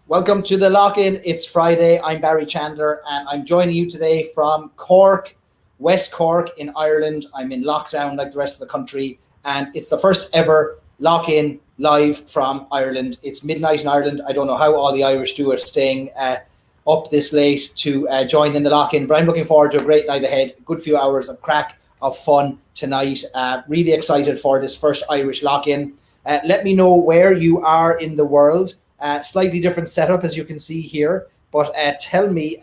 Welcome to the lock-in. It's Friday. I'm Barry Chandler and I'm joining you today from Cork, West Cork in Ireland. I'm in lockdown like the rest of the country and it's the first ever lock-in live from Ireland. It's midnight in Ireland. I don't know how all the Irish do it, staying up this late to join in the lock-in, but I'm looking forward to a great night ahead. A good few hours of crack, of fun tonight. Really excited for this first Irish lock-in. Let me know where you are in the world. Slightly different setup as you can see here, but tell me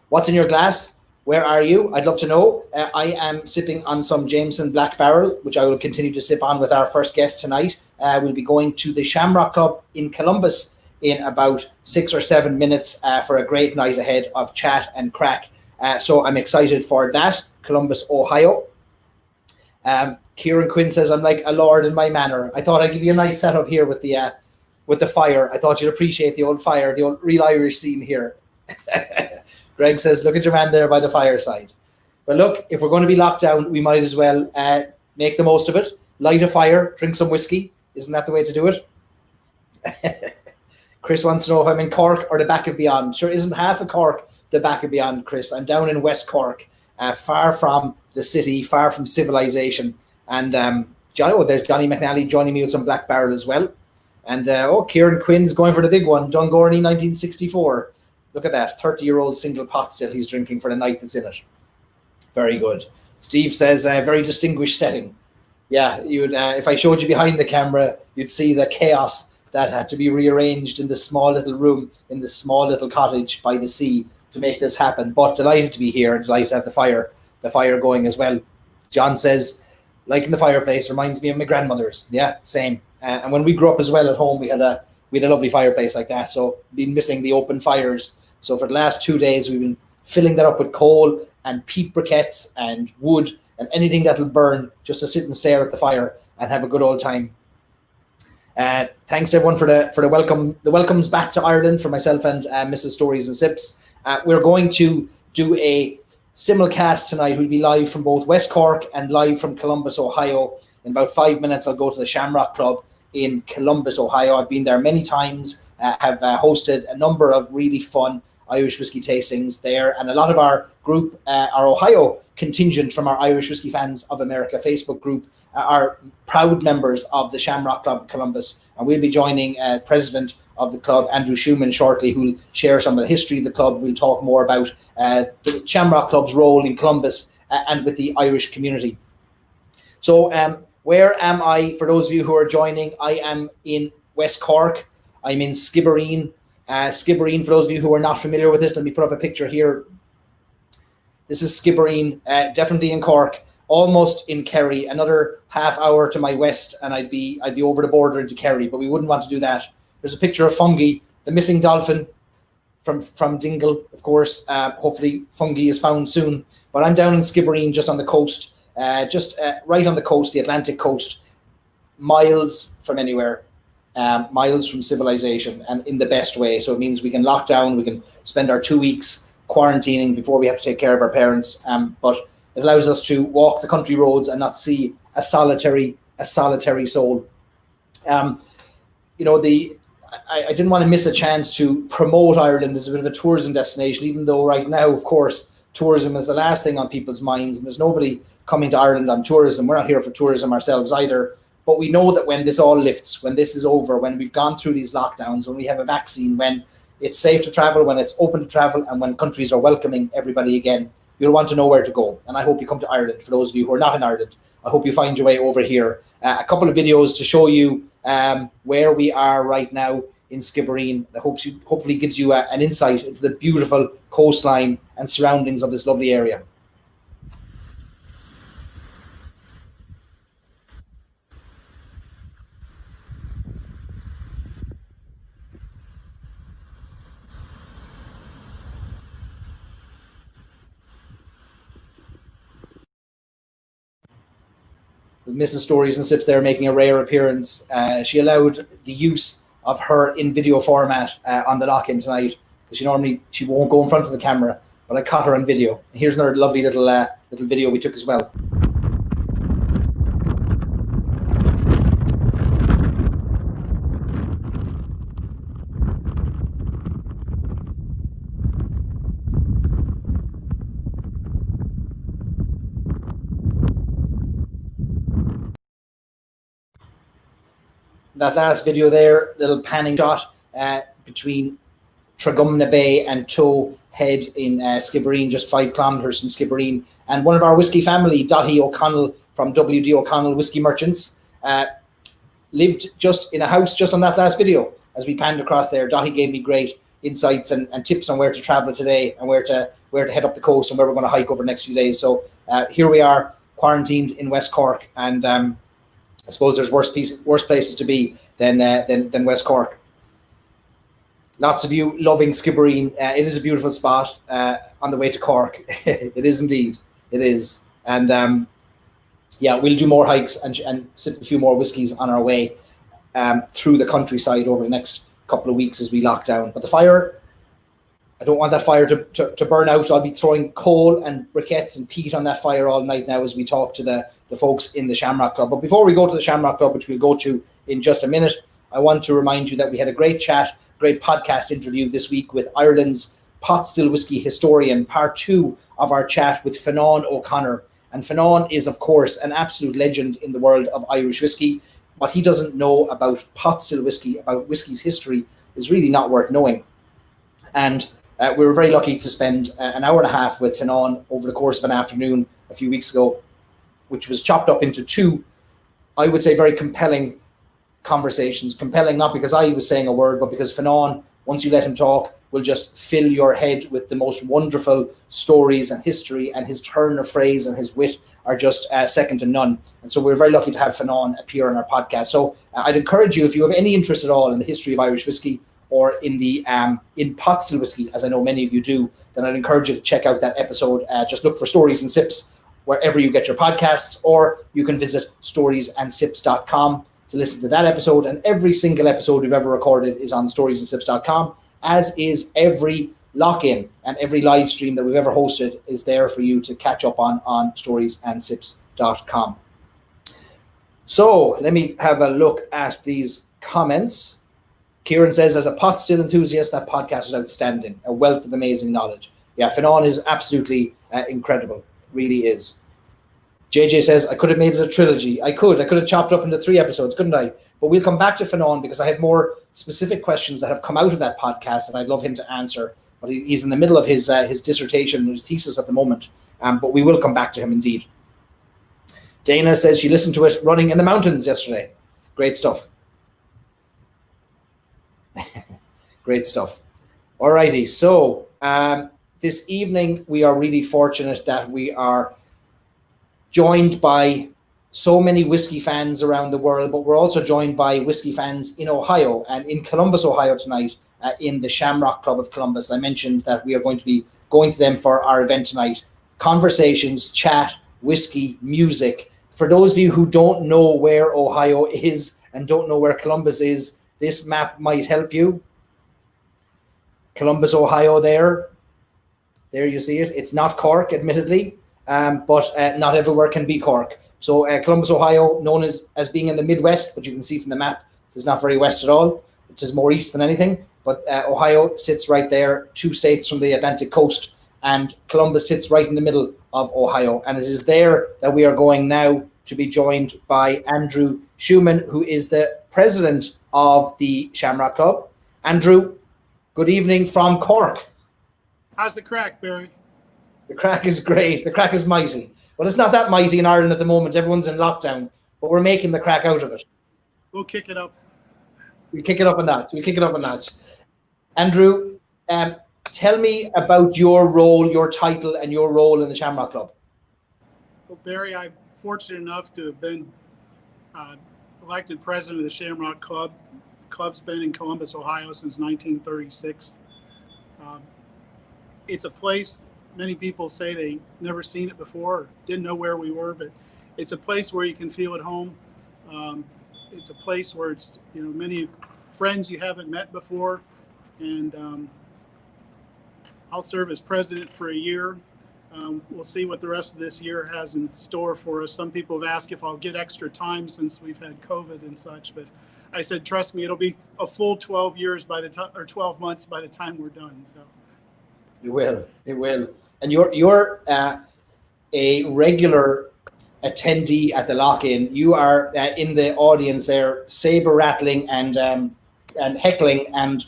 what's in your glass. Where are you? I'd love to know. I am sipping on some Jameson Black Barrel, which I will continue to sip on with our first guest tonight. We'll be going to the Shamrock Club in Columbus in about 6 or 7 minutes for a great night ahead of chat and crack. So I'm excited for that. Columbus, Ohio. Kieran Quinn says, I'm like a lord in my manner. I thought I'd give you a nice setup here with the fire. I thought you'd appreciate the old fire, the old real Irish scene here. Greg says, look at your man there by the fireside. But look, if we're going to be locked down, we might as well make the most of it. Light a fire, drink some whiskey. Isn't that the way to do it? Chris wants to know if I'm in Cork or the back of beyond. Sure, isn't half of Cork the back of beyond, Chris? I'm down in West Cork, far from the city, far from civilization. And there's Johnny McNally joining me with some Black Barrel as well. And Kieran Quinn's going for the big one, Dungorney 1964. Look at that, 30-year-old single pot still he's drinking for the night that's in it. Very good. Steve says, very distinguished setting. Yeah, you'd if I showed you behind the camera, you'd see the chaos that had to be rearranged in this small little room, in this small little cottage by the sea to make this happen. But delighted to be here and delighted to have the fire going as well. John says, lighting the fireplace reminds me of my grandmother's. Yeah, same. And when we grew up as well at home, we had a lovely fireplace like that. So been missing the open fires. So for the last 2 days, we've been filling that up with coal and peat briquettes and wood and anything that'll burn just to sit and stare at the fire and have a good old time. Thanks everyone for the welcome. The welcomes back to Ireland for myself and Mrs. Stories and Sips. We're going to do a simulcast tonight. We'll be live from both West Cork and live from Columbus, Ohio. In about 5 minutes, I'll go to the Shamrock Club in Columbus, Ohio. I've been there many times, have hosted a number of really fun Irish whiskey tastings there. And a lot of our group, our Ohio contingent from our Irish Whiskey Fans of America Facebook group, are proud members of the Shamrock Club Columbus. And we'll be joining President of the club, Andrew Shuman, shortly, who will share some of the history of the club. We'll talk more about the Shamrock Club's role in Columbus and with the Irish community. So where am I? For those of you who are joining, I am in West Cork. I'm in Skibbereen. Skibbereen, for those of you who are not familiar with it, let me put up a picture here. This is Skibbereen, definitely in Cork, almost in Kerry. Another half hour to my west, and I'd be over the border into Kerry, but we wouldn't want to do that. There's a picture of Fungi, the missing dolphin from Dingle, of course. Hopefully Fungi is found soon. But I'm down in Skibbereen, just on the coast. Right on the coast, the Atlantic coast, miles from anywhere, miles from civilization, and in the best way. So it means we can lock down, we can spend our 2 weeks quarantining before we have to take care of our parents. But it allows us to walk the country roads and not see a solitary soul. I didn't want to miss a chance to promote Ireland as a bit of a tourism destination, even though right now, of course, tourism is the last thing on people's minds, and there's nobody coming to Ireland on tourism. We're not here for tourism ourselves either, but we know that when this all lifts, when this is over, when we've gone through these lockdowns, when we have a vaccine, when it's safe to travel, when it's open to travel, and when countries are welcoming everybody again, you'll want to know where to go. And I hope you come to Ireland. For those of you who are not in Ireland, I hope you find your way over here. A couple of videos to show you where we are right now in Skibbereen. That hopefully gives you an insight into the beautiful coastline and surroundings of this lovely area. Mrs. Stories and Sips there making a rare appearance. She allowed the use of her in video format on the lock-in tonight, because she won't go in front of the camera, but I caught her on video. Here's another lovely little video we took as well. that last video there, little panning shot between Tragumna Bay and Toe Head in Skibbereen, just 5 kilometres from Skibbereen. And one of our whiskey family, Daithí O'Connell from W.D. O'Connell Whiskey Merchants, lived just in a house just on that last video. As we panned across there, Daithí gave me great insights and tips on where to travel today and where to head up the coast and where we're going to hike over the next few days. So here we are, quarantined in West Cork, and I suppose there's worse places to be than West Cork. Lots of you loving Skibbereen. It is a beautiful spot on the way to Cork. It is indeed. It is. And yeah, we'll do more hikes and sip a few more whiskies on our way through the countryside over the next couple of weeks as we lock down. But the fire, I don't want that fire to burn out. I'll be throwing coal and briquettes and peat on that fire all night now as we talk to the folks in the Shamrock Club. But before we go to the Shamrock Club, which we'll go to in just a minute, I want to remind you that we had a great podcast interview this week with Ireland's pot still whiskey historian, part 2 of our chat with Fionnán O'Connor. And Fionnán is, of course, an absolute legend in the world of Irish whiskey. What he doesn't know about pot still whiskey, about whiskey's history, is really not worth knowing. And we were very lucky to spend an hour and a half with Fionnán over the course of an afternoon a few weeks ago, which was chopped up into 2, I would say, very compelling conversations. Compelling not because I was saying a word, but because Fionnán, once you let him talk, will just fill your head with the most wonderful stories and history, and his turn of phrase and his wit are just second to none. And so we're very lucky to have Fionnán appear on our podcast. So I'd encourage you, if you have any interest at all in the history of Irish whiskey or in the in pot still whiskey, as I know many of you do, then I'd encourage you to check out that episode. Just look for Stories and Sips wherever you get your podcasts, or you can visit storiesandsIps.com to listen to that episode. And every single episode we've ever recorded is on storiesandsIps.com, as is every lock-in and every live stream that we've ever hosted is there for you to catch up on storiesandsIps.com. So let me have a look at these comments. Kieran says, as a pot still enthusiast, that podcast is outstanding. A wealth of amazing knowledge. Yeah, Fionnán is absolutely incredible. Really is. JJ says, I could have made it a trilogy. I could have chopped up into 3 episodes, couldn't I? But we'll come back to Fionnán because I have more specific questions that have come out of that podcast that I'd love him to answer. But he's in the middle of his dissertation, his thesis at the moment. But we will come back to him indeed. Dana says she listened to it running in the mountains yesterday. Great stuff. Great stuff. Alrighty, so this evening we are really fortunate that we are joined by so many whiskey fans around the world, but we're also joined by whiskey fans in Ohio and in Columbus, Ohio tonight in the Shamrock Club of Columbus. I mentioned that we are going to be going to them for our event tonight. Conversations, chat, whiskey, music. For those of you who don't know where Ohio is and don't know where Columbus is, this map might help you. Columbus, Ohio there. There you see it. It's not Cork, admittedly, but not everywhere can be Cork. So Columbus, Ohio, known as being in the Midwest, but you can see from the map, it's not very west at all. It is more east than anything. But Ohio sits right there, 2 states from the Atlantic coast, and Columbus sits right in the middle of Ohio. And it is there that we are going now to be joined by Andrew Shuman, who is the president of the Shamrock Club. Andrew, good evening from Cork. How's the crack, Barry? The crack is great. The crack is mighty. Well, it's not that mighty in Ireland at the moment. Everyone's in lockdown, but we're making the crack out of it. We'll kick it up. We'll kick it up a notch. Andrew, tell me about your role, your title, and your role in the Shamrock Club. Well, Barry, I'm fortunate enough to have been elected president of the Shamrock Club. The club's been in Columbus, Ohio since 1936. It's a place, many people say they never seen it before or didn't know where we were, but it's a place where you can feel at home. It's a place where it's, many friends you haven't met before. And I'll serve as president for a year. We'll see what the rest of this year has in store for us. Some people have asked if I'll get extra time since we've had COVID and such, but I said, trust me, it'll be a full 12 years by the time, or 12 months by the time we're done. So it will. And you're a regular attendee at the lock-in. You are in the audience there, saber rattling and heckling and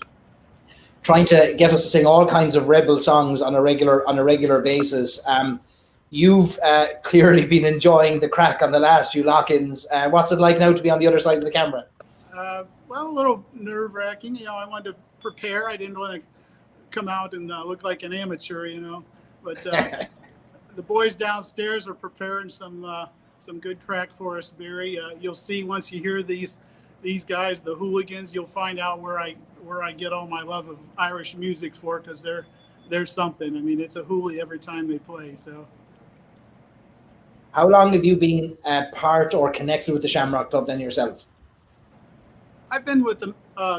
trying to get us to sing all kinds of rebel songs on a regular basis. You've clearly been enjoying the crack on the last few lock-ins. What's it like now to be on the other side of the camera? Well, a little nerve-wracking. I wanted to prepare. I didn't want to come out and look like an amateur, But the boys downstairs are preparing some good crack for us, Barry. You'll see once you hear these guys, the hooligans, you'll find out where I get all my love of Irish music for, because they're something. I mean, it's a hoolie every time they play. So. How long have you been part or connected with the Shamrock Club then yourself? I've been with the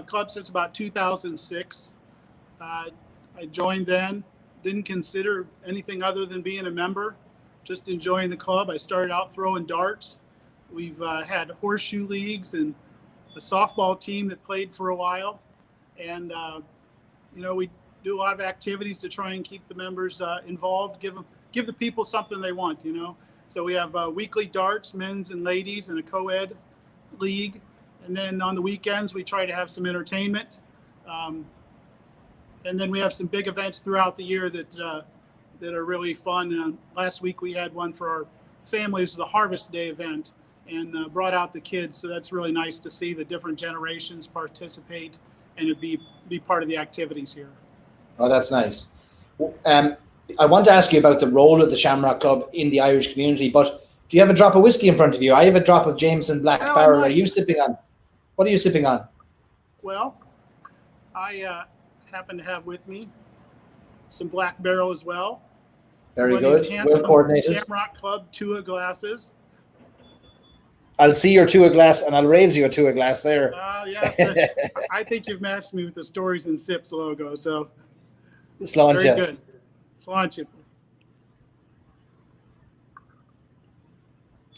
club since about 2006. I joined then, didn't consider anything other than being a member, just enjoying the club. I started out throwing darts. We've had horseshoe leagues and a softball team that played for a while. And, we do a lot of activities to try and keep the members involved, give the people something they want, So we have weekly darts, men's and ladies, and a co-ed league. And then on the weekends, we try to have some entertainment. And then we have some big events throughout the year that are really fun. Last week we had one for our families, the Harvest Day event, and brought out the kids. So that's really nice to see the different generations participate and be part of the activities here. Oh, that's nice. I want to ask you about the role of the Shamrock Club in the Irish community, but do you have a drop of whiskey in front of you? I have a drop of Jameson Black Barrel. Are you sipping on? What are you sipping on? Well, I happen to have with me some Black Barrel as well. Very good. Well coordinated. Shamrock Club Tua glasses. I'll see your Tua glass and I'll raise you a Tua glass there. Yes. I think you've matched me with the Stories and Sips logo. So very good. Sláinte.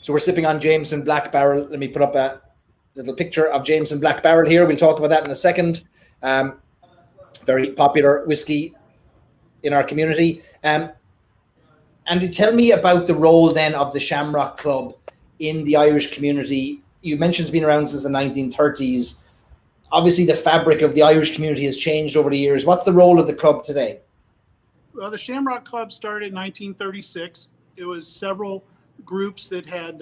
So we're sipping on Jameson Black Barrel. Let me put up a little picture of Jameson Black Barrel here. We'll talk about that in a second. Very popular whiskey in our community. Andy, tell me about the role then of the Shamrock Club in the Irish community. You mentioned it's been around since the 1930s. Obviously, the fabric of the Irish community has changed over the years. What's the role of the club today? Well, the Shamrock Club started in 1936. It was several groups that had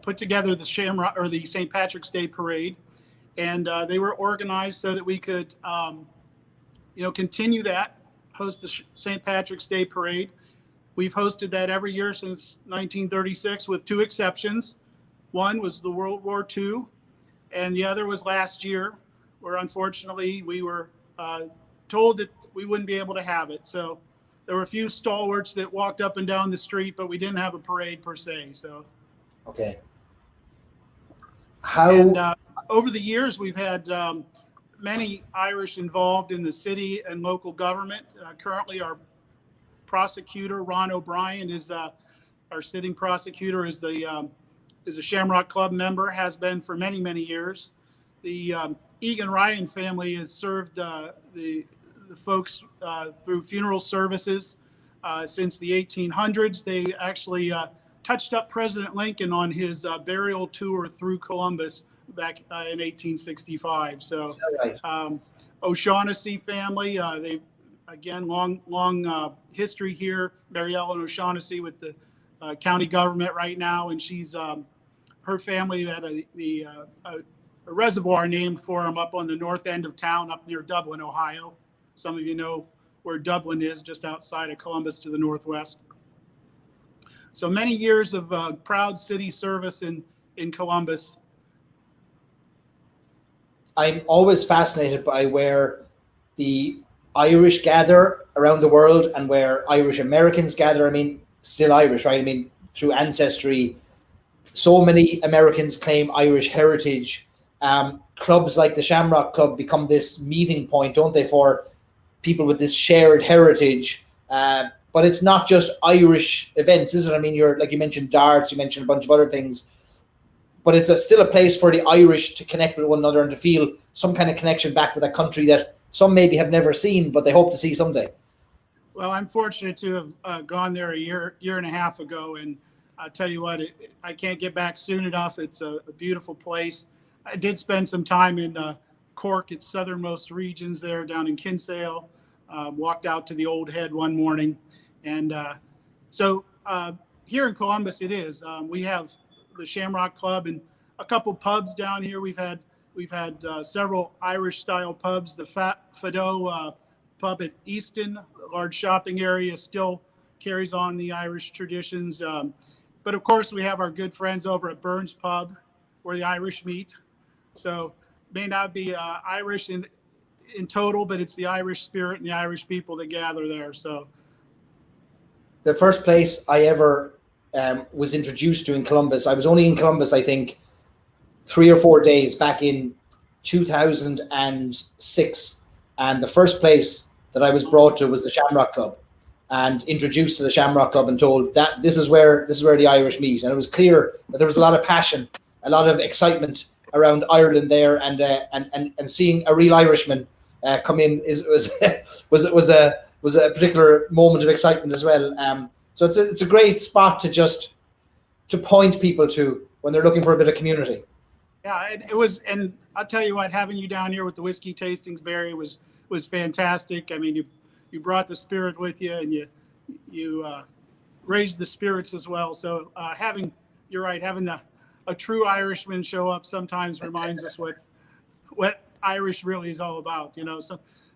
put together the Shamrock or the St. Patrick's Day Parade, and they were organized so that we could, continue that, host the St. Patrick's Day Parade. We've hosted that every year since 1936, with two exceptions. One was the World War II, and the other was last year, where unfortunately we were told that we wouldn't be able to have it. So there were a few stalwarts that walked up and down the street, but we didn't have a parade per se. So, okay. Over the years, we've had many Irish involved in the city and local government. Currently, our prosecutor, Ron O'Brien, is our sitting prosecutor, is a Shamrock Club member, has been for many, many years. The Egan Ryan family has served the folks through funeral services since the 1800s. They actually touched up President Lincoln on his burial tour through Columbus back in 1865. So O'Shaughnessy family, they again long history here. Mary Ellen O'Shaughnessy with the county government right now, and she's her family had a reservoir named for them up on the north end of town, up near Dublin, Ohio. Some of you know where Dublin is, just outside of Columbus to the northwest. So many years of proud city service in Columbus. I'm always fascinated by where the Irish gather around the world and where Irish Americans gather. I mean, still Irish, right? I mean, through ancestry, so many Americans claim Irish heritage. Clubs like the Shamrock Club become this meeting point, don't they, for people with this shared heritage. But it's not just Irish events, is it? I mean, like you mentioned darts, you mentioned a bunch of other things, but it's still a place for the Irish to connect with one another and to feel some kind of connection back with a country that some maybe have never seen, but they hope to see someday. Well, I'm fortunate to have gone there a year and a half ago, and I'll tell you what, I can't get back soon enough. It's a beautiful place. I did spend some time in Cork, its southernmost regions there down in Kinsale. Walked out to the Old Head one morning. And so here in Columbus, it is. We have the Shamrock Club and a couple pubs down here. We've had several Irish-style pubs. The Fado pub at Easton, a large shopping area, still carries on the Irish traditions. But of course, we have our good friends over at Byrne's Pub, where the Irish meet. So may not be Irish in total, but it's the Irish spirit and the Irish people that gather there. So the first place I ever was introduced to in Columbus, I was only in Columbus, I think, 3 or 4 days back in 2006. And the first place that I was brought to was the Shamrock Club, and introduced to the Shamrock Club and told that this is where the Irish meet. And it was clear that there was a lot of passion, a lot of excitement around Ireland there, and seeing a real Irishman come in was a particular moment of excitement as well. So it's a great spot to point people to when they're looking for a bit of community. Yeah, it was, and I'll tell you what, having you down here with the whiskey tastings, Barry, was fantastic. I mean, you brought the spirit with you, and you raised the spirits as well. So you're right, having a true Irishman show up sometimes reminds us what Irish really is all about. You know,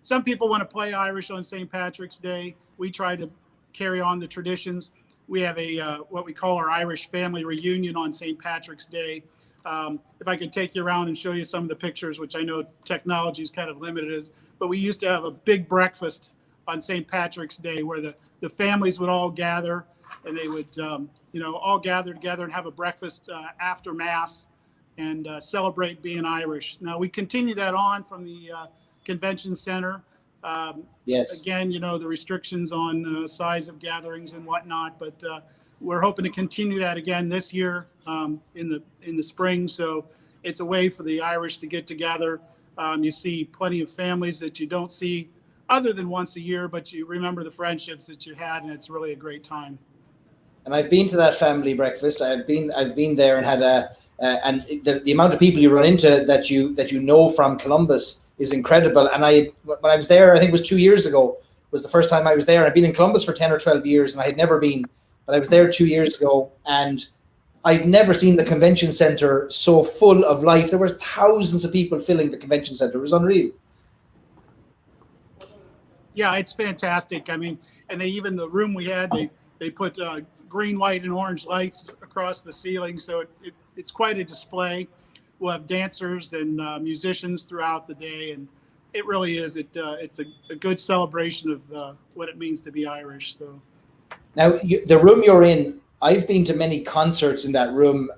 some people want to play Irish on St. Patrick's Day. We try to carry on the traditions. We have what we call our Irish family reunion on St. Patrick's Day. If I could take you around and show you some of the pictures, which I know technology is kind of limited, but we used to have a big breakfast on St. Patrick's Day where the families would all gather, and they would all gather together and have a breakfast after Mass and celebrate being Irish. Now we continue that on from the convention center. Yes. Again, the restrictions on size of gatherings and whatnot, but we're hoping to continue that again this year in the spring. So it's a way for the Irish to get together. You see plenty of families that you don't see other than once a year, but you remember the friendships that you had, and it's really a great time. And I've been to that family breakfast. I've been there and had and the amount of people you run into that you know from Columbus is incredible. And when I was there, I think it was 2 years ago, was the first time I was there. I've been in Columbus for 10 or 12 years, and I had never been, but I was there 2 years ago, and I'd never seen the convention center so full of life. There were thousands of people filling the convention center. It was unreal. Yeah, it's fantastic. I mean, and the room we had, they put green, white, and orange lights across the ceiling, so it's quite a display. We'll have dancers and musicians throughout the day, and it really is. It's a good celebration of what it means to be Irish. So now, the room you're in, I've been to many concerts in that room.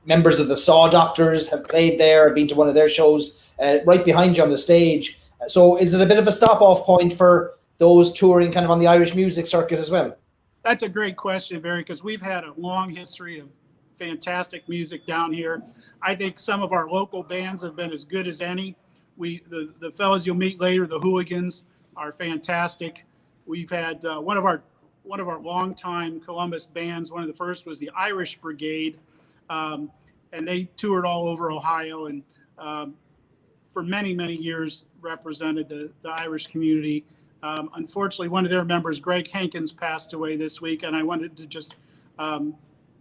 Members of the Saw Doctors have played there. I've been to one of their shows right behind you on the stage. So is it a bit of a stop-off point for those touring kind of on the Irish music circuit as well? That's a great question, Barry, because we've had a long history of fantastic music down here. I think some of our local bands have been as good as any. The fellas you'll meet later, the Hooligans, are fantastic. We've had one of our longtime Columbus bands. One of the first was the Irish Brigade, and they toured all over Ohio, and for many, many years represented the Irish community. Unfortunately, one of their members, Greg Hankins, passed away this week, and I wanted to just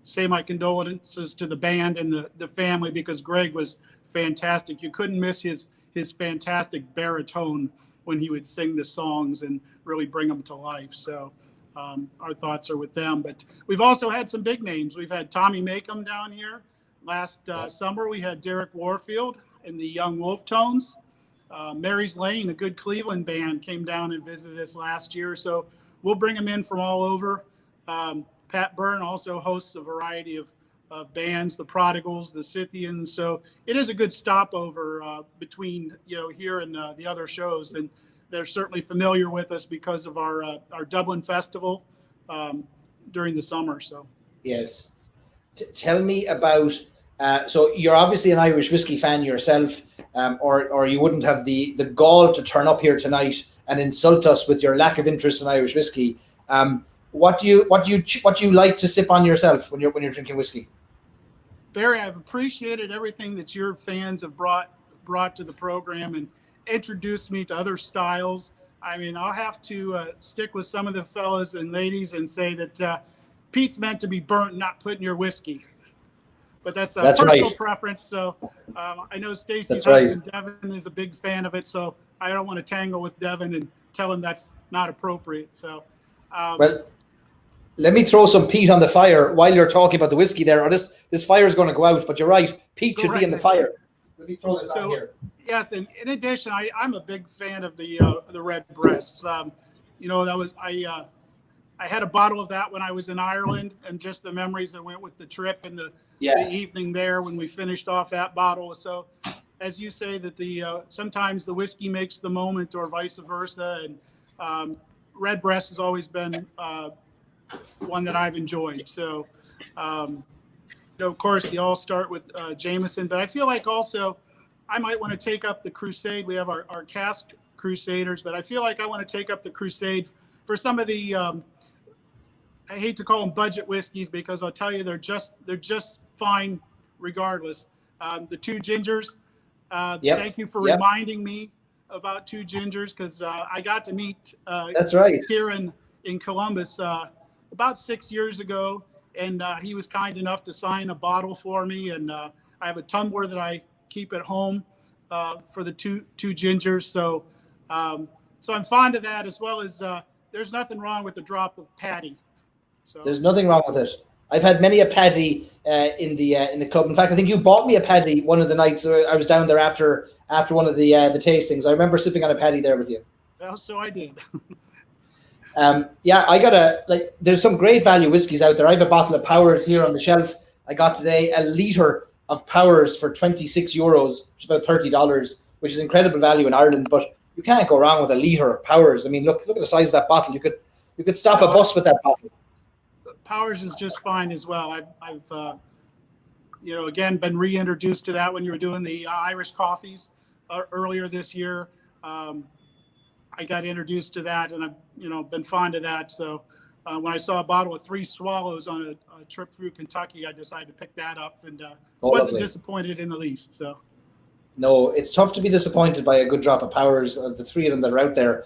say my condolences to the band and the family, because Greg was fantastic. You couldn't miss his fantastic baritone when he would sing the songs and really bring them to life. So our thoughts are with them. But we've also had some big names. We've had Tommy Makem down here. Last summer, we had Derek Warfield and the Young Wolf Tones. Mary's Lane, a good Cleveland band, came down and visited us last year. So we'll bring them in from all over. Pat Byrne also hosts a variety of bands, the Prodigals, the Scythians. So it is a good stopover between here and the other shows. And they're certainly familiar with us because of our Dublin Festival during the summer. So yes, tell me about. So you're obviously an Irish whiskey fan yourself, or you wouldn't have the gall to turn up here tonight and insult us with your lack of interest in Irish whiskey. what do you like to sip on yourself when you're drinking whiskey? Barry, I've appreciated everything that your fans have brought to the program and introduced me to other styles. I mean, I'll have to stick with some of the fellas and ladies and say that peat's meant to be burnt, not put in your whiskey. But that's a personal preference. So I know Stacie's husband, Devin, is a big fan of it. So I don't want to tangle with Devin and tell him that's not appropriate. So, well, let me throw some peat on the fire while you're talking about the whiskey there. Or this fire is going to go out, but you're right. Peat should be in the fire. Let me throw this on here. Yes, and in addition, I'm a big fan of the red breasts. You know, that was I had a bottle of that when I was in Ireland, and just the memories that went with the trip and the evening there when we finished off that bottle. So, as you say, that sometimes the whiskey makes the moment, or vice versa, and red breast has always been one that I've enjoyed. So, you know, of course, they all start with Jameson, but I feel like also I might want to take up the crusade. We have our cask crusaders, but I feel like I want to take up the crusade for some of the I hate to call them budget whiskeys, because I'll tell you they're just fine regardless. The Two Gingers. Thank you for reminding me about Two Gingers, because I got to meet that's right here in Columbus about 6 years ago, and he was kind enough to sign a bottle for me, and I have a tumbler that I keep at home for the two Gingers. So I'm fond of that, as well as there's nothing wrong with a drop of Paddy. So there's nothing wrong with it. I've had many a Paddy in the club. In fact, I think you bought me a Paddy one of the nights I was down there after one of the tastings. I remember sipping on a Paddy there with you. Well, so I did. I got there's some great value whiskies out there. I have a bottle of Powers here on the shelf. I got today a litre of Powers for €26, which is about $30, which is incredible value in Ireland. But you can't go wrong with a litre of Powers. I mean, look at the size of that bottle. You could stop a bus with that bottle. Powers is just fine as well. I've you know, again, been reintroduced to that when you were doing the Irish coffees earlier this year. I got introduced to that, and I've, you know, been fond of that. So when I saw a bottle of Three Swallows on a trip through Kentucky, I decided to pick that up, and wasn't disappointed in the least. So. No, it's tough to be disappointed by a good drop of Powers, the three of them that are out there.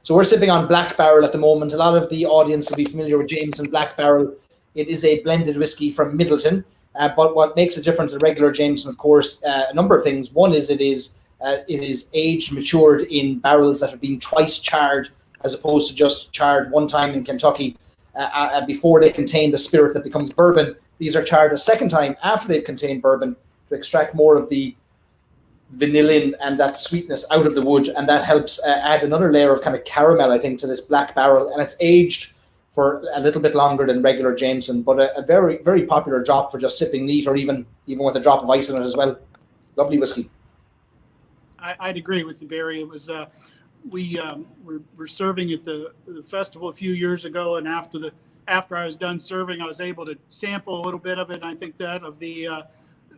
So we're sipping on Black Barrel at the moment. A lot of the audience will be familiar with Jameson Black Barrel. It is a blended whiskey from Middleton. But what makes it different to regular Jameson, of course, a number of things. One is it is aged, matured in barrels that have been twice charred, as opposed to just charred one time in Kentucky before they contain the spirit that becomes bourbon. These are charred a second time after they've contained bourbon to extract more of the vanillin and that sweetness out of the wood, and that helps add another layer of kind of caramel, I think, to this Black Barrel. And it's aged for a little bit longer than regular Jameson, but a very, very popular drop for just sipping neat, or even with a drop of ice in it as well. Lovely whiskey. I'd agree with you, Barry. It was we were serving at the festival a few years ago, and after I was done serving, I was able to sample a little bit of it. And I think that of the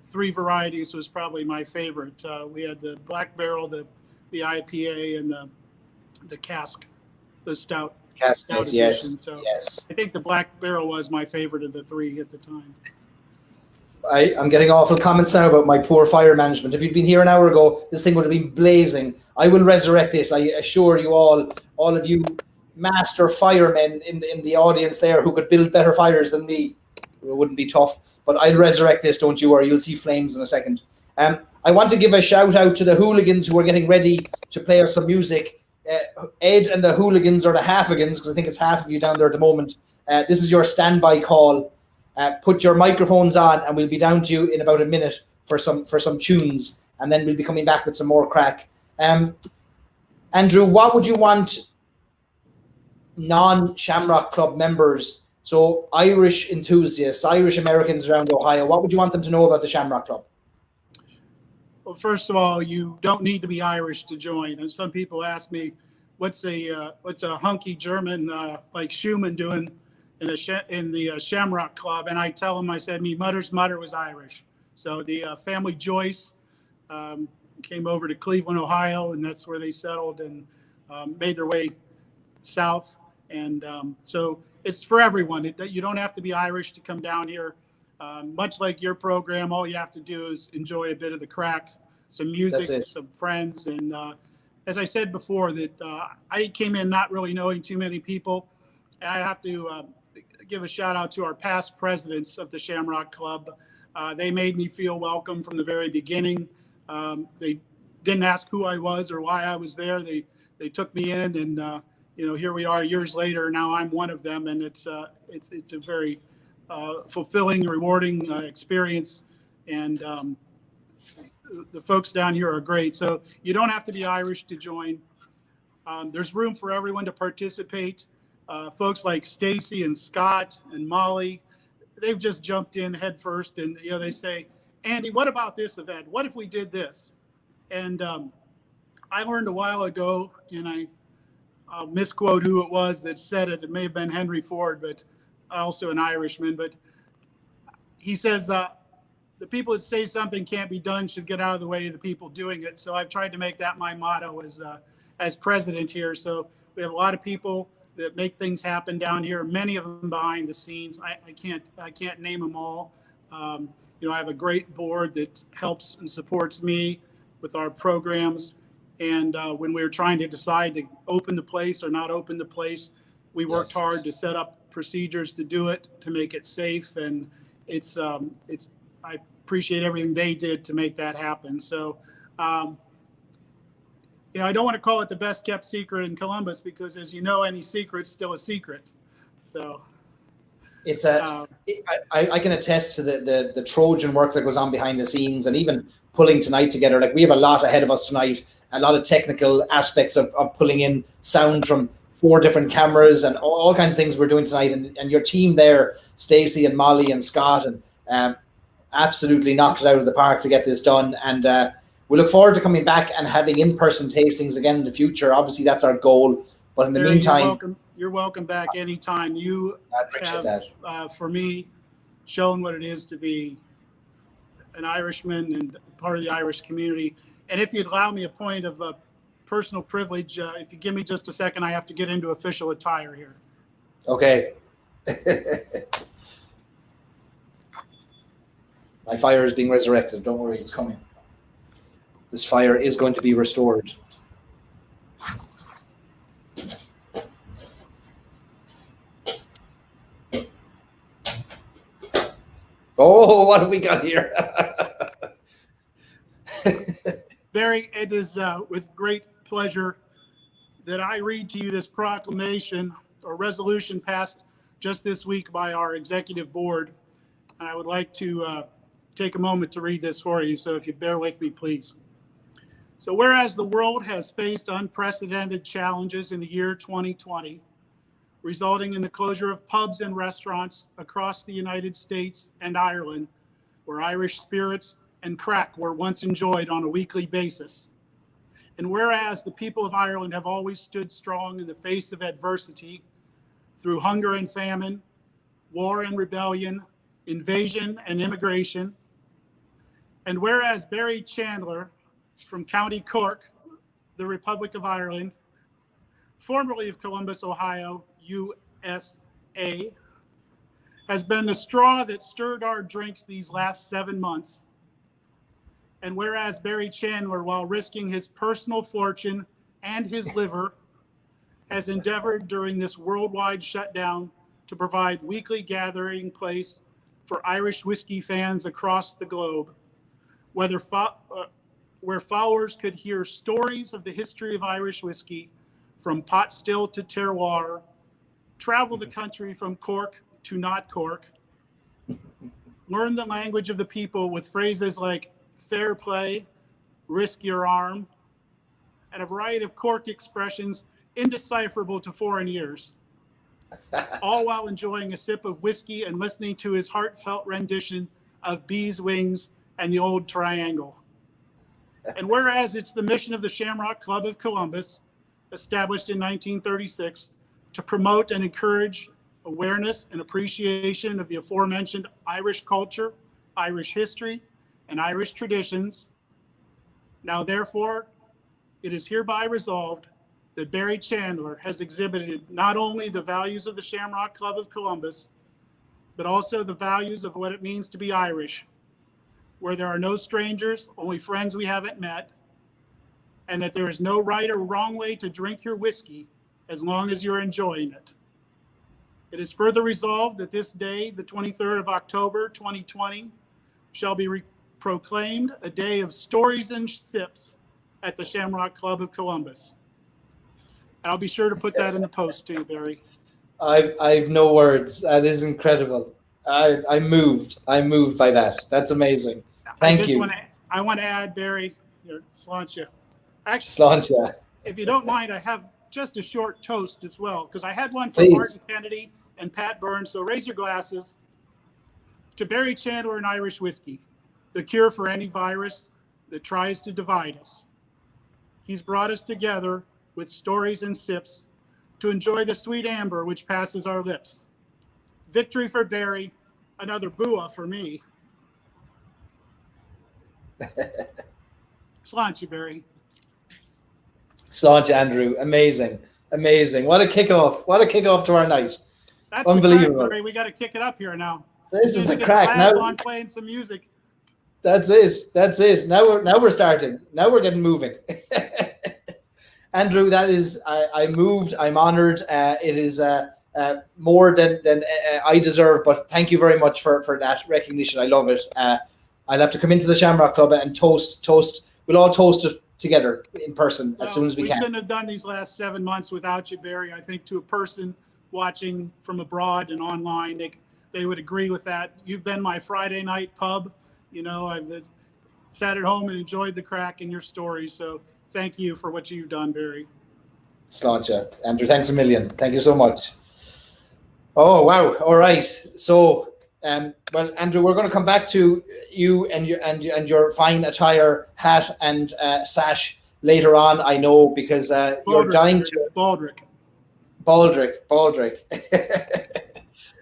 three varieties was probably my favorite. We had the Black Barrel, the IPA, and the cask, the stout. Cask, yes. So yes. I think the Black Barrel was my favorite of the three at the time. I'm getting awful comments now about my poor fire management. If you'd been here an hour ago, this thing would have been blazing. I will resurrect this. I assure you all of you master firemen in the audience there who could build better fires than me. It wouldn't be tough, but I'll resurrect this, don't you worry. You'll see flames in a second. I want to give a shout out to the hooligans who are getting ready to play us some music. Ed and the hooligans, or the halfigans, because I think it's half of you down there at the moment. This is your standby call. Put your microphones on, and we'll be down to you in about a minute for some tunes, and then we'll be coming back with some more crack. Andrew, what would you want non-Shamrock Club members, so Irish enthusiasts, Irish Americans around Ohio, what would you want them to know about the Shamrock Club? Well, first of all, you don't need to be Irish to join. And some people ask me, what's a hunky German like Shuman doing in the Shamrock Club? And I tell them, I said, me mother's mother was Irish. So the family Joyce came over to Cleveland, Ohio, and that's where they settled and made their way south. And so it's for everyone. You don't have to be Irish to come down here. Much like your program, all you have to do is enjoy a bit of the crack, some music, some friends. And as I said before, that I came in not really knowing too many people. And I have to give a shout out to our past presidents of the Shamrock Club. They made me feel welcome from the very beginning. They didn't ask who I was or why I was there. They took me in, and here we are years later. Now I'm one of them, and it's a very fulfilling, rewarding experience. And the folks down here are great. So you don't have to be Irish to join. There's room for everyone to participate. Folks like Stacie and Scott and Molly, they've just jumped in head first, and they say, Andy, what about this event? What if we did this? And I learned a while ago, and I'll misquote who it was that said it. It may have been Henry Ford, but also an Irishman. But he says, the people that say something can't be done should get out of the way of the people doing it. So I've tried to make that my motto as president here. So we have a lot of people that make things happen down here. Many of them behind the scenes. I can't name them all. I have a great board that helps and supports me with our programs. And when we were trying to decide to open the place or not open the place, we worked hard to set up procedures to do it, to make it safe. And I appreciate everything they did to make that happen. So, I don't want to call it the best kept secret in Columbus, because as you know, any secret's still a secret. So it's I can attest to the Trojan work that goes on behind the scenes, and even pulling tonight together. Like, we have a lot ahead of us tonight, a lot of technical aspects of pulling in sound from 4 different cameras and all kinds of things we're doing tonight. And your team there, Stacie and Molly and Scott, and absolutely knocked it out of the park to get this done. And we look forward to coming back and having in-person tastings again in the future. Obviously, that's our goal. But in the meantime, you're welcome back anytime. You have, for me, shown what it is to be an Irishman and part of the Irish community. And if you'd allow me a point of personal privilege, if you give me just a second, I have to get into official attire here. Okay. My fire is being resurrected. Don't worry, it's coming. This fire is going to be restored. Oh, what have we got here? Barry, it is with great pleasure that I read to you this proclamation or resolution passed just this week by our executive board. And I would like to take a moment to read this for you. So if you bear with me, please. So whereas the world has faced unprecedented challenges in the year 2020, resulting in the closure of pubs and restaurants across the United States and Ireland, where Irish spirits and crack were once enjoyed on a weekly basis. And whereas the people of Ireland have always stood strong in the face of adversity through hunger and famine, war and rebellion, invasion and immigration. And whereas Barry Chandler from County Cork, the Republic of Ireland, formerly of Columbus, Ohio, USA, has been the straw that stirred our drinks these last 7 months. And whereas Barry Chandler, while risking his personal fortune and his liver, has endeavored during this worldwide shutdown to provide weekly gathering place for Irish whiskey fans across the globe, where followers could hear stories of the history of Irish whiskey from pot still to terroir, travel the country from Cork to not Cork, learn the language of the people with phrases like fair play, risk your arm, and a variety of Cork expressions indecipherable to foreign ears, all while enjoying a sip of whiskey and listening to his heartfelt rendition of Bees Wings and the Auld Triangle. And whereas it's the mission of the Shamrock Club of Columbus, established in 1936, to promote and encourage awareness and appreciation of the aforementioned Irish culture, Irish history, and Irish traditions, now therefore it is hereby resolved that Barry Chandler has exhibited not only the values of the Shamrock Club of Columbus, but also the values of what it means to be Irish, where there are no strangers, only friends we haven't met, and that there is no right or wrong way to drink your whiskey as long as you're enjoying it. It is further resolved that this day, the 23rd of October, 2020, shall be proclaimed a day of stories and sips at the Shamrock Club of Columbus. I'll be sure to put that in the post too, Barry. I've no words. That is incredible. I'm moved. I'm moved by that. That's amazing. Thank you. I want to add, Barry, Sláinte. Actually, Sláinte. If you don't mind, I have just a short toast as well, because I had one for Please. Martin Kennedy and Pat Byrne. So raise your glasses to Barry Chandler and Irish whiskey, the cure for any virus that tries to divide us. He's brought us together with stories and sips to enjoy the sweet amber which passes our lips. Victory for Barry, another Bua for me. Sláinte, Barry. Sláinte, Andrew. Amazing. Amazing. What a kickoff. What a kickoff to our night. That's unbelievable. The crack, Barry. We got to kick it up here now. This is the crack. Now on playing some music. That's it. That's it. Now we're starting. Now we're getting moving. Andrew, that is, I'm moved. I'm honored. It is more than I deserve, but thank you very much for that recognition. I love it. I'll have to come into the Shamrock Club and toast. We'll all toast it together in person as soon as we can. We couldn't have done these last 7 months without you, Barry. I think to a person watching from abroad and online, they would agree with that. You've been my Friday night pub. I've sat at home and enjoyed the crack in your stories. So thank you for what you've done, Barry. Sláinte. Andrew, thanks a million. Thank you so much. Oh, wow. All right. So, well, Andrew, we're going to come back to you and your fine attire, hat and sash later on, I know, because you're dying to... Baldric.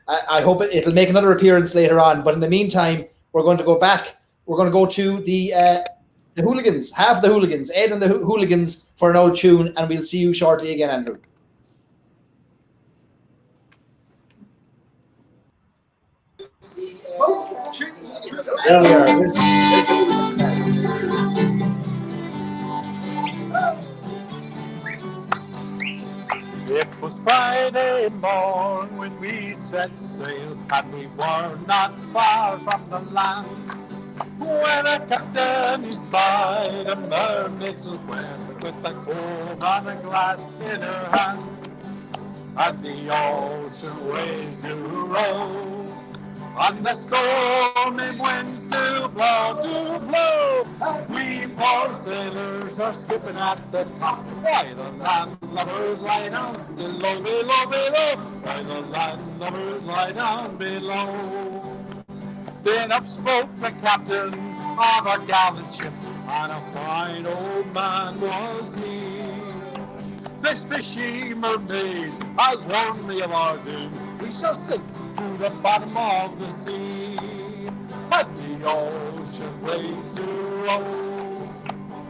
I hope it'll make another appearance later on. But in the meantime, we're going to go back. We're going to go to the hooligans, half the hooligans, Ed and the hooligans for an old tune, and we'll see you shortly again, Andrew. There we are. It was Friday morn when we set sail, and we were not far from the land. When a captain he spied a mermaid's web with a comb and a glass in her hand, and the ocean waves do roll, and the stormy winds do blow. We poor sailors are skipping at the top, while the landlubbers lie down below. While the landlubbers lie down below. Then up spoke the captain of a gallant ship, and a fine old man was he. This fishy mermaid has warned me of our doom. We shall sink to the bottom of the sea, and the ocean waves do roll,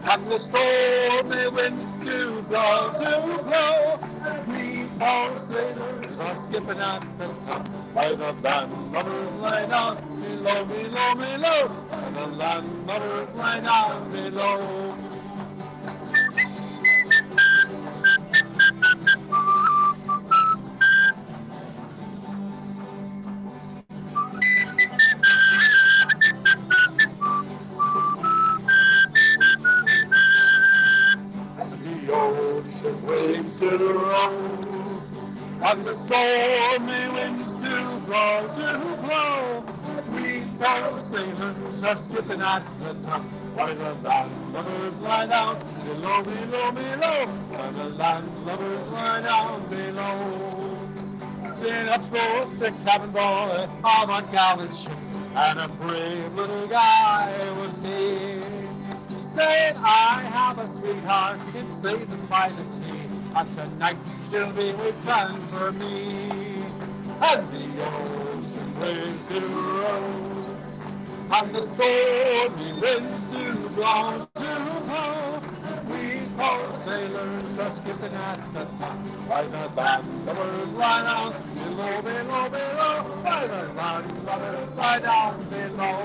and the stormy winds do blow. We poor sailors are skipping at the top, while the landlubbers lie down below. While the landlubbers lie down below. Waves do roll, and the stormy winds do blow. We poor sailors are skipping at the top, while the landlubbers lie down below. While the landlubbers lie down below. Then up spoke the cabin boy of a gallant ship, and a brave little guy was he, saying, I have a sweetheart inside by the sea, and tonight she'll be waiting for me. And the ocean waves do roll, and the stormy winds do blow. We poor sailors are skipping skipping at the top. By the landlubbers lie down below, below, below. By the landlubbers lie down below.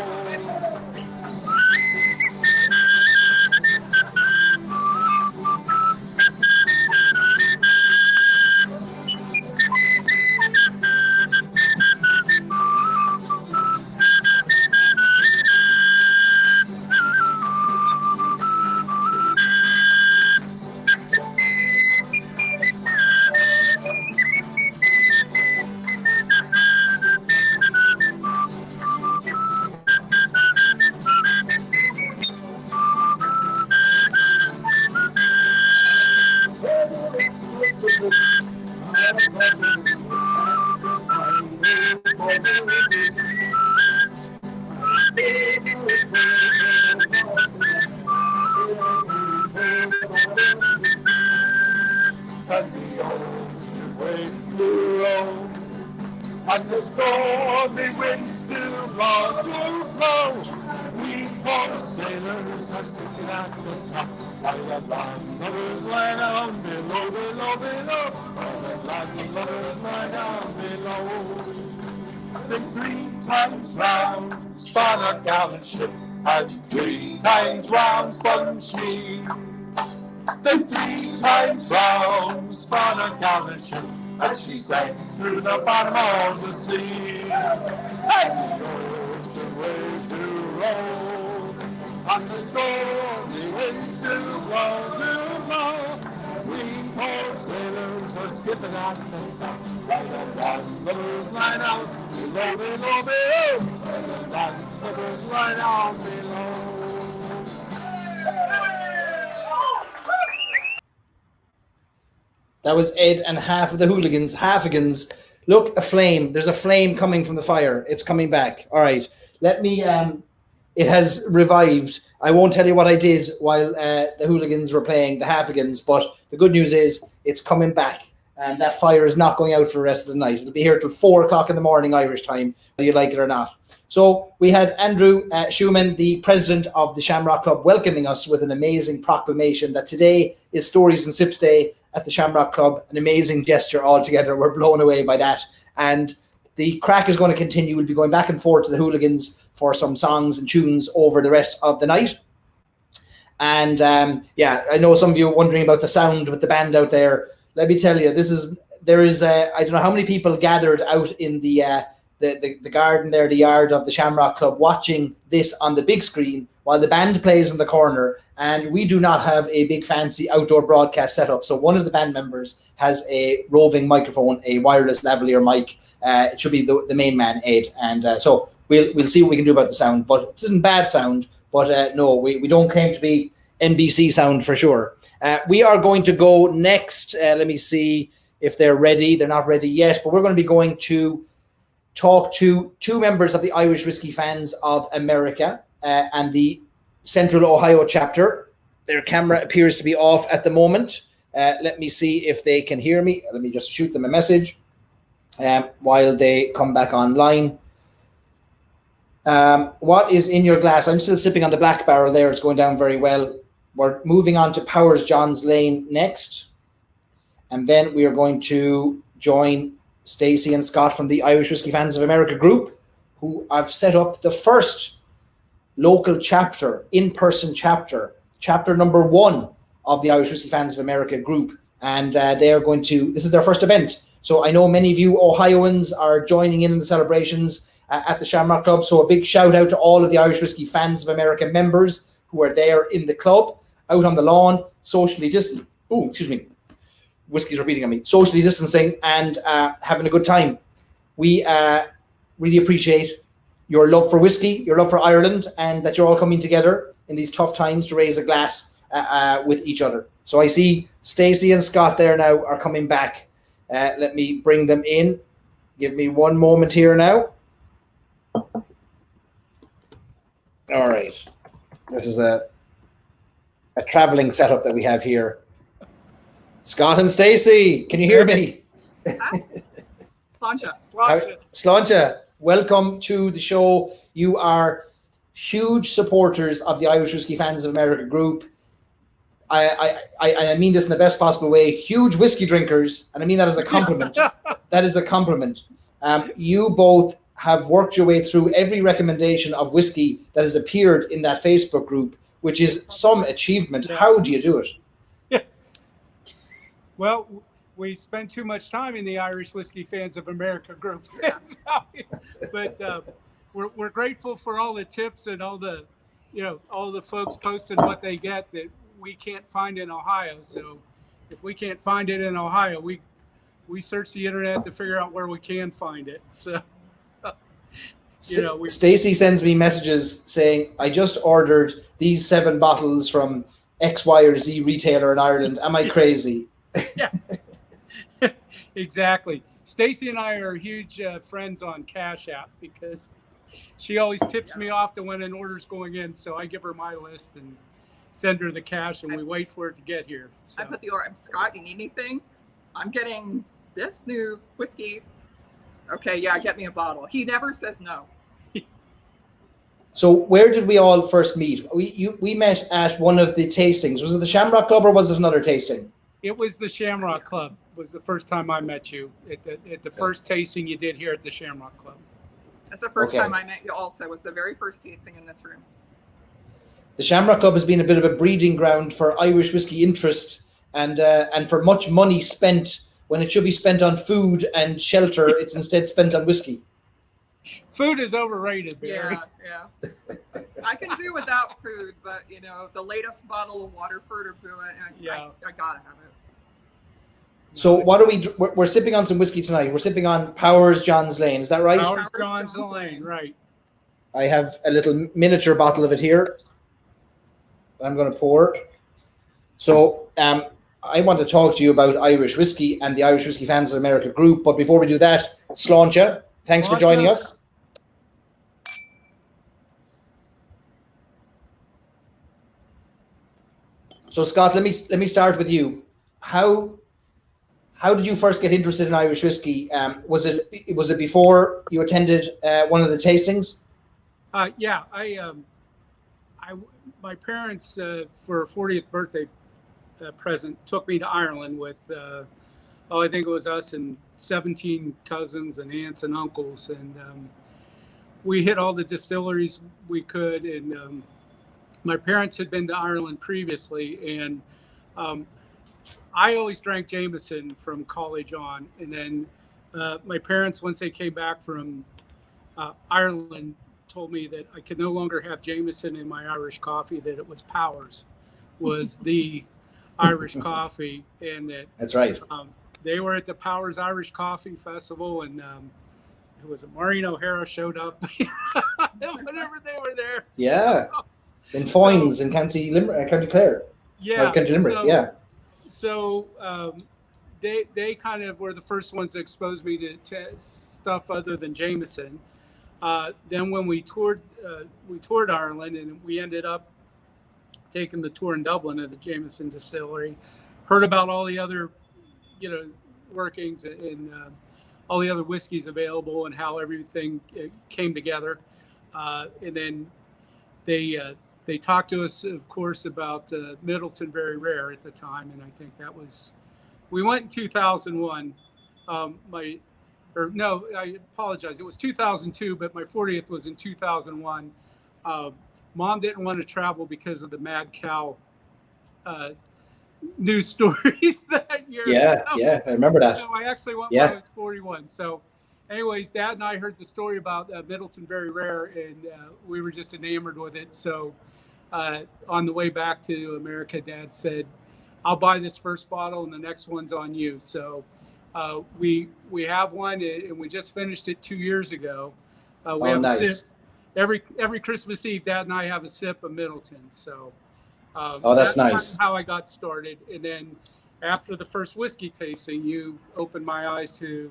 And the ocean waves do roll, and the stormy winds do blow, do blow. We poor sailors are sitting at the top, while the landlubbers lie down below, below, below. While the landlubbers lie down below. Then 3 times round spun a gallant ship, and 3 times round spun she. Then 3 times round spun a gallant ship, and she sank through the bottom of the sea. And the ocean waves do roll, and the stormy winds do blow, do blow. We poor sailors are skipping at the top, while the landlubbers lie down below, below, below. While the landlubbers lie down below. That was Ed and half of the hooligans, halfigans. Look, a flame. There's a flame coming from the fire. It's coming back. All right. Let me, it has revived. I won't tell you what I did while the hooligans were playing the halfigans, but the good news is it's coming back, and that fire is not going out for the rest of the night. It'll be here till 4 o'clock in the morning, Irish time, whether you like it or not. So we had Andrew Shuman, the president of the Shamrock Club, welcoming us with an amazing proclamation that today is Stories and Sips Day at the Shamrock Club. An amazing gesture altogether. We're blown away by that. And the crack is going to continue. We'll be going back and forth to the hooligans for some songs and tunes over the rest of the night. And I know some of you are wondering about the sound with the band out there. Let me tell you, there is I don't know how many people gathered out in the garden there, the yard of the Shamrock Club, watching this on the big screen while the band plays in the corner. And we do not have a big fancy outdoor broadcast setup. So one of the band members has a roving microphone, a wireless lavalier mic. It should be the main man, Ed. And so we'll see what we can do about the sound. But it isn't bad sound. But no, we don't claim to be NBC sound for sure. We are going to go next. Let me see if they're ready. They're not ready yet. But we're going to be going to talk to 2 members of the Irish Whiskey Fans of America and the Central Ohio chapter. Their camera appears to be off at the moment. Let me see if they can hear me. Let me just shoot them a message while they come back online. What is in your glass? I'm still sipping on the black barrel there. It's going down very well. We're moving on to Powers John Lane next. And then we are going to join Stacie and Scott from the Irish Whiskey Fans of America group, who have set up the first local chapter, in-person chapter number 1 of the Irish Whiskey Fans of America group. And they are going to, this is their first event. So I know many of you Ohioans are joining in the celebrations at the Shamrock Club. So a big shout out to all of the Irish Whiskey Fans of America members who are there in the club, out on the lawn, socially distant. Oh, excuse me. Whiskey's repeating on me. Socially distancing and having a good time. We really appreciate your love for whiskey, your love for Ireland, and that you're all coming together in these tough times to raise a glass with each other. So I see Stacie and Scott there now are coming back. Let me bring them in. Give me one moment here now. All right. This is a traveling setup that we have here. Scott and Stacie, can you hear me? Sláinte. Welcome to the show. You are huge supporters of the Irish Whiskey Fans of America group. I mean this in the best possible way, huge whiskey drinkers, and I mean that as a compliment. That is a compliment. You both have worked your way through every recommendation of whiskey that has appeared in that Facebook group, which is some achievement. How do you do it? Well, we spend too much time in the Irish Whiskey Fans of America group. But we're grateful for all the tips and all the folks posting what they get that we can't find in Ohio. So if we can't find it in Ohio, we search the internet to figure out where we can find it. So Stacie sends me messages saying, I just ordered these 7 bottles from X, Y, or Z retailer in Ireland. Am I crazy? Yeah, exactly. Stacie and I are huge friends on Cash App because she always tips me off to when an order's going in. So I give her my list and send her the cash, and we wait for it to get here. So. I put the order. I'm Scott. You need anything? I'm getting this new whiskey. Okay, yeah, get me a bottle. He never says no. So where did we all first meet? We met at one of the tastings. Was it the Shamrock Club or was it another tasting? It was the Shamrock Club. Was the first time I met you at the first tasting you did here at the Shamrock Club. That's the first time I met you. Also, it was the very first tasting in this room. The Shamrock Club has been a bit of a breeding ground for Irish whiskey interest and for much money spent when it should be spent on food and shelter. It's instead spent on whiskey. Food is overrated, Barry. Yeah. I can do without food, but the latest bottle of Waterford or Bua, I gotta have it. So what are we're sipping on some whiskey tonight. We're sipping on Powers John's Lane. Is that right? Powers John's Lane, right. I have a little miniature bottle of it here. I'm going to pour. So I want to talk to you about Irish whiskey and the Irish Whiskey Fans of America group. But before we do that, Sláinte, thanks for joining us. So Scott, let me start with you. How did you first get interested in Irish whiskey? Was it before you attended one of the tastings? Yeah, my parents for a 40th birthday present took me to Ireland with I think it was us and 17 cousins and aunts and uncles, and we hit all the distilleries we could, and my parents had been to Ireland previously, and I always drank Jameson from college on, and then my parents, once they came back from Ireland, told me that I could no longer have Jameson in my Irish coffee, that it was Powers was the Irish coffee, and that's right. They were at the Powers Irish Coffee Festival, and it was Maureen O'Hara showed up whenever they were there. Yeah, in Foynes in County Clare. Yeah, County Limerick. So they kind of were the first ones to expose me to stuff other than Jameson. Then when we toured Ireland, and we ended up taking the tour in Dublin at the Jameson distillery, heard about all the other, workings and all the other whiskeys available and how everything came together. And then they talked to us, of course, about Middleton Very Rare at the time, and I think we went in 2001. I apologize. It was 2002, but my 40th was in 2001. Mom didn't want to travel because of the mad cow news stories that year. Yeah, I remember that. So I actually went when I was 41. So anyways, Dad and I heard the story about Middleton Very Rare, and we were just enamored with it. So on the way back to America, Dad said, I'll buy this first bottle and the next one's on you. So we have one, and we just finished it 2 years ago. We have a sip every Christmas Eve. Dad and I have a sip of Middleton. So that's nice. How I got started. And then after the first whiskey tasting, you opened my eyes to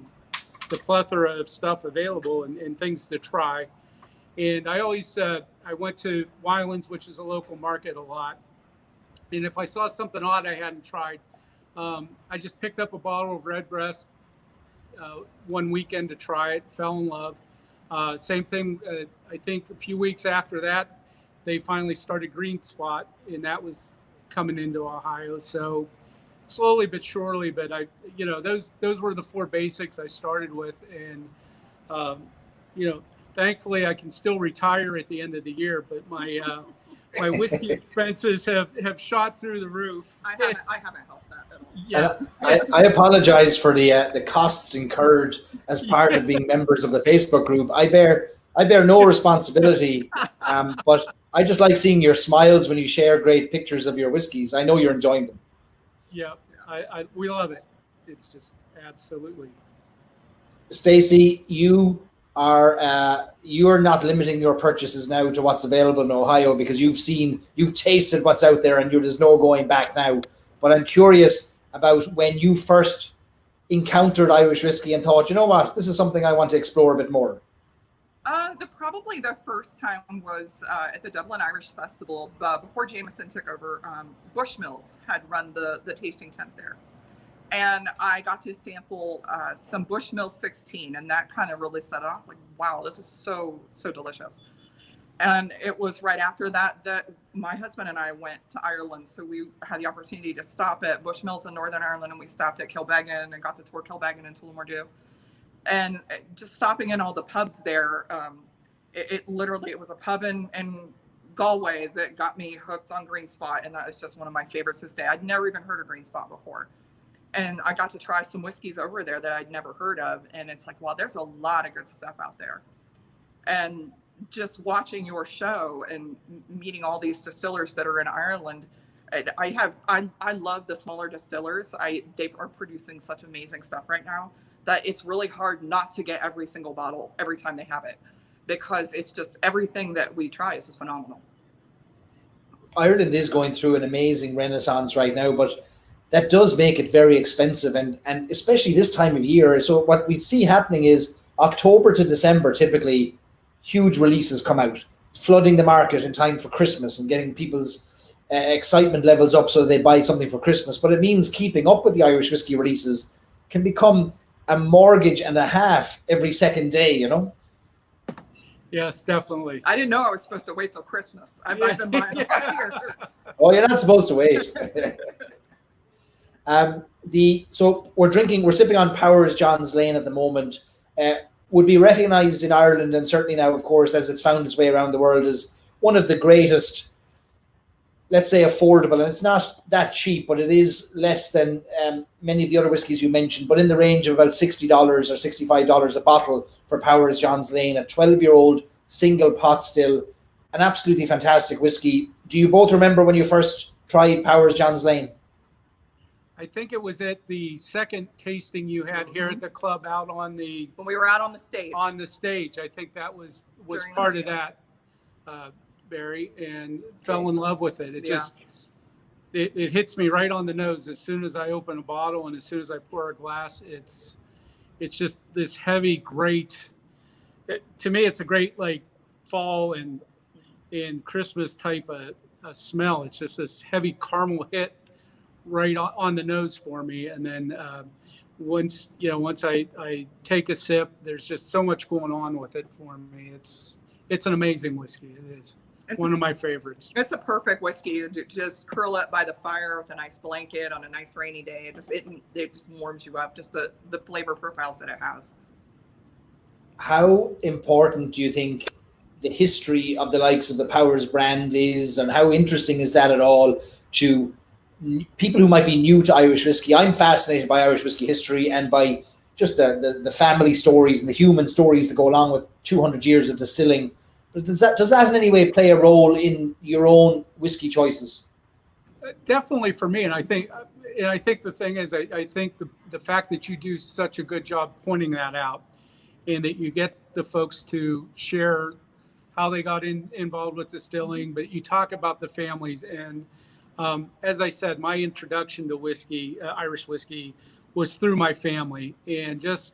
the plethora of stuff available and things to try. And I always I went to Wylands, which is a local market, a lot. And if I saw something odd I hadn't tried, I just picked up a bottle of Redbreast one weekend to try it, fell in love. Same thing, I think a few weeks after that, they finally started Green Spot, and that was coming into Ohio. So slowly but surely, but those were the four basics I started with, and thankfully I can still retire at the end of the year, but my whiskey expenses have shot through the roof. I haven't helped that at all. Yeah. I apologize for the costs incurred as part of being members of the Facebook group. I bear no responsibility, but I just like seeing your smiles when you share great pictures of your whiskeys. I know you're enjoying them. Yeah, we love it. It's just absolutely. Stacie, you're not limiting your purchases now to what's available in Ohio, because you've tasted what's out there, and there's no going back now. But I'm curious about when you first encountered Irish whiskey and thought, you know what, this is something I want to explore a bit more. Probably the first time was at the Dublin Irish Festival. Before Jameson took over, Bushmills had run the tasting tent there. And I got to sample some Bushmills 16, and that kind of really set it off. Like, wow, this is so delicious. And it was right after that my husband and I went to Ireland. So we had the opportunity to stop at Bushmills in Northern Ireland, and we stopped at Kilbeggan and got to tour Kilbeggan and Tullamore. And just stopping in all the pubs there, it was a pub in Galway that got me hooked on Green Spot, and that is just one of my favorites this day. I'd never even heard of Green Spot before. And I got to try some whiskeys over there that I'd never heard of. And it's like, wow, there's a lot of good stuff out there. And just watching your show and meeting all these distillers that are in Ireland, I love the smaller distillers. They are producing such amazing stuff right now that it's really hard not to get every single bottle every time they have it, because it's just everything that we try is just phenomenal. Ireland is going through an amazing renaissance right now, but that does make it very expensive, and especially this time of year. So what we see happening is October to December, typically huge releases come out, flooding the market in time for Christmas and getting people's excitement levels up so they buy something for Christmas. But it means keeping up with the Irish whiskey releases can become a mortgage and a half every second day, you know? Yes, definitely. I didn't know I was supposed to wait till Christmas. I've been buying all year. Oh, you're not supposed to wait. So we're sipping on Powers John's Lane at the moment. Would be recognized in Ireland, and certainly now, of course, as it's found its way around the world, as one of the greatest, let's say, affordable, and it's not that cheap, but it is less than many of the other whiskies you mentioned, but in the range of about $60 or $65 a bottle for Powers John's Lane, a 12-year-old single pot still, an absolutely fantastic whiskey. Do you both remember when you first tried Powers John's Lane? I think it was at the second tasting you had here at the club out on the... When we were out on the stage. On the stage. I think that was During part of that, Barry, and fell in love with it. It hits me right on the nose as soon as I open a bottle, and as soon as I pour a glass. It's just this heavy, great... to me, it's a great like fall and Christmas type of smell. It's just this heavy caramel hit right on the nose for me, and then once I take a sip, there's just so much going on with it for me. It's an amazing whiskey. It is. It's one of my favorites. It's a perfect whiskey to just curl up by the fire with a nice blanket on a nice rainy day. It just warms you up. Just the flavor profiles that it has. How important do you think the history of the likes of the Powers brand is, and how interesting is that at all to people who might be new to Irish whiskey? I'm fascinated by Irish whiskey history and by just the family stories and the human stories that go along with 200 years of distilling. But does that in any way play a role in your own whiskey choices? Definitely for me, and I think the thing is, I think the fact that you do such a good job pointing that out, and that you get the folks to share how they got involved with distilling, but you talk about the families. And as I said, my introduction to whiskey, Irish whiskey, was through my family, and just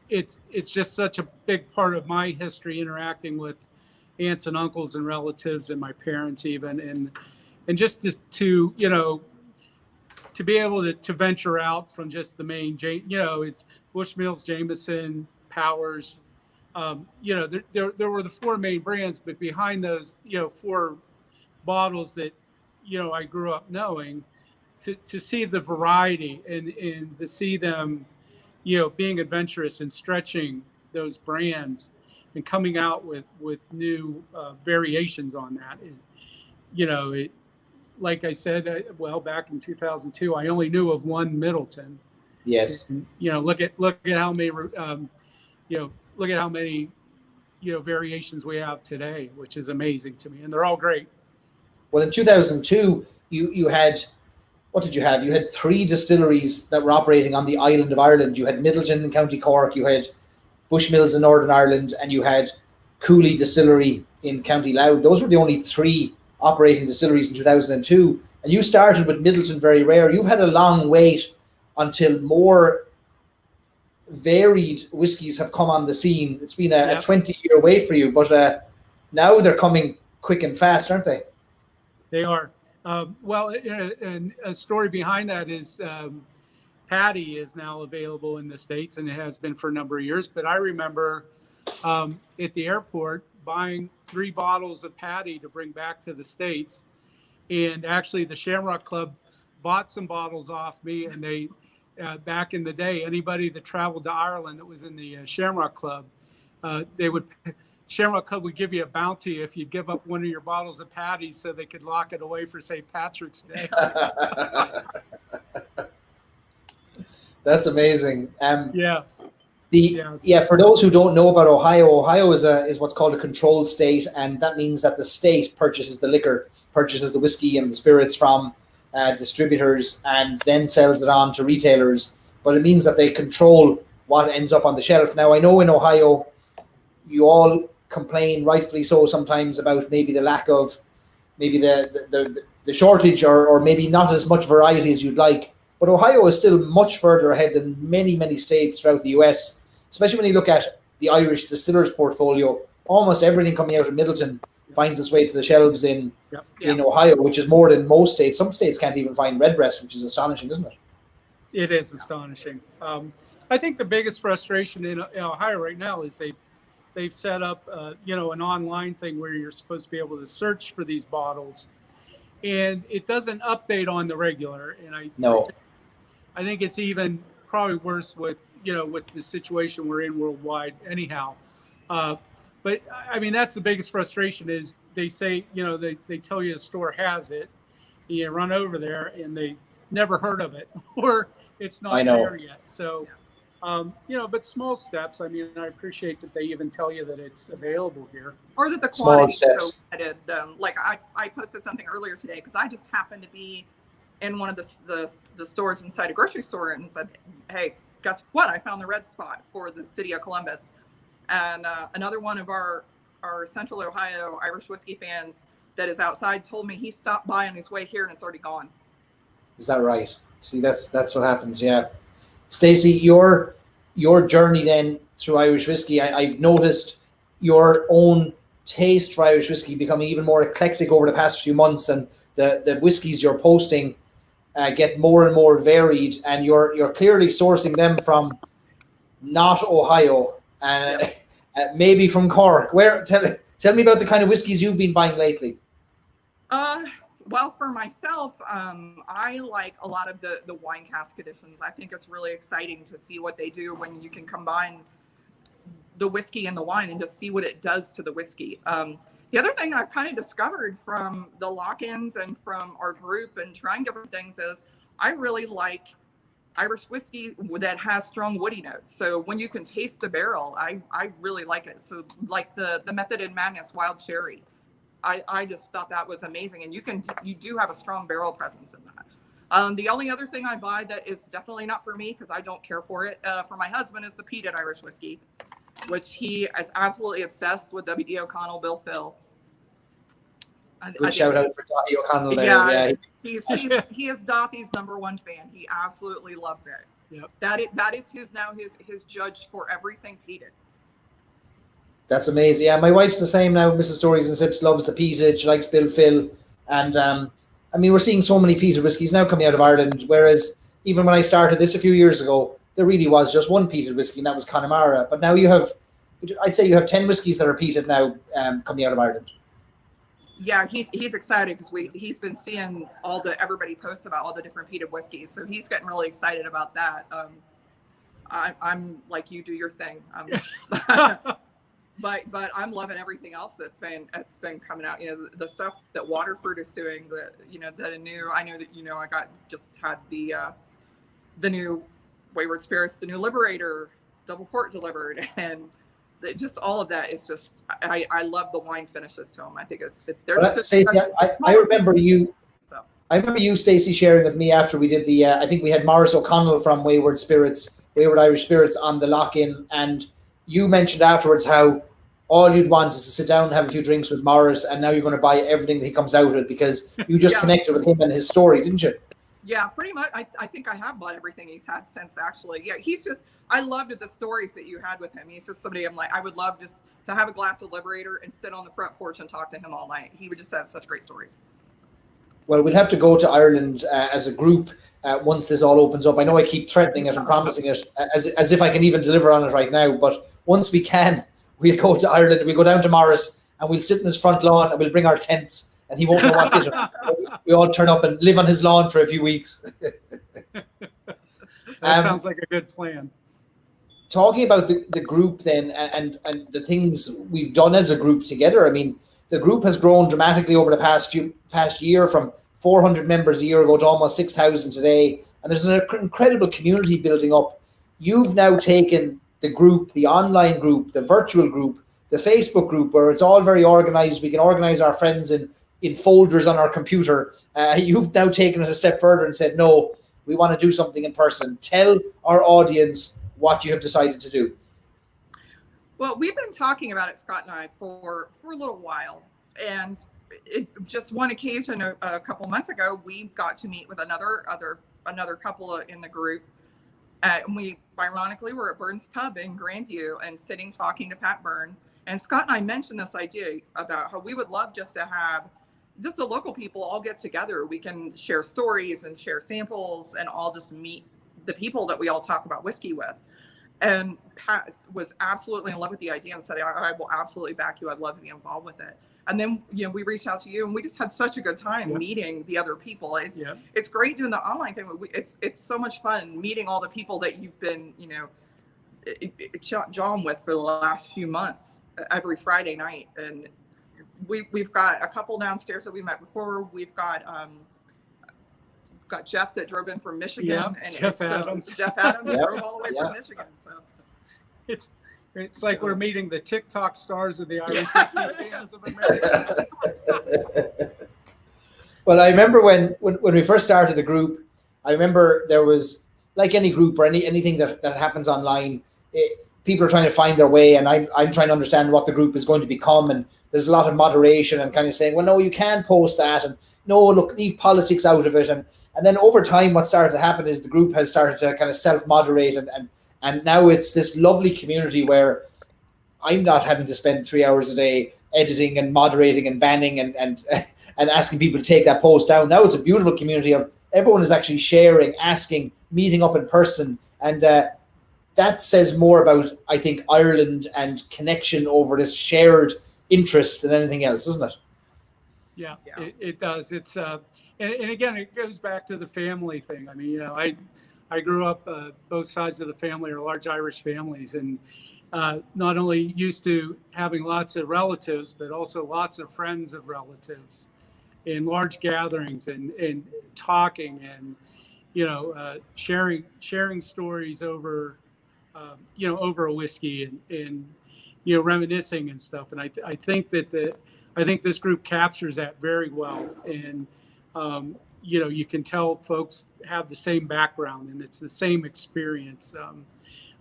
it's just such a big part of my history, interacting with aunts and uncles and relatives and my parents even, and just to be able to venture out from just the main, it's Bushmills, Jameson, Powers. There were the four main brands, but behind those, four bottles that I grew up knowing, to see the variety and to see them, being adventurous and stretching those brands and coming out with new variations on that. Like I said, back in 2002, I only knew of one Middleton. Yes. And, look at how many, look at how many, variations we have today, which is amazing to me, and they're all great. Well, in 2002, you had, what did you have? You had 3 distilleries that were operating on the island of Ireland. You had Middleton in County Cork, you had Bushmills in Northern Ireland, and you had Cooley Distillery in County Louth. Those were the only 3 operating distilleries in 2002. And you started with Middleton Very Rare. You've had a long wait until more varied whiskies have come on the scene. It's been a 20-year wait for you, but now they're coming quick and fast, aren't they? They are. And a story behind that is Patty is now available in the States, and it has been for a number of years. But I remember at the airport buying 3 bottles of Patty to bring back to the States. And actually the Shamrock Club bought some bottles off me, and they, back in the day, anybody that traveled to Ireland that was in the Shamrock Club, Shamrock Club would give you a bounty if you give up one of your bottles of Patty so they could lock it away for St. Patrick's Day. That's amazing. Yeah. For those who don't know about Ohio is what's called a controlled state, and that means that the state purchases the liquor, purchases the whiskey and the spirits from distributors, and then sells it on to retailers. But it means that they control what ends up on the shelf. Now, I know in Ohio, you all complain, rightfully so, sometimes about maybe the lack of, maybe the shortage, or maybe not as much variety as you'd like. But Ohio is still much further ahead than many, many states throughout the US, especially when you look at the Irish distillers portfolio. Almost everything coming out of Middleton finds its way to the shelves in Ohio, which is more than most states. Some states can't even find Redbreast, which is astonishing, isn't it? It is astonishing. I think the biggest frustration in Ohio right now is they've set up an online thing where you're supposed to be able to search for these bottles, and it doesn't update on the regular. And I think it's even probably worse with the situation we're in worldwide anyhow. But I mean, that's the biggest frustration is they say, they tell you a store has it, you run over there and they never heard of it, or it's not there yet. So, but small steps. I mean, I appreciate that they even tell you that it's available here. Or that the quantity is so limited. Like I posted something earlier today because I just happened to be in one of the stores inside a grocery store and said, hey, guess what? I found the red spot for the city of Columbus. And another one of our Central Ohio Irish whiskey fans that is outside told me he stopped by on his way here and it's already gone. Is that right? See, that's what happens. Yeah. Stacie, your journey then through Irish whiskey, I've noticed your own taste for Irish whiskey becoming even more eclectic over the past few months, and the whiskies you're posting get more and more varied, and you're clearly sourcing them from not Ohio, and maybe from Cork. Tell me about the kind of whiskies you've been buying lately. Well, for myself, I like a lot of the wine cask editions. I think it's really exciting to see what they do when you can combine the whiskey and the wine and just see what it does to the whiskey. The other thing I've kind of discovered from the lock-ins and from our group and trying different things is I really like Irish whiskey that has strong woody notes. So when you can taste the barrel, I really like it. So like the Method in Madness Wild Cherry. I just thought that was amazing. And you do have a strong barrel presence in that. The only other thing I buy that is definitely not for me because I don't care for it, for my husband, is the peated Irish whiskey, which he is absolutely obsessed with W.D. O'Connell, Bill Phil. Good shout out for Dottie O'Connell there. Yeah. He is Dottie's #1 fan. He absolutely loves it. Yep. That is his judge for everything peated. That's amazing. Yeah, my wife's the same now. Mrs. Stories and Sips loves the peated. She likes Bill Phil. And I mean, we're seeing so many peated whiskies now coming out of Ireland, whereas even when I started this a few years ago, there really was just one peated whiskey, and that was Connemara. But now I'd say you have 10 whiskies that are peated now coming out of Ireland. Yeah, he's excited because he's been seeing everybody post about all the different peated whiskeys, so he's getting really excited about that. I'm like, you do your thing, but I'm loving everything else that's been coming out. The stuff that Waterford is doing. I know that I just had the new Wayward Spirits, the new Liberator double port delivered, and just all of that is just, I love the wine finishes to them. I think Stacie, I remember you. Stuff. I remember you, Stacie, sharing with me after we did the. I think we had Maurice O'Connell from Wayward Irish Spirits on the lock-in, and you mentioned afterwards how all you'd want is to sit down and have a few drinks with Maurice, and now you're going to buy everything that he comes out with because you just connected with him and his story, didn't you? Yeah, pretty much. I think I have bought everything he's had since, actually. Yeah, I loved the stories that you had with him. He's just somebody I'm like, I would love just to have a glass of Liberator and sit on the front porch and talk to him all night. He would just have such great stories. Well, we'll have to go to Ireland as a group once this all opens up. I know I keep threatening it and promising it as if I can even deliver on it right now, but once we can, we'll go to Ireland, we'll go down to Maurice and we'll sit in his front lawn and we'll bring our tents and he won't know what hit him. We all turn up and live on his lawn for a few weeks. That sounds like a good plan. Talking about the group then and the things we've done as a group together, I mean, the group has grown dramatically over the past year from 400 members a year ago to almost 6,000 today. And there's an incredible community building up. You've now taken the group, the online group, the virtual group, the Facebook group, where it's all very organized. We can organize our friends in folders on our computer. You've now taken it a step further and said, no, we want to do something in person. Tell our audience what you have decided to do. Well, we've been talking about it, Scott and I, for a little while. And just one occasion a couple months ago, we got to meet with another couple in the group. And we, ironically, were at Byrne's Pub in Grandview and sitting talking to Pat Byrne. And Scott and I mentioned this idea about how we would love just to have just the local people all get together. We can share stories and share samples and all just meet the people that we all talk about whiskey with. And Pat was absolutely in love with the idea and said, I will absolutely back you. I'd love to be involved with it. And then, we reached out to you and we just had such a good time meeting the other people. It's great doing the online thing. It's so much fun meeting all the people that you've been, John with for the last few months every Friday night. And we've got a couple downstairs that we met before. We've got Jeff that drove in from Michigan, and Jeff Adams drove all the way from Michigan. So it's like we're meeting the TikTok stars of the Irish whiskey fans of America. Well, I remember when we first started the group, I remember there was, like any group or anything that happens online, people are trying to find their way, and I'm trying to understand what the group is going to become, and there's a lot of moderation and kind of saying, well, no, you can't post that, and no, look, leave politics out of it. And then over time, what started to happen is the group has started to kind of self-moderate, and now it's this lovely community where I'm not having to spend 3 hours a day editing and moderating and banning and asking people to take that post down. Now it's a beautiful community of everyone is actually sharing, asking, meeting up in person, and that says more about, I think, Ireland and connection over this shared interest than anything else, doesn't it? Yeah. It does. It's and again, it goes back to the family thing. I mean, I grew up, both sides of the family are large Irish families, and not only used to having lots of relatives, but also lots of friends of relatives in large gatherings and talking and, sharing stories over, over a whiskey and reminiscing and stuff. And I think this group captures that very well. And, you can tell folks have the same background and it's the same experience.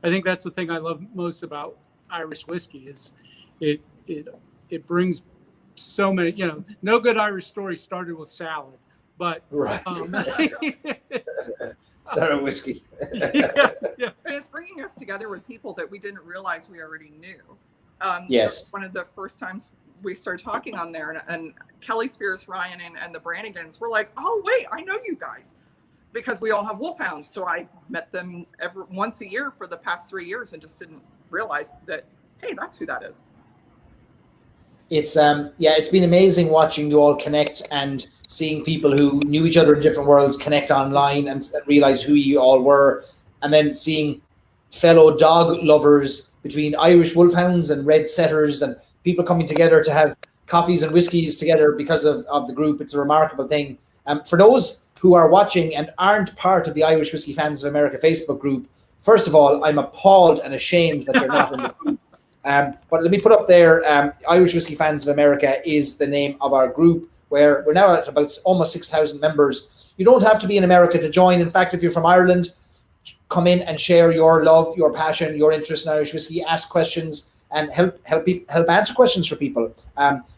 I think that's the thing I love most about Irish whiskey is it brings so many, no good Irish story started with salad, but right. Sarah whiskey. Yeah. And it's bringing us together with people that we didn't realize we already knew. Yes. One of the first times we started talking on there, and Kelly Spears, Ryan, and the Brannigans were like, oh, wait, I know you guys. Because we all have wolfhounds. So I met them once a year for the past 3 years and just didn't realize that, hey, that's who that is. It's it's been amazing watching you all connect and seeing people who knew each other in different worlds connect online and realize who you all were, and then seeing fellow dog lovers between Irish wolfhounds and red setters and people coming together to have coffees and whiskeys together because of the group. It's a remarkable thing. For those who are watching and aren't part of the Irish Whiskey Fans of America Facebook group, first of all, I'm appalled and ashamed that you're not in the group. But let me put up there, Irish Whiskey Fans of America is the name of our group, where we're now at about almost 6,000 members. You don't have to be in America to join. In fact, if you're from Ireland, come in and share your love, your passion, your interest in Irish whiskey, ask questions, and help answer questions for people.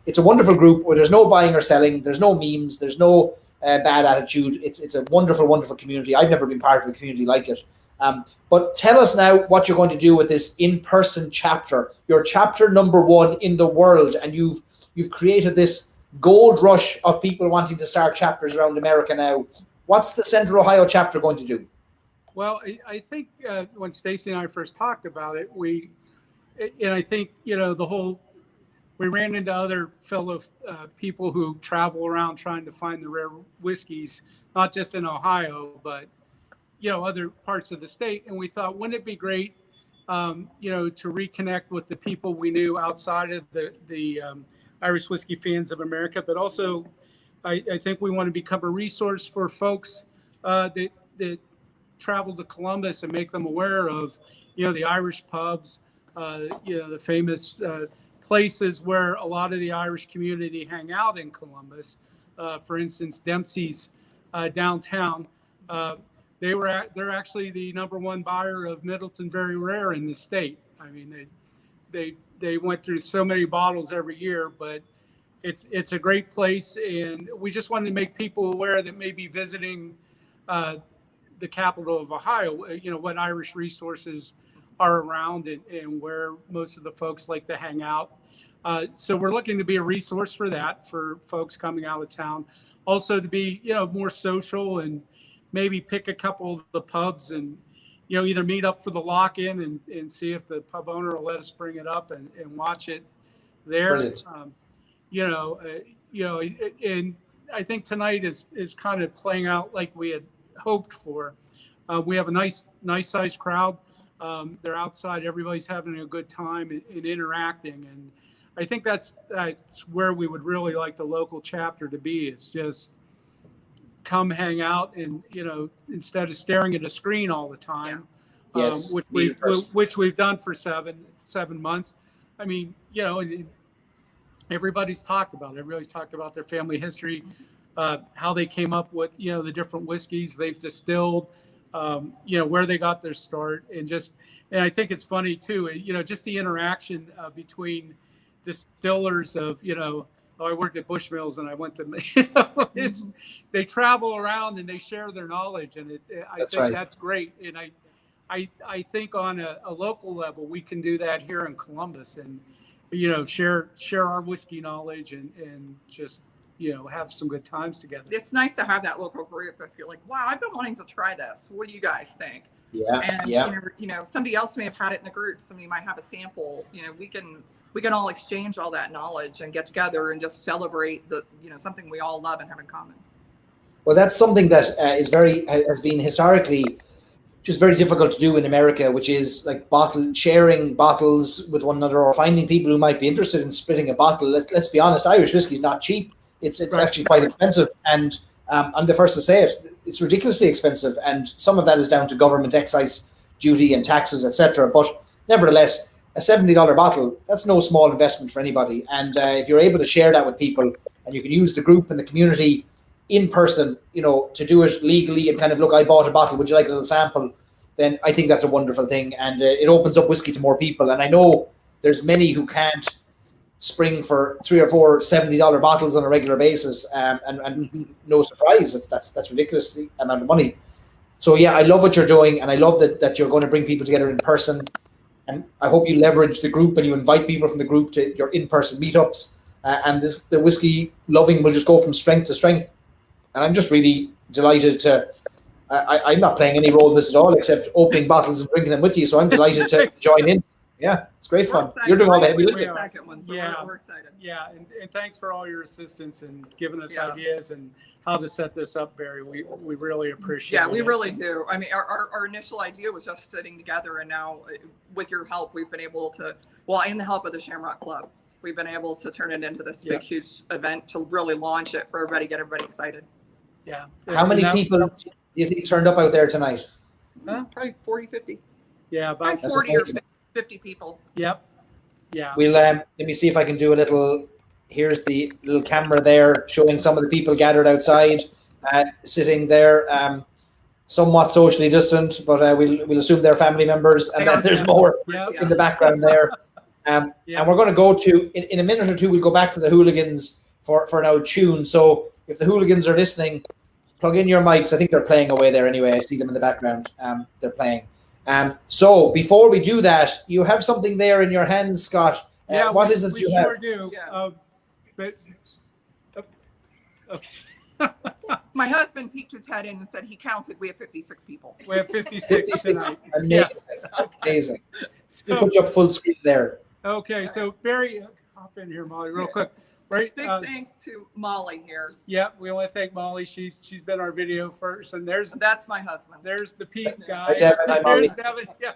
It's a wonderful group where there's no buying or selling, there's no memes, there's no bad attitude. It's a wonderful, wonderful community. I've never been part of a community like it. But tell us now what you're going to do with this in-person chapter. You're chapter number 1 in the world, and you've created this gold rush of people wanting to start chapters around America now. What's the Central Ohio chapter going to do? Well, I think when Stacie and I first talked about it, we ran into other fellow people who travel around trying to find the rare whiskeys, not just in Ohio, but other parts of the state. And we thought, wouldn't it be great, to reconnect with the people we knew outside of the Irish Whiskey Fans of America, but also I think we want to become a resource for folks that travel to Columbus and make them aware of, the Irish pubs, the famous places where a lot of the Irish community hang out in Columbus. For instance, Dempsey's downtown. They're actually the #1 buyer of Middleton Very Rare in the state. I mean, they went through so many bottles every year, but it's a great place, and we just wanted to make people aware that maybe visiting the capital of Ohio, what Irish resources are around and where most of the folks like to hang out. So we're looking to be a resource for that, for folks coming out of town. Also to be, more social and maybe pick a couple of the pubs and, either meet up for the lock-in and see if the pub owner will let us bring it up and watch it there. And I think tonight is kind of playing out like we had hoped for. We have a nice sized crowd. They're outside. Everybody's having a good time and interacting. And I think that's where we would really like the local chapter to be. It's just come hang out and, instead of staring at a screen all the time, yes, which we've done for seven months. I mean, everybody's talked about it. Everybody's talked about their family history, how they came up with, the different whiskeys they've distilled, where they got their start, and I think it's funny too, just the interaction between distillers of, I worked at Bushmills and I went to, they travel around and they share their knowledge, and I think that's great. And I think on a local level, we can do that here in Columbus and, share our whiskey knowledge and just, have some good times together. It's nice to have that local group. If you're like, wow, I've been wanting to try this. What do you guys think? And somebody else may have had it in the group. Somebody might have a sample. We can all exchange all that knowledge and get together and just celebrate something we all love and have in common. Well, that's something that has been historically just very difficult to do in America, which is like sharing bottles with one another or finding people who might be interested in splitting a bottle. Let's be honest, Irish whiskey is not cheap. It's actually quite expensive, and I'm the first to say it. It's ridiculously expensive, and some of that is down to government excise duty and taxes, etc. But nevertheless, a $70 bottle, that's no small investment for anybody. And if you're able to share that with people, and you can use the group and the community in person, to do it legally and kind of, look, I bought a bottle, would you like a little sample? Then I think that's a wonderful thing, and it opens up whiskey to more people. And I know there's many who can't spring for 3 or 4 $70 bottles on a regular basis, and no surprise, that's ridiculous amount of money. So yeah, I love what you're doing, and I love that you're going to bring people together in person, and I hope you leverage the group and you invite people from the group to your in-person meetups, and the whiskey loving will just go from strength to strength. And I'm just really delighted to I'm not playing any role in this at all except opening bottles and drinking them with you, so I'm delighted to join in. Yeah, it's great We're fun. excited. You're doing all the heavy We're lifting. the second one, so Yeah. we're excited. Yeah, and thanks for all your assistance and giving us Yeah. ideas and how to set this up, Barry. We really appreciate it. Yeah, we really do. I mean, our initial idea was just sitting together, and now with your help, we've been able to, and the help of the Shamrock Club, we've been able to turn it into this big, huge event to really launch it for everybody, get everybody excited. Yeah. How many people do you think turned up out there tonight? Probably 40, 50. Yeah, about Probably 40 or 50 people. Yep. Yeah. We'll let me see if I can do a little. Here's the little camera there showing some of the people gathered outside, sitting there, somewhat socially distant, but we'll assume they're family members. And then there's more in the background there. And we're going to go to in a minute or two. We'll go back to the hooligans for an old tune. So if the hooligans are listening, plug in your mics. I think they're playing away there anyway. I see them in the background. They're playing. So before we do that, you have something there in your hands, Scott. What is it you have? We sure do. Yeah. Okay. My husband peeked his head in and said he counted. We have 56 people. We have 56 tonight. Amazing. Yeah. Amazing. So, You put you up full screen there. okay, so Barry, hop in here, Molly, real quick. Right. Big thanks to Molly here. Yeah, we want to thank Molly. She's been our video first, and That's my husband. there's the Pete guy. Hi, Devin. Hi, Molly. There's Devin. Yeah.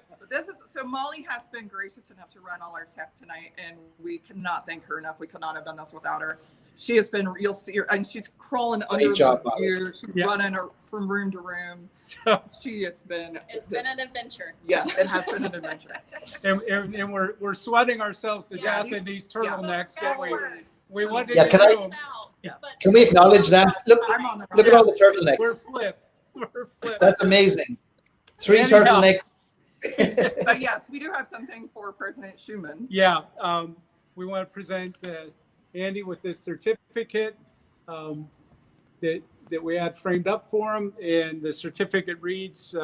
So Molly has been gracious enough to run all our tech tonight, and we cannot thank her enough. We could not have done this without her. She has been, you'll see her, and she's crawling under job, the Molly. gear. She's running her from room to room. So, She has been. It's been an adventure. Yeah, it has been an adventure. and we're sweating ourselves to Yeah, death in these turtlenecks, but we wanted Yeah, to can I- do 'em. Can we acknowledge that? Look at all the turtlenecks. We're flipped. We're flipped. That's amazing. 3 Anyhow. turtlenecks. But yes, we do have something for President Shuman. Yeah, we want to present Andy with this certificate that we had framed up for him, and the certificate reads,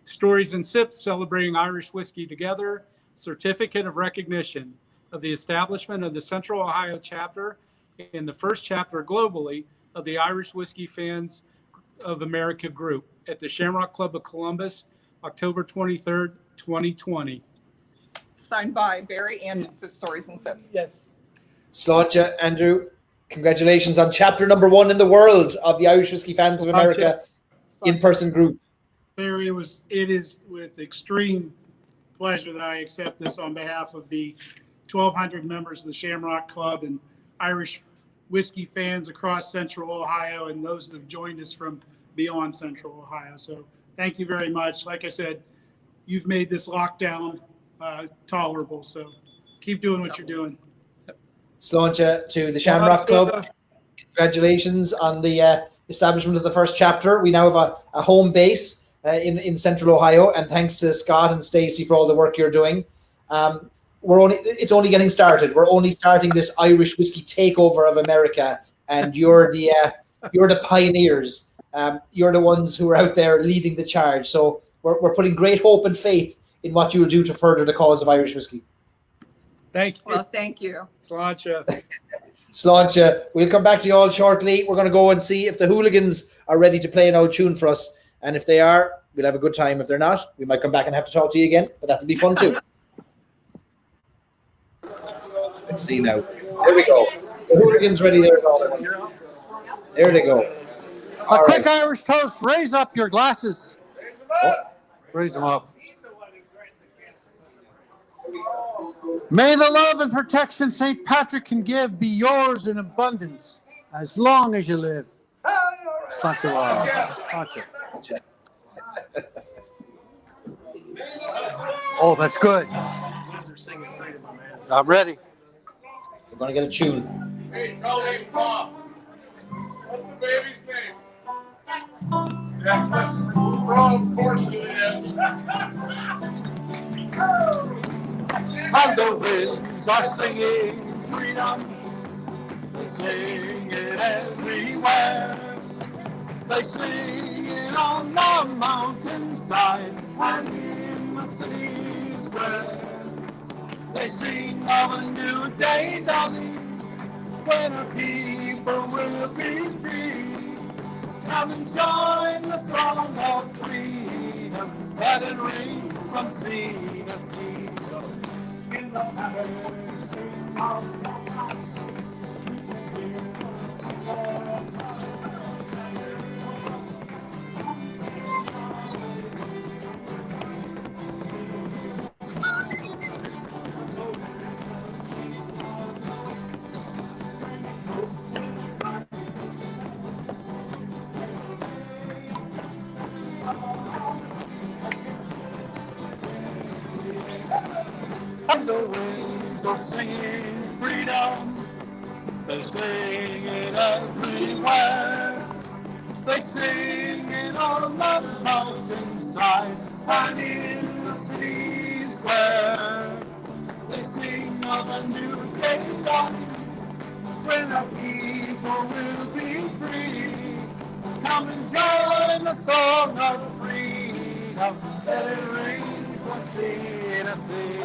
"Stories and Sips Celebrating Irish Whiskey Together, Certificate of Recognition of the Establishment of the Central Ohio Chapter and the first chapter globally of the Irish Whiskey Fans of America Group at the Shamrock Club of Columbus, October 23rd, 2020. Signed by Barry and Stories and Sips. Yes. Sláinte, Andrew. Congratulations on chapter number 1 in the world of the Irish Whiskey Fans of America in-person group. Barry, it is with extreme pleasure that I accept this on behalf of the 1,200 members of the Shamrock Club and Irish whiskey fans across Central Ohio and those that have joined us from beyond Central Ohio. So thank you very much. Like I said, you've made this lockdown tolerable. So keep doing what you're doing. Sláinte to the Shamrock Club. Congratulations on the establishment of the first chapter. We now have a home base in Central Ohio, and thanks to Scott and Stacie for all the work you're doing. It's only getting started. We're only starting this Irish whiskey takeover of America, and you're the pioneers. You're the ones who are out there leading the charge. So we're putting great hope and faith in what you will do to further the cause of Irish whiskey. Thank you. Well, thank you. Sláinte. Sláinte. We'll come back to you all shortly. We're going to go and see if the hooligans are ready to play an old tune for us. And if they are, we'll have a good time. If they're not, we might come back and have to talk to you again, but that'll be fun too. Let's see now. There we go. The hooligans ready there. There they go. A quick Irish toast. Raise up your glasses. Raise them up. May the love and protection St. Patrick can give be yours in abundance as long as you live. It's not Oh, that's good. I'm ready. We're going to get a tune. Hey, call him Mom. What's the baby's name? Wrong portion it. And the winds are singing freedom. They sing it everywhere. They sing it on the mountainside and in the city's square. They sing of a new day dawning when our people will be free. Come and join the song of freedom, let it ring from sea to sea. And the winds are singing freedom. They sing it everywhere. They sing it on the mountainside and in the city square. They sing of a new day dawning, when our people will be free. Come and join the song of freedom. Let it ring from sea to sea.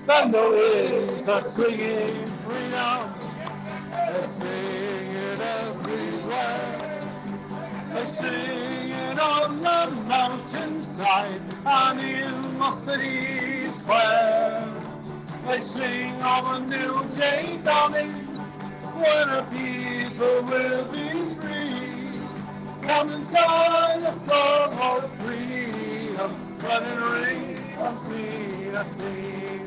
And the winds are singing freedom. They sing it everywhere. They sing it on the mountainside and in the city square. They sing of a new day dawning, when our people will be free. Come and join the song of freedom. Let it ring from sea to sea.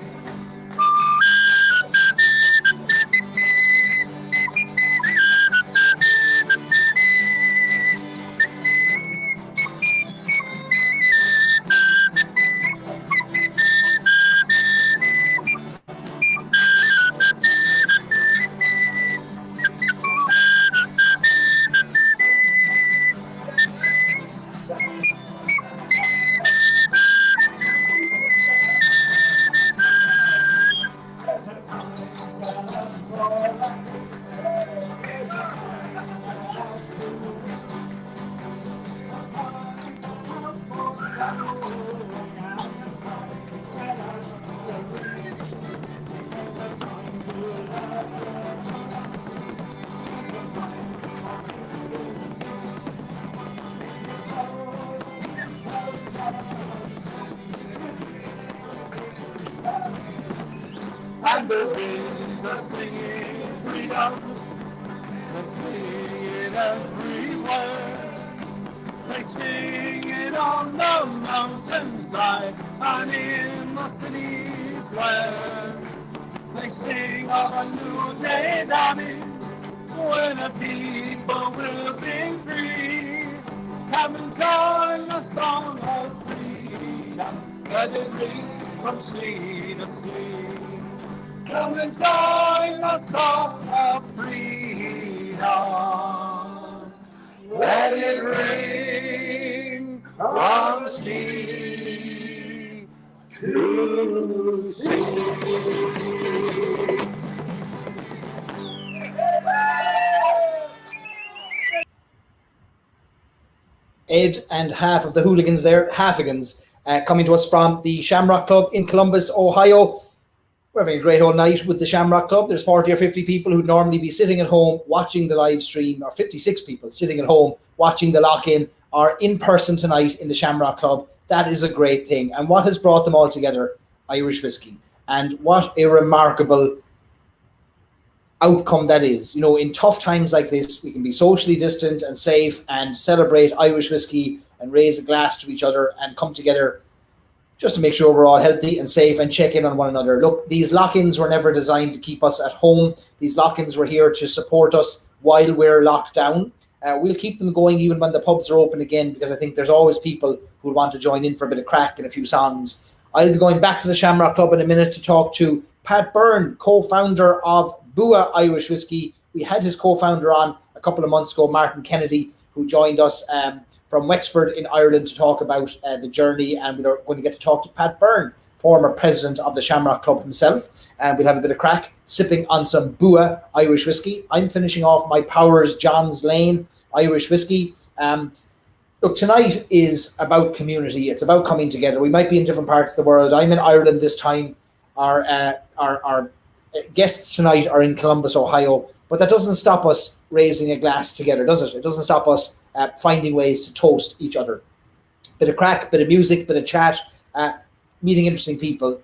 And the winds are singing freedom. They sing it everywhere. They sing it on the mountainside and in the city square. They sing of a new day dawning, when the people will be free. Come and join the song of freedom. Let it ring from sea to sea. Come and join the song of freedom. Let it ring from sea to sea. Ed and half of the hooligans there, Halfigans, coming to us from the Shamrock Club in Columbus, Ohio. We're having a great old night with the Shamrock Club. There's 40 or 50 people who'd normally be sitting at home watching the live stream, or 56 people sitting at home watching the lock-in, are in person tonight in the Shamrock Club. That is a great thing. And what has brought them all together? Irish whiskey. And what a remarkable outcome that is. You know, in tough times like this, we can be socially distant and safe and celebrate Irish whiskey and raise a glass to each other and come together just to make sure we're all healthy and safe and check in on one another. Look, these lock-ins were never designed to keep us at home. These lock-ins were here to support us while we're locked down. We'll keep them going even when the pubs are open again, because I think there's always people who want to join in for a bit of crack and a few songs. I'll be going back to the Shamrock Club in a minute to talk to Pat Byrne, co-founder of Bua Irish Whiskey. We had his co-founder on a couple of months ago, Martin Kennedy, who joined us from Wexford in Ireland to talk about the journey, and we're going to get to talk to Pat Byrne former president of the Shamrock Club himself, and we'll have a bit of crack, sipping on some Bua Irish Whiskey. I'm finishing off my Powers John's Lane Irish Whiskey. Look, tonight is about community. It's about coming together. We might be in different parts of the world. I'm in Ireland this time. Our guests tonight are in Columbus, Ohio, but that doesn't stop us raising a glass together, does it? It doesn't stop us finding ways to toast each other. Bit of crack, bit of music, bit of chat, meeting interesting people.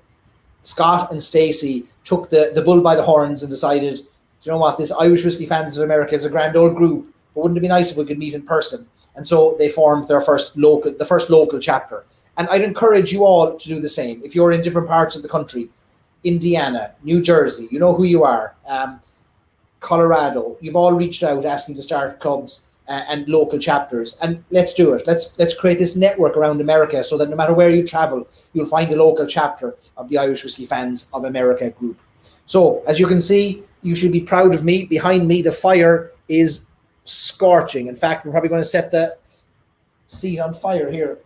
Scott and Stacie took the bull by the horns and decided, you know what, this Irish Whiskey Fans of America is a grand old group, but wouldn't it be nice if we could meet in person? And so they formed the first local chapter. And I'd encourage you all to do the same. If you're in different parts of the country, Indiana, New Jersey, you know who you are, Colorado, you've all reached out asking to start clubs and local chapters. And let's do it. Let's create this network around America so that no matter where you travel, you'll find a local chapter of the Irish Whiskey Fans of America group. So as you can see, you should be proud of me. Behind me, the fire is scorching. In fact, we're probably going to set the seat on fire here.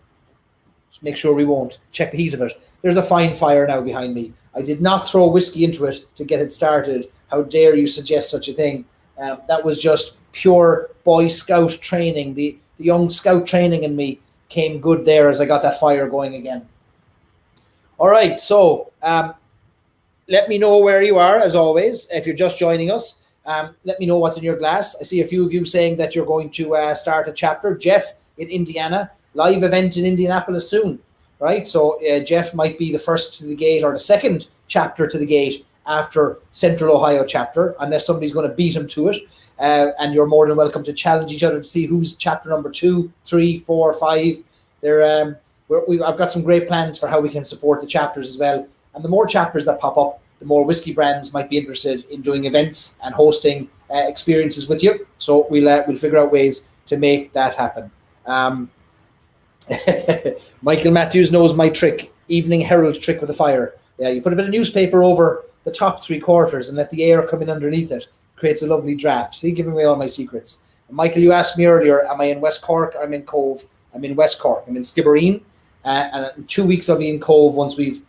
Just make sure we won't. Check the heat of it. There's a fine fire now behind me. I did not throw whiskey into it to get it started. How dare you suggest such a thing? That was just pure Boy Scout training. The young Scout training in me came good there as I got that fire going again. All right, so let me know where you are, as always. If you're just joining us, let me know what's in your glass. I see a few of you saying that you're going to start a chapter. Jeff in Indiana, live event in Indianapolis soon, right? So Jeff might be the first to the gate or the second chapter to the gate after Central Ohio chapter, unless somebody's going to beat him to it. And you're more than welcome to challenge each other to see who's chapter number 2, 3, 4, 5. I've got some great plans for how we can support the chapters as well. And the more chapters that pop up, the more whiskey brands might be interested in doing events and hosting experiences with you. So we'll figure out ways to make that happen. Michael Matthews knows my trick, Evening Herald trick with the fire. Yeah, you put a bit of newspaper over the top 3/4 and let the air come in underneath it. Creates a lovely draft. See, giving away all my secrets. And Michael, you asked me earlier, am I in West Cork? I'm in Cove. I'm in West Cork. I'm in Skibbereen. And in 2 weeks I'll be in Cove once we've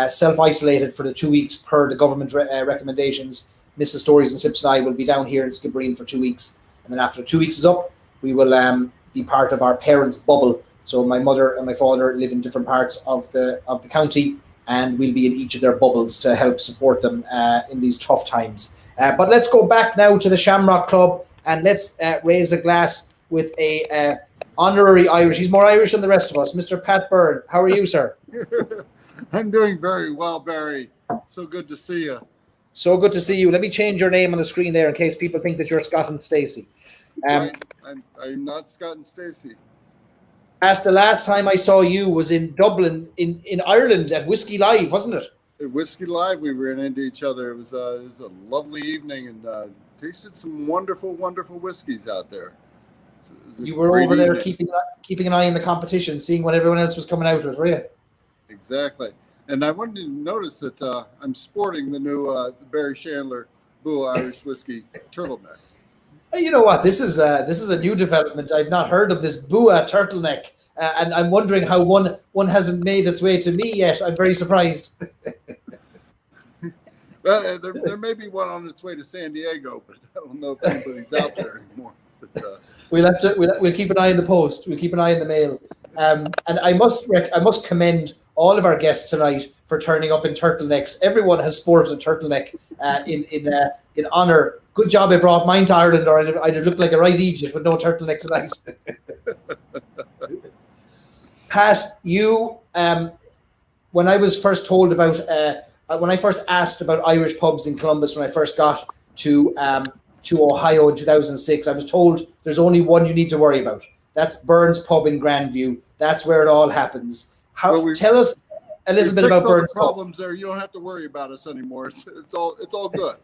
self-isolated for the 2 weeks per the government recommendations. Mrs. Stories and Sips and I will be down here in Skibbereen for 2 weeks. And then after 2 weeks is up, we will be part of our parents' bubble. So my mother and my father live in different parts of the county, and we'll be in each of their bubbles to help support them in these tough times. But let's go back now to the Shamrock Club, and let's raise a glass with a honorary Irish. He's more Irish than the rest of us, Mr. Pat Byrne. How are you, sir? I'm doing very well, Barry. So good to see you. So good to see you. Let me change your name on the screen there in case people think that you're Scott and Stacie. I'm not Scott and Stacie. Pat, the last time I saw you was in Dublin, in Ireland at Whiskey Live, wasn't it? At Whiskey Live, we ran into each other. It was a lovely evening, and tasted some wonderful, wonderful whiskeys out there. You were over there keeping an eye on the competition, seeing what everyone else was coming out with, were you? Exactly. And I wanted to notice that I'm sporting the new Barry Chandler Bua Irish Whiskey turtleneck. You know what? This is a new development. I've not heard of this Bua turtleneck, and I'm wondering how one hasn't made its way to me yet. I'm very surprised. Well, there may be one on its way to San Diego, but I don't know if anybody's out there anymore. But, we'll keep an eye on the post. We'll keep an eye on the mail. And I must commend all of our guests tonight for turning up in turtlenecks. Everyone has sported a turtleneck in honor. Good job I brought mine to Ireland, or I'd have looked like a right Egypt with no turtleneck tonight. Pat, you when I was first told about when I first asked about Irish pubs in Columbus, when I first got to Ohio in 2006, I was told there's only one you need to worry about. That's Byrne's Pub in Grandview. That's where it all happens. Tell us a little bit about Byrne's Pub. Problems there. You don't have to worry about us anymore. It's all good.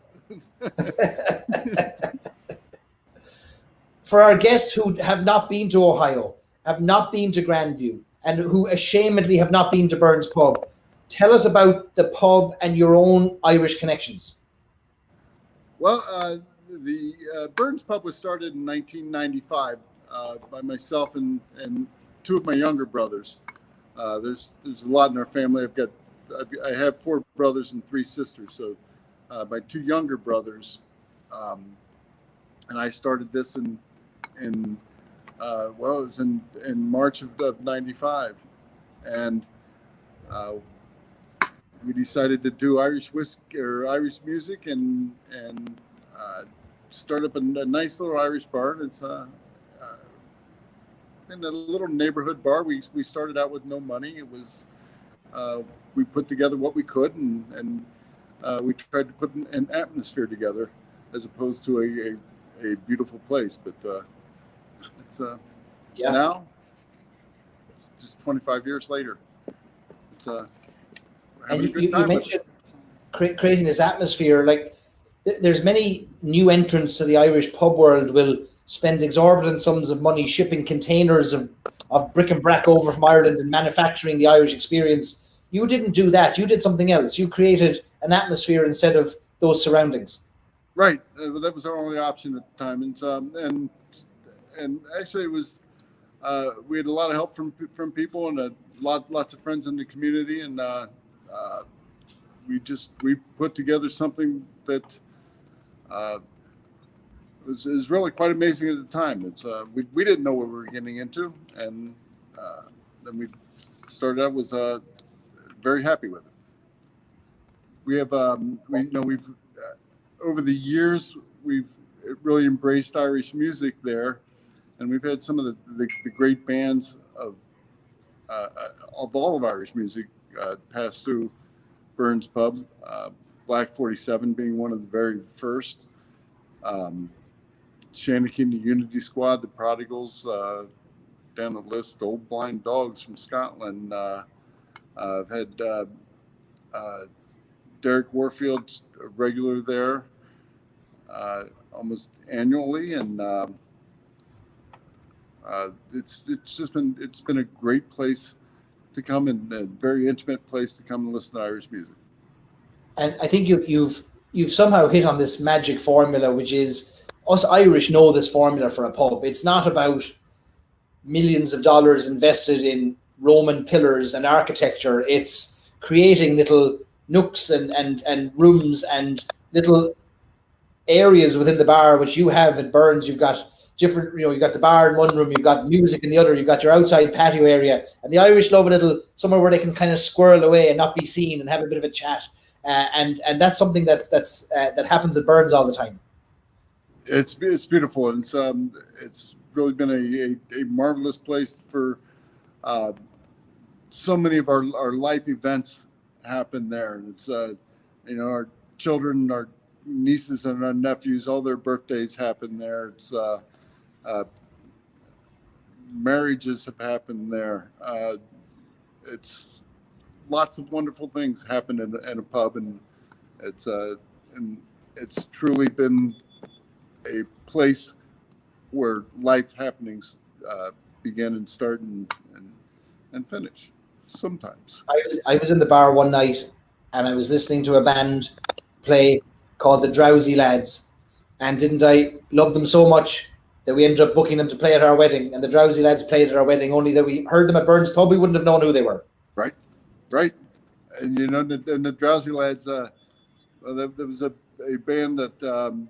For our guests who have not been to Ohio, have not been to Grandview, and who ashamedly have not been to Byrne's Pub, tell us about the pub and your own Irish connections. Well, the Byrne's Pub was started in 1995 by myself and two of my younger brothers. There's a lot in our family. I've got I have 4 brothers and 3 sisters. So my 2 younger brothers, and I started this in well, it was in March of '95, and we decided to do Irish whiskey or Irish music and start up a nice little Irish bar. And it's in a little neighborhood bar. We started out with no money. It was we put together what we could, and we tried to put an atmosphere together, as opposed to a beautiful place. But it's now it's just 25 years later. It's and you mentioned creating this atmosphere. Like there's many new entrants to the Irish pub world will spend exorbitant sums of money shipping containers of brick and brack over from Ireland and manufacturing the Irish experience. You didn't do that. You did something else. You created an atmosphere instead of those surroundings. Right. That was our only option at the time. And actually it was, we had a lot of help from people and lots of friends in the community. And we put together something that was really quite amazing at the time. It's we didn't know what we were getting into, and then we started out, was very happy with it. We have we've over the years we've really embraced Irish music there, and we've had some of the great bands of all of Irish music pass through Byrne's Pub. Black 47 being one of the very first. Shanachie, the Unity Squad, the Prodigals, down the list, Old Blind Dogs from Scotland. I've had Derek Warfield's a regular there almost annually, and it's been a great place to come, and a very intimate place to come and listen to Irish music. And I think you've somehow hit on this magic formula, which is us Irish know this formula for a pub. It's not about millions of dollars invested in Roman pillars and architecture. It's creating little nooks and rooms and little areas within the bar, which you have at Byrne's. You've got different, you've got the bar in one room, you've got music in the other, you've got your outside patio area. And the Irish love a little somewhere where they can kind of squirrel away and not be seen and have a bit of a chat. And that's something that happens at Byrne's all the time. It's beautiful, and it's really been a marvelous place for so many of our life events happen there. And it's our children, our nieces and our nephews, all their birthdays happen there. It's marriages have happened there. It's lots of wonderful things happen in a pub, and it's truly been a place where life happenings begin and start and finish sometimes. I was in the bar one night and I was listening to a band play called the Drowsy Lads, and didn't I love them so much that we ended up booking them to play at our wedding, and the Drowsy Lads played at our wedding, only that we heard them at Byrne's Pub, we wouldn't have known who they were. Right. And the Drowsy Lads, there was a band that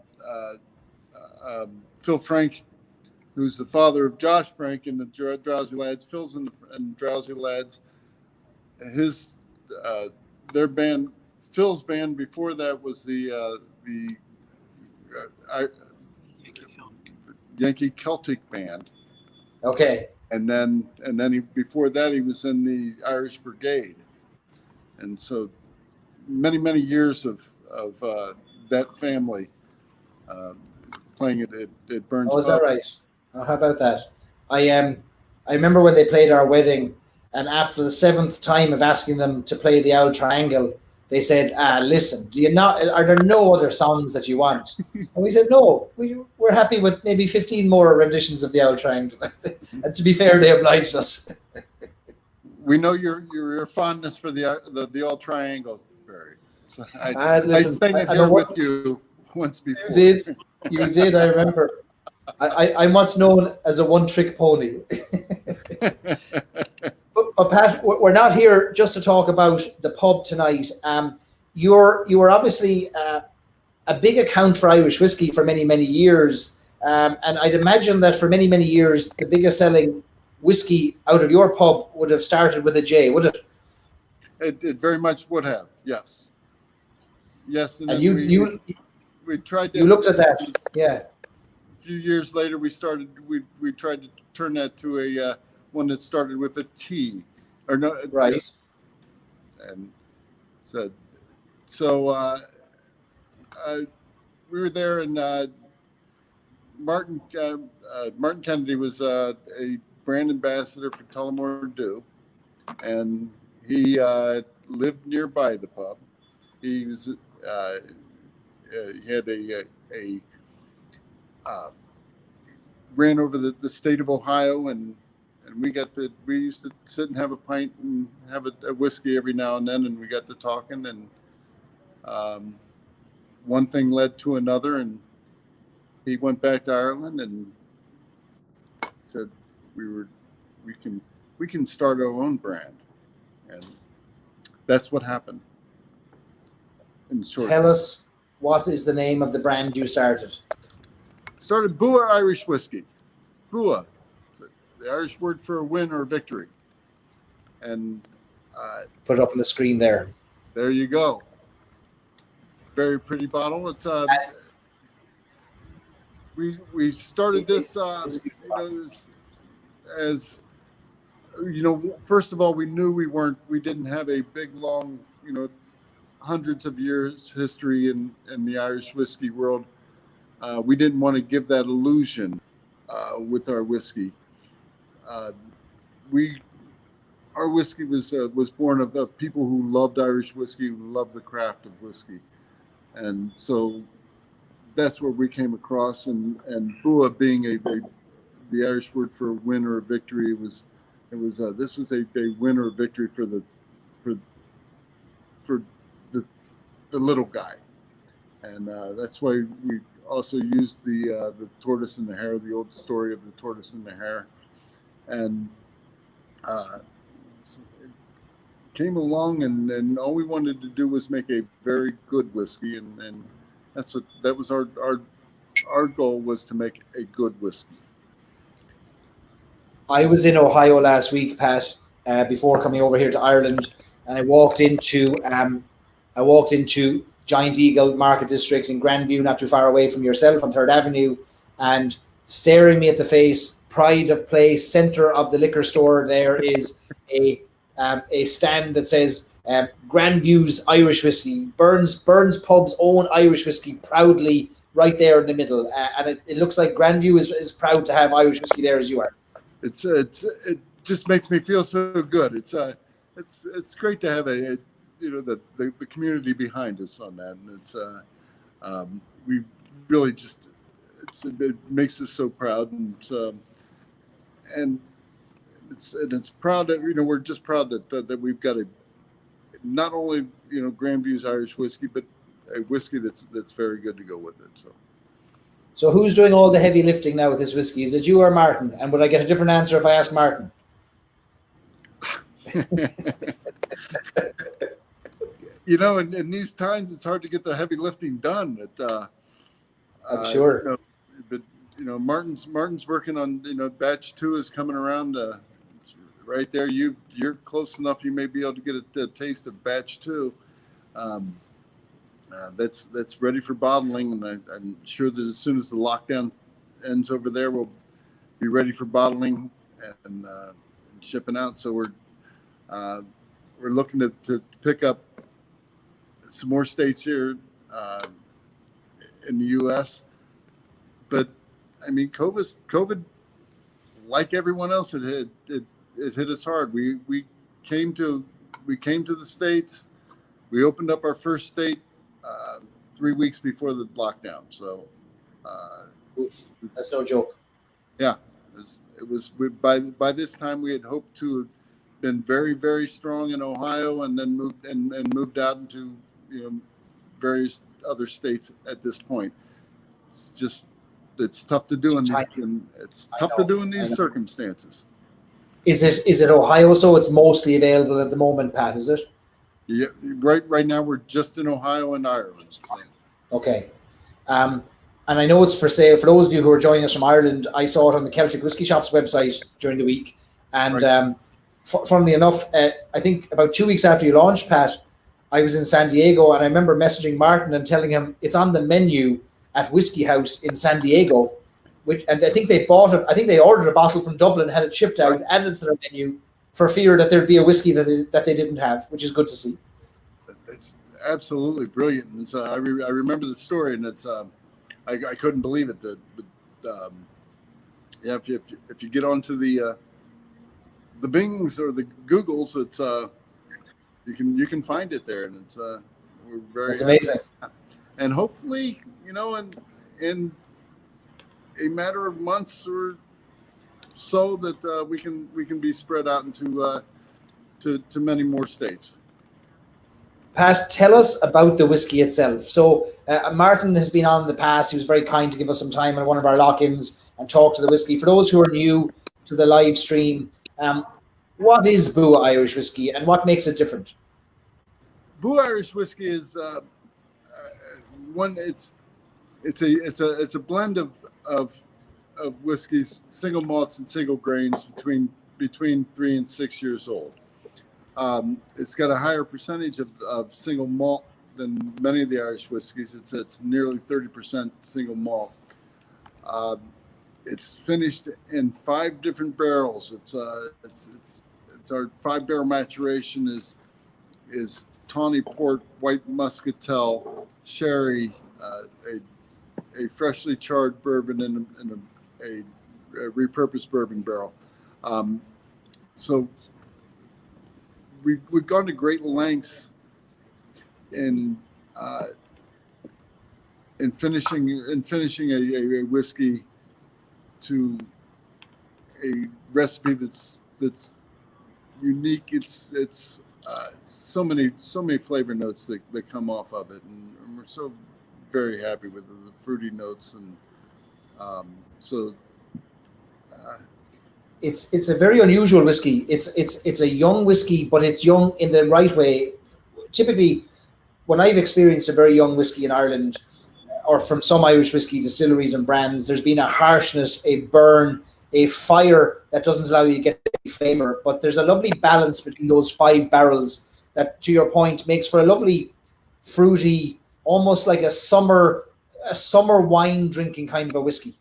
Phil Frank, who's the father of Josh Frank and the Drowsy Lads, Phil's and Drowsy Lads, their band, Phil's band before that was the Yankee Celtic band. Okay. And then before that he was in the Irish Brigade. And so many years of that family playing it at Byrne's. Oh, is that right? Oh, how about that? I remember when they played our wedding, and after the 7th time of asking them to play the Auld Triangle, they said, listen, are there no other songs that you want? And we said, no, we're happy with maybe 15 more renditions of the Auld Triangle. And to be fair, they obliged us. We know your fondness for the Auld Triangle, Barry. So I sang it here with you once before. You did, I remember. I'm what's known as a one-trick pony. but But Pat, we're not here just to talk about the pub tonight. You were obviously a big account for Irish whiskey for many, many years. And I'd imagine that for many, many years, the biggest selling whiskey out of your pub would have started with a J, would it? It very much would have, yes. Yes, And we tried to. You looked at that, yeah. A few years later, we tried to turn that to a one that started with a T, or no, right? And so we were there, and Martin Kennedy was a brand ambassador for Tullamore Dew, and he lived nearby the pub. He was he had a ran over the state of Ohio, and we used to sit and have a pint and have a whiskey every now and then, and we got to talking, and one thing led to another, and he went back to Ireland and said we can start our own brand, and that's what happened. In short, tell us, what is the name of the brand you started? Started Bua Irish Whiskey. Bua, the Irish word for a win or a victory. And put it up on the screen there. There you go. Very pretty bottle. It's we started this as you know, first of all, we knew we didn't have a big long, hundreds of years history in the Irish whiskey world. We didn't want to give that illusion with our whiskey. Our whiskey was born of people who loved Irish whiskey, who loved the craft of whiskey, and so that's where we came across. And Bua being the Irish word for a win or a victory, this was a win or a victory for the little guy, and that's why we also used the tortoise and the hare, the old story of the tortoise and the hare, and it came along, and all we wanted to do was make a very good whiskey, and that was our goal, was to make a good whiskey. I was in Ohio last week, Pat, before coming over here to Ireland, and I walked into Giant Eagle Market District in Grandview, not too far away from yourself on 3rd Avenue, and staring me at the face, pride of place, center of the liquor store, there is a stand that says Grandview's Irish Whiskey, Byrne's Pub's own Irish whiskey, proudly right there in the middle, and it looks like Grandview is proud to have Irish whiskey there as you are. It just makes me feel so good. It's great to have the community behind us on that, and it's we really just it makes us so proud, and it's proud that we're just proud that we've got not only Grandview's Irish whiskey, but a whiskey that's very good to go with it. So who's doing all the heavy lifting now with this whiskey? Is it you or Martin? And would I get a different answer if I asked Martin? In these times, it's hard to get the heavy lifting done. I'm sure. But Martin's working on batch 2 is coming around. It's right there. You're close enough. You may be able to get a taste of batch 2. That's ready for bottling, and I'm sure that as soon as the lockdown ends over there, we'll be ready for bottling and shipping out. So we're looking to pick up some more states here in the U.S. But I mean, COVID, like everyone else, it hit us hard. We came to the States. We opened up our first state 3 weeks before the lockdown. So that's no joke. Yeah, it was by this time we had hoped to have been very, very strong in Ohio, and then moved out into various other states at this point. It's tough to do in these circumstances. Is it Ohio? So it's mostly available at the moment, Pat, is it? Yeah, right now we're just in Ohio and Ireland. Okay. And I know it's for sale. For those of you who are joining us from Ireland, I saw it on the Celtic Whiskey Shop's website during the week. And funnily enough, I think about 2 weeks after you launched, Pat, I was in San Diego, and I remember messaging Martin and telling him it's on the menu at Whiskey House in San Diego. And I think they bought it. I think they ordered a bottle from Dublin, had it shipped out, added to their menu for fear that there'd be a whiskey that they didn't have, which is good to see. It's absolutely brilliant. And so I remember the story, and it's I couldn't believe it. Yeah, if you get onto the Bings or the Googles, it's you can find it there, and it's we're very. That's amazing. And hopefully, in a matter of months or so, that we can be spread out into to many more states. Pat, tell us about the whiskey itself. So Martin has been on in the past. He was very kind to give us some time on one of our lock-ins and talk to the whiskey. For those who are new to the live stream, what is Bua Irish Whiskey and what makes it different? Bua Irish Whiskey is one. It's a blend of whiskeys, single malts and single grains between 3 and 6 years old. It's got a higher percentage of single malt than many of the Irish whiskeys. It's nearly 30% single malt. It's finished in 5 different barrels. It's our 5-barrel maturation is tawny port, white muscatel, sherry, a freshly charred bourbon in a repurposed bourbon barrel. So we've gone to great lengths in finishing a whiskey to a recipe that's unique. It's so many flavor notes that come off of it, and we're so very happy with the fruity notes, and it's a very unusual whiskey. It's a young whiskey, but it's young in the right way. Typically, when I've experienced a very young whiskey in Ireland, or from some Irish whiskey distilleries and brands, there's been a harshness, a burn, a fire that doesn't allow you to get any flavor. But there's a lovely balance between those 5 barrels that, to your point, makes for a lovely, fruity, almost like a summer wine drinking kind of a whiskey.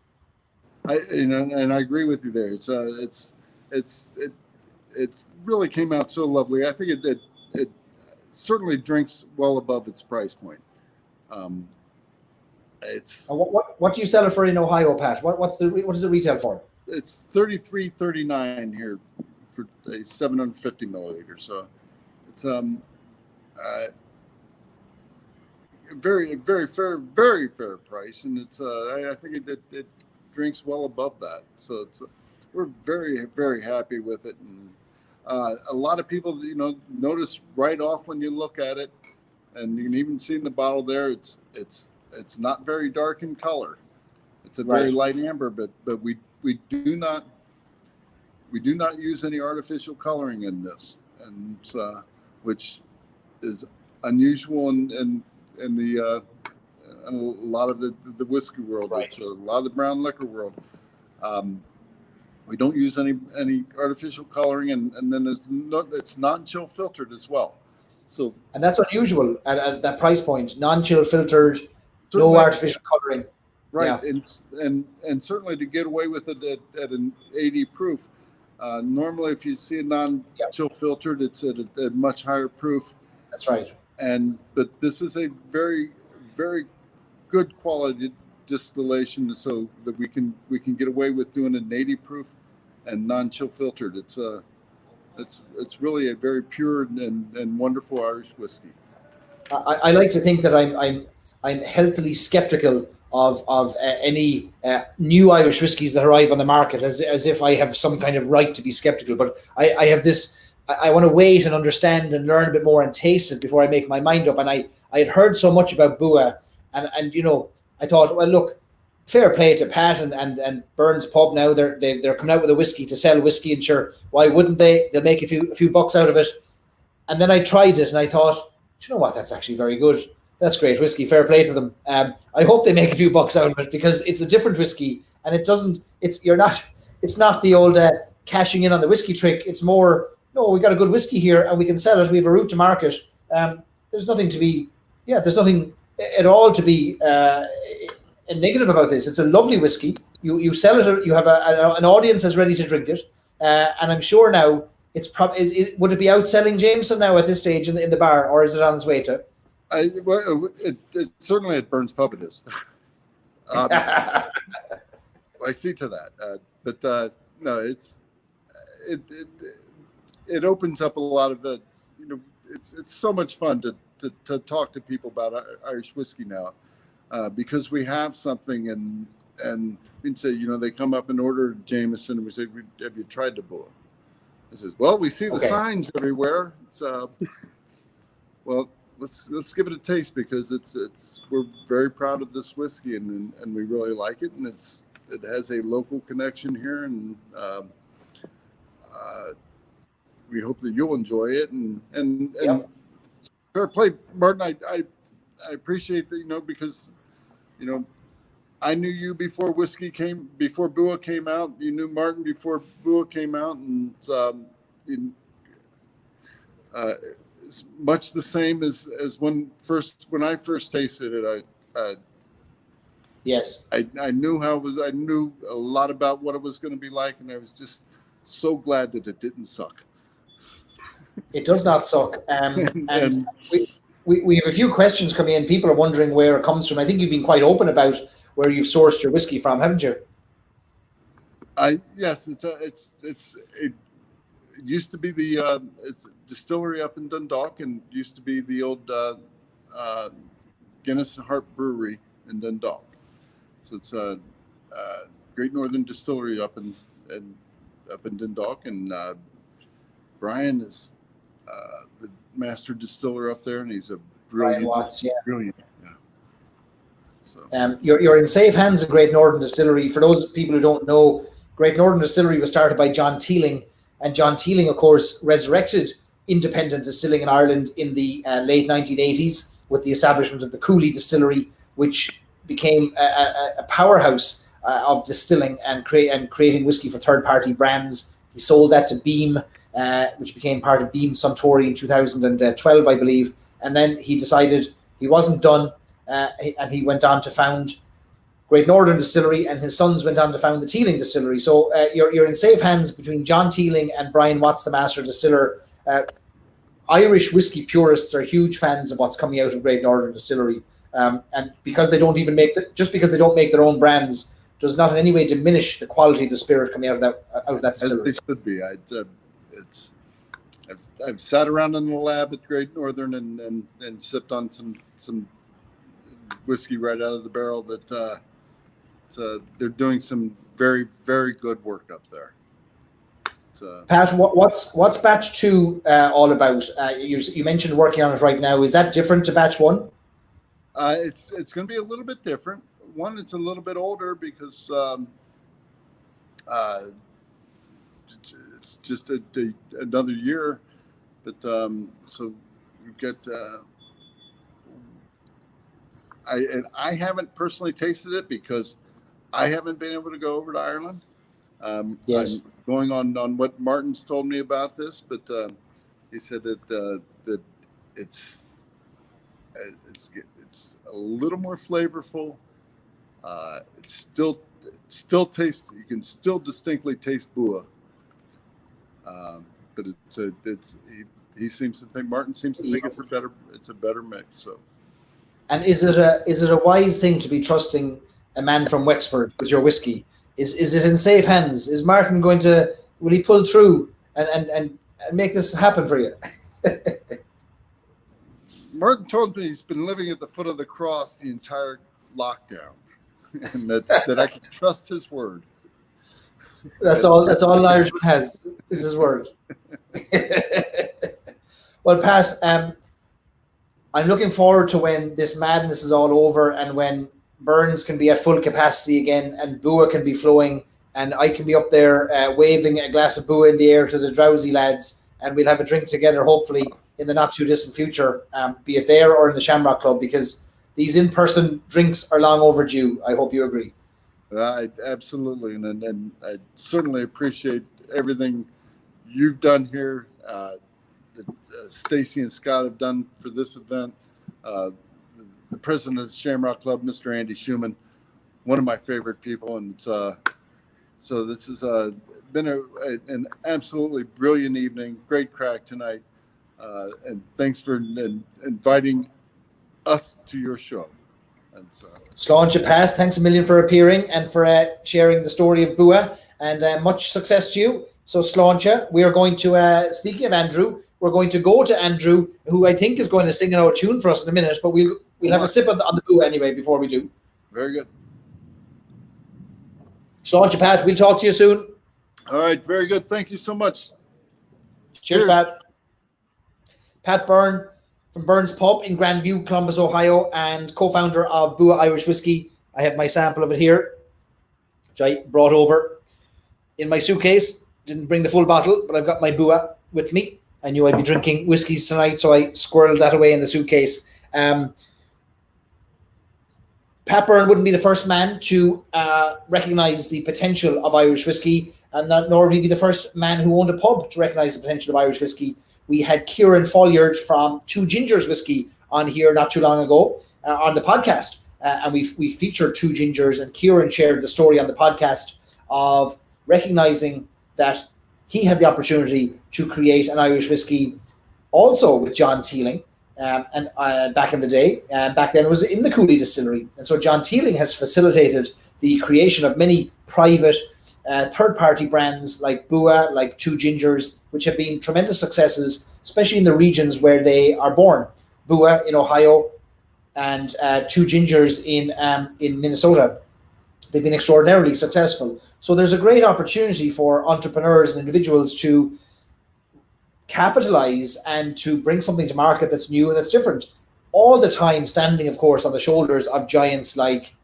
And I agree with you there. It really came out so lovely. I think it certainly drinks well above its price point. What do you sell it for in Ohio, Pat? What does it retail for? It's $33.39 here for a 750 milliliter. So it's very, very fair price, and it's I think it drinks well above that. So we're very, very happy with it, and a lot of people notice right off when you look at it, and you can even see in the bottle there it's not very dark in color. It's a very light amber, but we do not use any artificial coloring in this, and which is unusual in a lot of the whiskey world, a lot of the brown liquor world. We don't use any artificial coloring, and then it's non-chill filtered as well. So, and that's unusual at that price point. Non-chill filtered, no artificial coloring. Right, yeah. and certainly to get away with it at an 80 proof. Normally, if you see a non-chill filtered, it's at a much higher proof. That's right. But this is a very, very good quality distillation, so that we can get away with doing an 80 proof and non-chill filtered. It's really a very pure and wonderful Irish whiskey. I like to think that I'm healthily skeptical of any new Irish whiskies that arrive on the market, as if I have some kind of right to be skeptical. But I have this. I want to wait and understand and learn a bit more and taste it before I make my mind up. And I had heard so much about Bua, and I thought, well, look, fair play to Pat and Byrne's Pub now. They're coming out with a whiskey to sell whiskey, and sure, why wouldn't they? They'll make a few bucks out of it. And then I tried it and I thought, do you know what? That's actually very good. That's great whiskey. Fair play to them. I hope they make a few bucks out of it, because it's a different whiskey, and it's not the old cashing in on the whiskey trick. It's more, no, we got a good whiskey here and we can sell it. We have a route to market. There's nothing at all to be negative about this. It's a lovely whiskey. You sell it. You have an audience that's ready to drink it, and I'm sure now it's would it be outselling Jameson now at this stage in the bar, or is it on its way to? It's certainly at Byrne's Pub it is. I see to that, but no, it opens up a lot of the, it's so much fun to talk to people about Irish whiskey now, because we have something, and we say, they come up and order Jameson, and we say, have you tried the Bua? I says, well, we see the signs everywhere. It's well, let's give it a taste, because we're very proud of this whiskey, and we really like it, and it has a local connection here, and we hope that you'll enjoy it, and fair play, Martin. I appreciate that, because I knew you before Bua came out. You knew Martin before Bua came out, and it's much the same as when I first tasted it. Yes, I knew I knew a lot about what it was going to be like, and I was just so glad that it didn't suck. It does not suck. And we have a few questions coming in. People are wondering where it comes from. I think you've been quite open about where you've sourced your whiskey from, haven't you? Yes, it used to be it's a distillery up in Dundalk, and used to be the old Guinness and Hart Brewery in Dundalk. So it's a Great Northern Distillery up in Dundalk, and Brian is the master distiller up there, and he's a brilliant. Brian Watts, yeah. Brilliant. Yeah. So you're in safe hands of Great Northern Distillery. For those people who don't know, Great Northern Distillery was started by John Teeling, and John Teeling, of course, resurrected independent distilling in Ireland in the late 1980s with the establishment of the Cooley Distillery, which became a powerhouse of distilling and creating whiskey for third-party brands. He sold that to Beam, which became part of Beam Suntory in 2012, I believe. And then he decided he wasn't done, and he went on to found Great Northern Distillery, and his sons went on to found the Teeling Distillery. So you're in safe hands between John Teeling and Brian Watts, the master distiller. Irish whiskey purists are huge fans of what's coming out of Great Northern Distillery, and because they don't even just because they don't make their own brands, does not in any way diminish the quality of the spirit coming out of that distillery. As it should be. I've sat around in the lab at Great Northern and sipped on some whiskey right out of the barrel that they're doing some very, very good work up there. Pat, what's batch 2 all about? You mentioned working on it right now. Is that different to batch 1? It's going to be a little bit different. One, it's a little bit older because it's just another year. But so we've got. I haven't personally tasted it because I haven't been able to go over to Ireland. Yes. I'm going on what Martin's told me about this, but he said that it's a little more flavorful. It still tastes. You can still distinctly taste Bua, but he seems to think Martin seems to think it's a better mix. So. And is it a wise thing to be trusting a man from Wexford with your whiskey? Is it in safe hands? Is Martin will he pull through and make this happen for you? Martin told me he's been living at the foot of the cross the entire lockdown, and that I can trust his word. That's all an Irishman has, is his word. Well, Pat, I'm looking forward to when this madness is all over and when Burns can be at full capacity again, and Bua can be flowing, and I can be up there waving a glass of Bua in the air to the drowsy lads, and we'll have a drink together, hopefully, in the not too distant future, be it there or in the Shamrock Club, because these in-person drinks are long overdue. I hope you agree. Absolutely, and I certainly appreciate everything you've done here, that Stacie and Scott have done for this event. The president of the Shamrock Club, Mr. Andy Shuman, one of my favorite people, and so this has been an absolutely brilliant evening, great crack tonight, and thanks for inviting us to your show. And Sláinte Pat, thanks a million for appearing and for sharing the story of Bua, and much success to you. So Sláinte, we are going to, speaking of Andrew, we're going to go to Andrew, who I think is going to sing another tune for us in a minute, but we'll have a sip on the Bua anyway before we do. Very good. Sláinte Pat, we'll talk to you soon. All right, very good. Thank you so much. Cheers. Pat. Pat Byrne from Byrne's Pub in Grandview, Columbus, Ohio, and co-founder of Bua Irish Whiskey. I have my sample of it here, which I brought over in my suitcase. Didn't bring the full bottle, but I've got my Bua with me. I knew I'd be drinking whiskeys tonight, so I squirreled that away in the suitcase. Pat Byrne wouldn't be the first man to recognise the potential of Irish whiskey, and nor would he be the first man who owned a pub to recognise the potential of Irish whiskey. We had Kieran Folliard from Two Gingers Whiskey on here not too long ago on the podcast, and we featured Two Gingers, and Kieran shared the story on the podcast of recognising that he had the opportunity to create an Irish whiskey also with John Teeling, and back in the day. Back then it was in the Cooley Distillery. And so John Teeling has facilitated the creation of many private third-party brands like Bua, like Two Gingers, which have been tremendous successes, especially in the regions where they are born. Bua in Ohio and Two Gingers in Minnesota. They've been extraordinarily successful. So there's a great opportunity for entrepreneurs and individuals to capitalize and to bring something to market that's new and that's different. All the time standing, of course, on the shoulders of giants like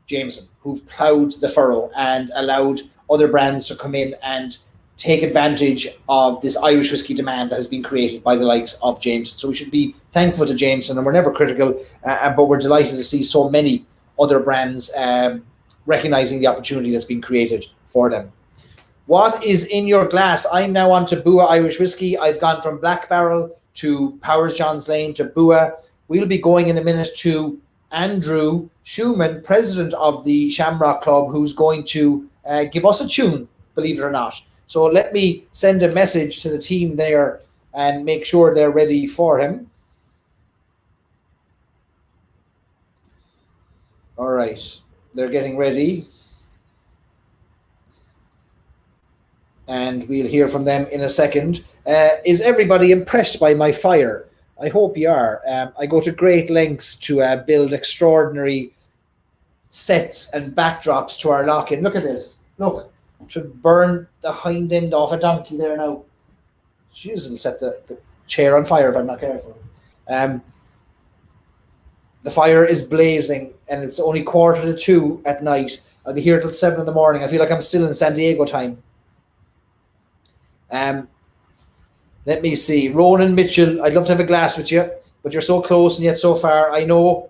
Jameson, who've plowed the furrow and allowed other brands to come in and take advantage of this Irish whiskey demand that has been created by the likes of Jameson. So we should be thankful to Jameson, and we're never critical, but we're delighted to see so many other brands recognizing the opportunity that's been created for them. What is in your glass? I'm now on to Bua Irish Whiskey. I've gone from Black Barrel to Powers Johns Lane to Bua. We'll be going in a minute to Andrew Shuman, president of the Shamrock Club, who's going to give us a tune, believe it or not. So let me send a message to the team there and make sure they're ready for him. All right, they're getting ready. And we'll hear from them in a second. Is everybody impressed by my fire? I hope you are. I go to great lengths to build extraordinary sets and backdrops to our lock-in. Look at this. Look, should burn the hind end off a donkey there now. Jeez, it'll set the chair on fire if I'm not careful. The fire is blazing, and it's only 1:45 at night. I'll be here till 7 in the morning. I feel like I'm still in San Diego time. Let me see. Ronan Mitchell, I'd love to have a glass with you, but you're so close and yet so far. I know.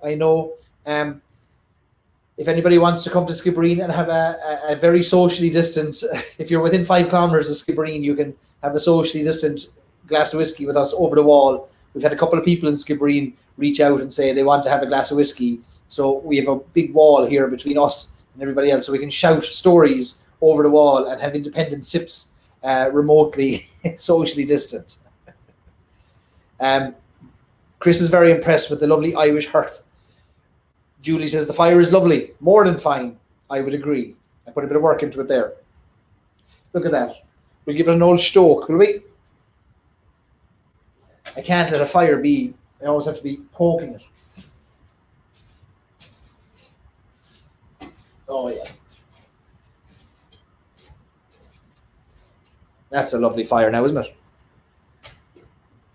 If anybody wants to come to Skibbereen and have a very socially distant, if you're within 5 kilometers of Skibbereen, you can have a socially distant glass of whiskey with us over the wall. We've had a couple of people in Skibbereen reach out and say they want to have a glass of whiskey. So we have a big wall here between us and everybody else, so we can shout stories over the wall and have independent sips remotely, socially distant. Chris is very impressed with the lovely Irish hearth. Julie says the fire is lovely, more than fine. I would agree. I put a bit of work into it there. Look at that. We'll give it an old stoke, will we? I can't let a fire be. I always have to be poking it. Oh yeah. That's a lovely fire now, isn't it?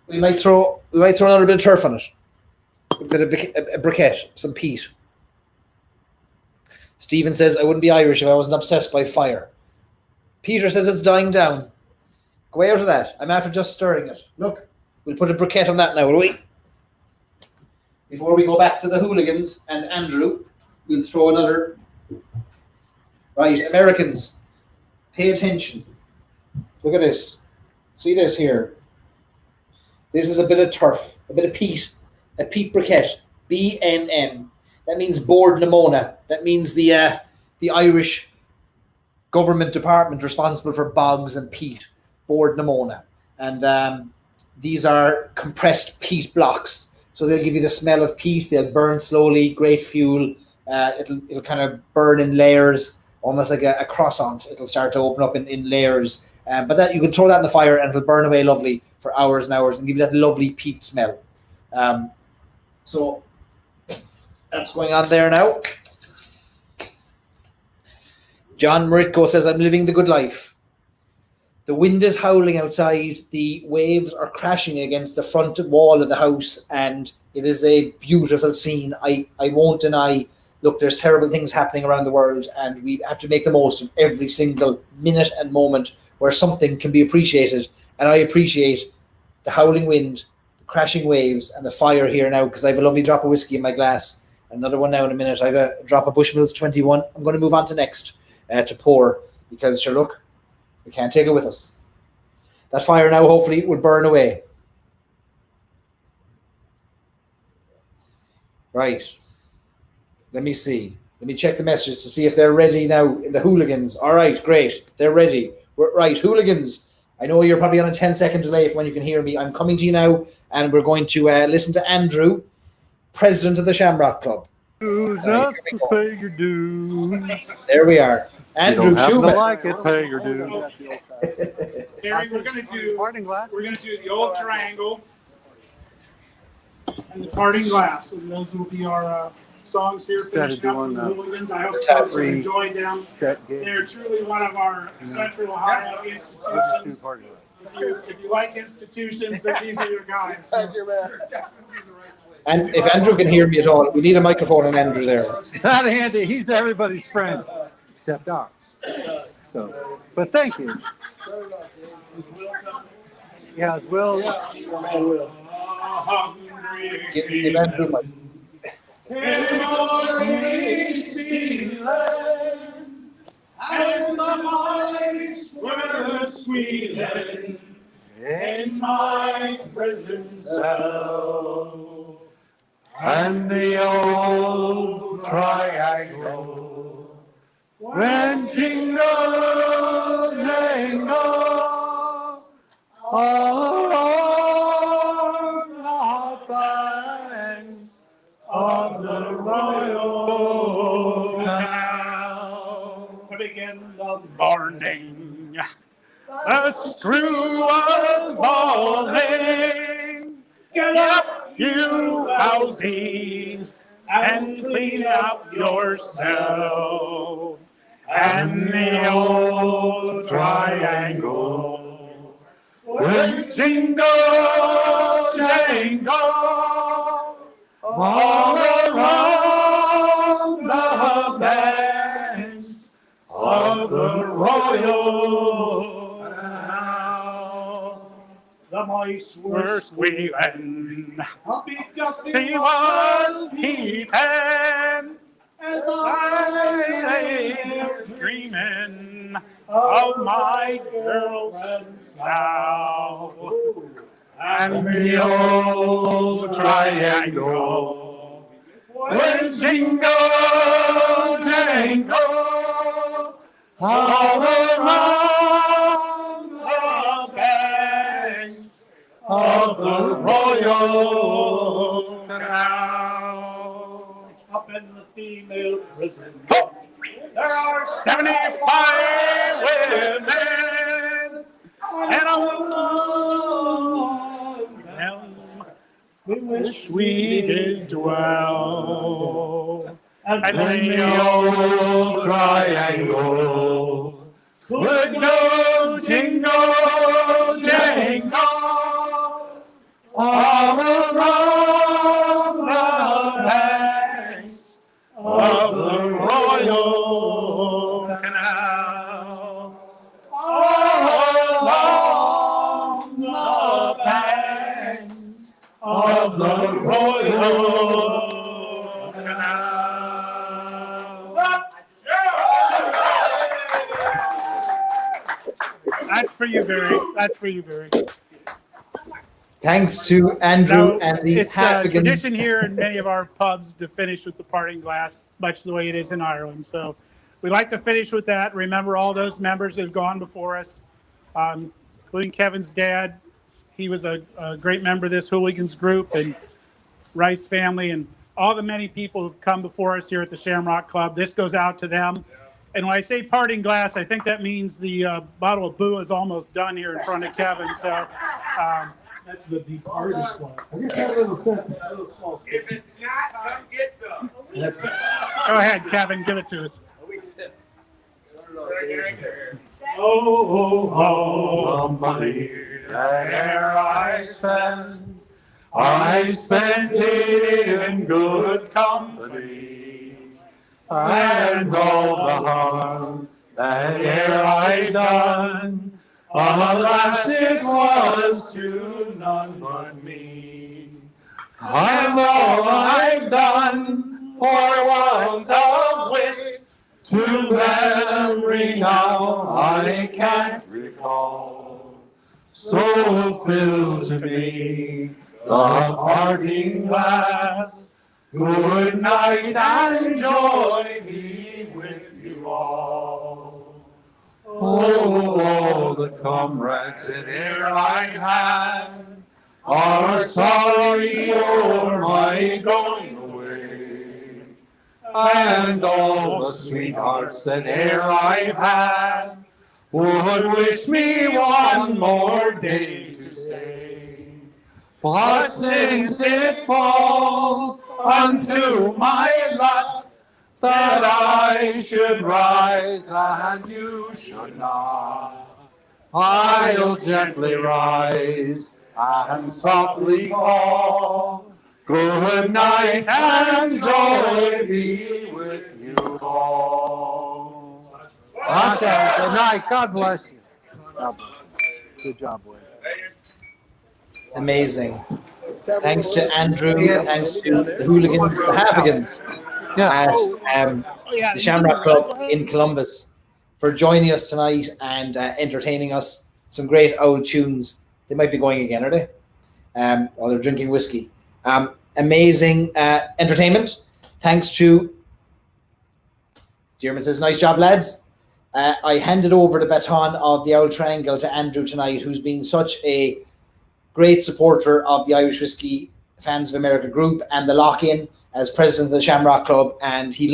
We might throw another bit of turf on it. A bit of a briquette, some peat. Stephen says, I wouldn't be Irish if I wasn't obsessed by fire. Peter says it's dying down. Go out of that. I'm after just stirring it. Look, we'll put a briquette on that now, will we? Before we go back to the hooligans and Andrew, we'll throw another. Right, Americans, pay attention. Look at this. See this here. This is a bit of turf, a bit of peat, a peat briquette, BNM. That means Board Namona. That means the Irish government department responsible for bogs and peat, Board Namona. And these are compressed peat blocks. So they'll give you the smell of peat. They'll burn slowly, great fuel. It'll kind of burn in layers, almost like a croissant. It'll start to open up in layers. But that you can throw that in the fire and it'll burn away lovely for hours and hours and give you that lovely peat smell. So that's going on there now. John Maritko says, I'm living the good life. The wind is howling outside. The waves are crashing against the front wall of the house, and it is a beautiful scene. I won't deny, look, there's terrible things happening around the world, and we have to make the most of every single minute and moment where something can be appreciated. And I appreciate the howling wind, the crashing waves, and the fire here now, because I have a lovely drop of whiskey in my glass. Another one now in a minute. I have a drop of Bushmills 21. I'm going to move on to next to pour, because sure, look, we can't take it with us. That fire now hopefully will burn away. Right. Let me see. Let me check the messages to see if they're ready now in the hooligans. All right, great. They're ready. Right, hooligans. I know you're probably on a 10-second delay from when you can hear me. I'm coming to you now, and we're going to listen to Andrew, president of the Shamrock Club. Who's not to pay your dues? There we are. Andrew Shuman. Like it, pay your dues. Gary, we're gonna do the Auld Triangle and the Parting Glass. And those will be our songs here. Instead of finishing up doing for the hooligans. I hope you top guys enjoyed them. They're truly one of our Central Ohio institutions. If you like institutions, then these are your guys. And if Andrew can hear me at all, we need a microphone on Andrew there. Not Andy, he's everybody's friend, except ours. So, but thank you. Yeah, as well. Give Andrew my. And the mice were squealing in my prison cell. And the old triangle, when jingle, jangle, all along the banks of the Royal Canal. Begin the morning, the screw was falling. Get up, you housies, and clean up yourself. And the old triangle will jingle, jangle all around the banks of the Royal Canal. The mice were squealing, she was peeping, as I lay there dreaming of my girlfriend's now. And the old triangle will jingle, jangle all around the banks of the Royal Canal. Up in the female prison, there are 75 women, and among them we wish we did dwell. And the old triangle would go jingle, jangle all around the banks of the Royal That's for you, Barry. That's for you, Barry. Thanks to Andrew and the It's Halfigans. tradition here in many of our pubs to finish with the parting glass, much the way it is in Ireland. So we like to finish with that. Remember all those members that have gone before us, including Kevin's dad. He was a great member of this hooligans group, and Rice family, and all the many people who've come before us here at the Shamrock Club. This goes out to them. And when I say parting glass, I think that means the bottle of Bua is almost done here in front of Kevin. So that's the departed club. I just had a little sip, a little small sip. If it's not, come get some. Go ahead, Kevin, give it to us. Oh, money that e'er I spend it in good company, and all the harm that e'er I done, alas, it was to none but me. And all I've done for want of wit, to memory now I can't recall. So fill to me the parting glass. Good night and joy be with you all. Oh, all the comrades that e'er I had are sorry o'er my going away, and all the sweethearts that e'er I've had would wish me one more day to stay. But since it falls unto my lot that I should rise and you should not, I'll gently rise and softly call, good night and joy be with you all. Good night. God bless you. God bless you. Good job, boy. Amazing. Thanks to Andrew, thanks to the hooligans, the Halfigans at the Shamrock Club in Columbus for joining us tonight and entertaining us. Some great old tunes. They might be going again, are they? Or they're drinking whiskey. Amazing entertainment. Thanks to Dearman says, nice job, lads. I handed over the baton of the Auld Triangle to Andrew tonight, who's been such a great supporter of the Irish Whiskey Fans of America group and the lock-in as president of the Shamrock Club, and he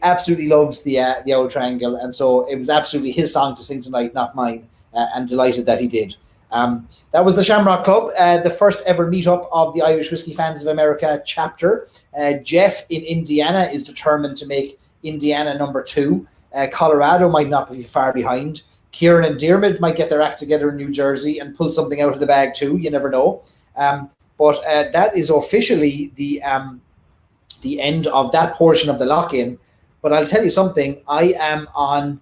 absolutely loves the Auld Triangle, and so it was absolutely his song to sing tonight, not mine, and delighted that he did. That was the Shamrock Club, the first ever meetup of the Irish Whiskey Fans of America chapter. Jeff in Indiana is determined to make Indiana number 2. Colorado might not be far behind. Kieran and Diarmid might get their act together in New Jersey and pull something out of the bag too. You never know. But that is officially the end of that portion of the lock-in. But I'll tell you something. I'm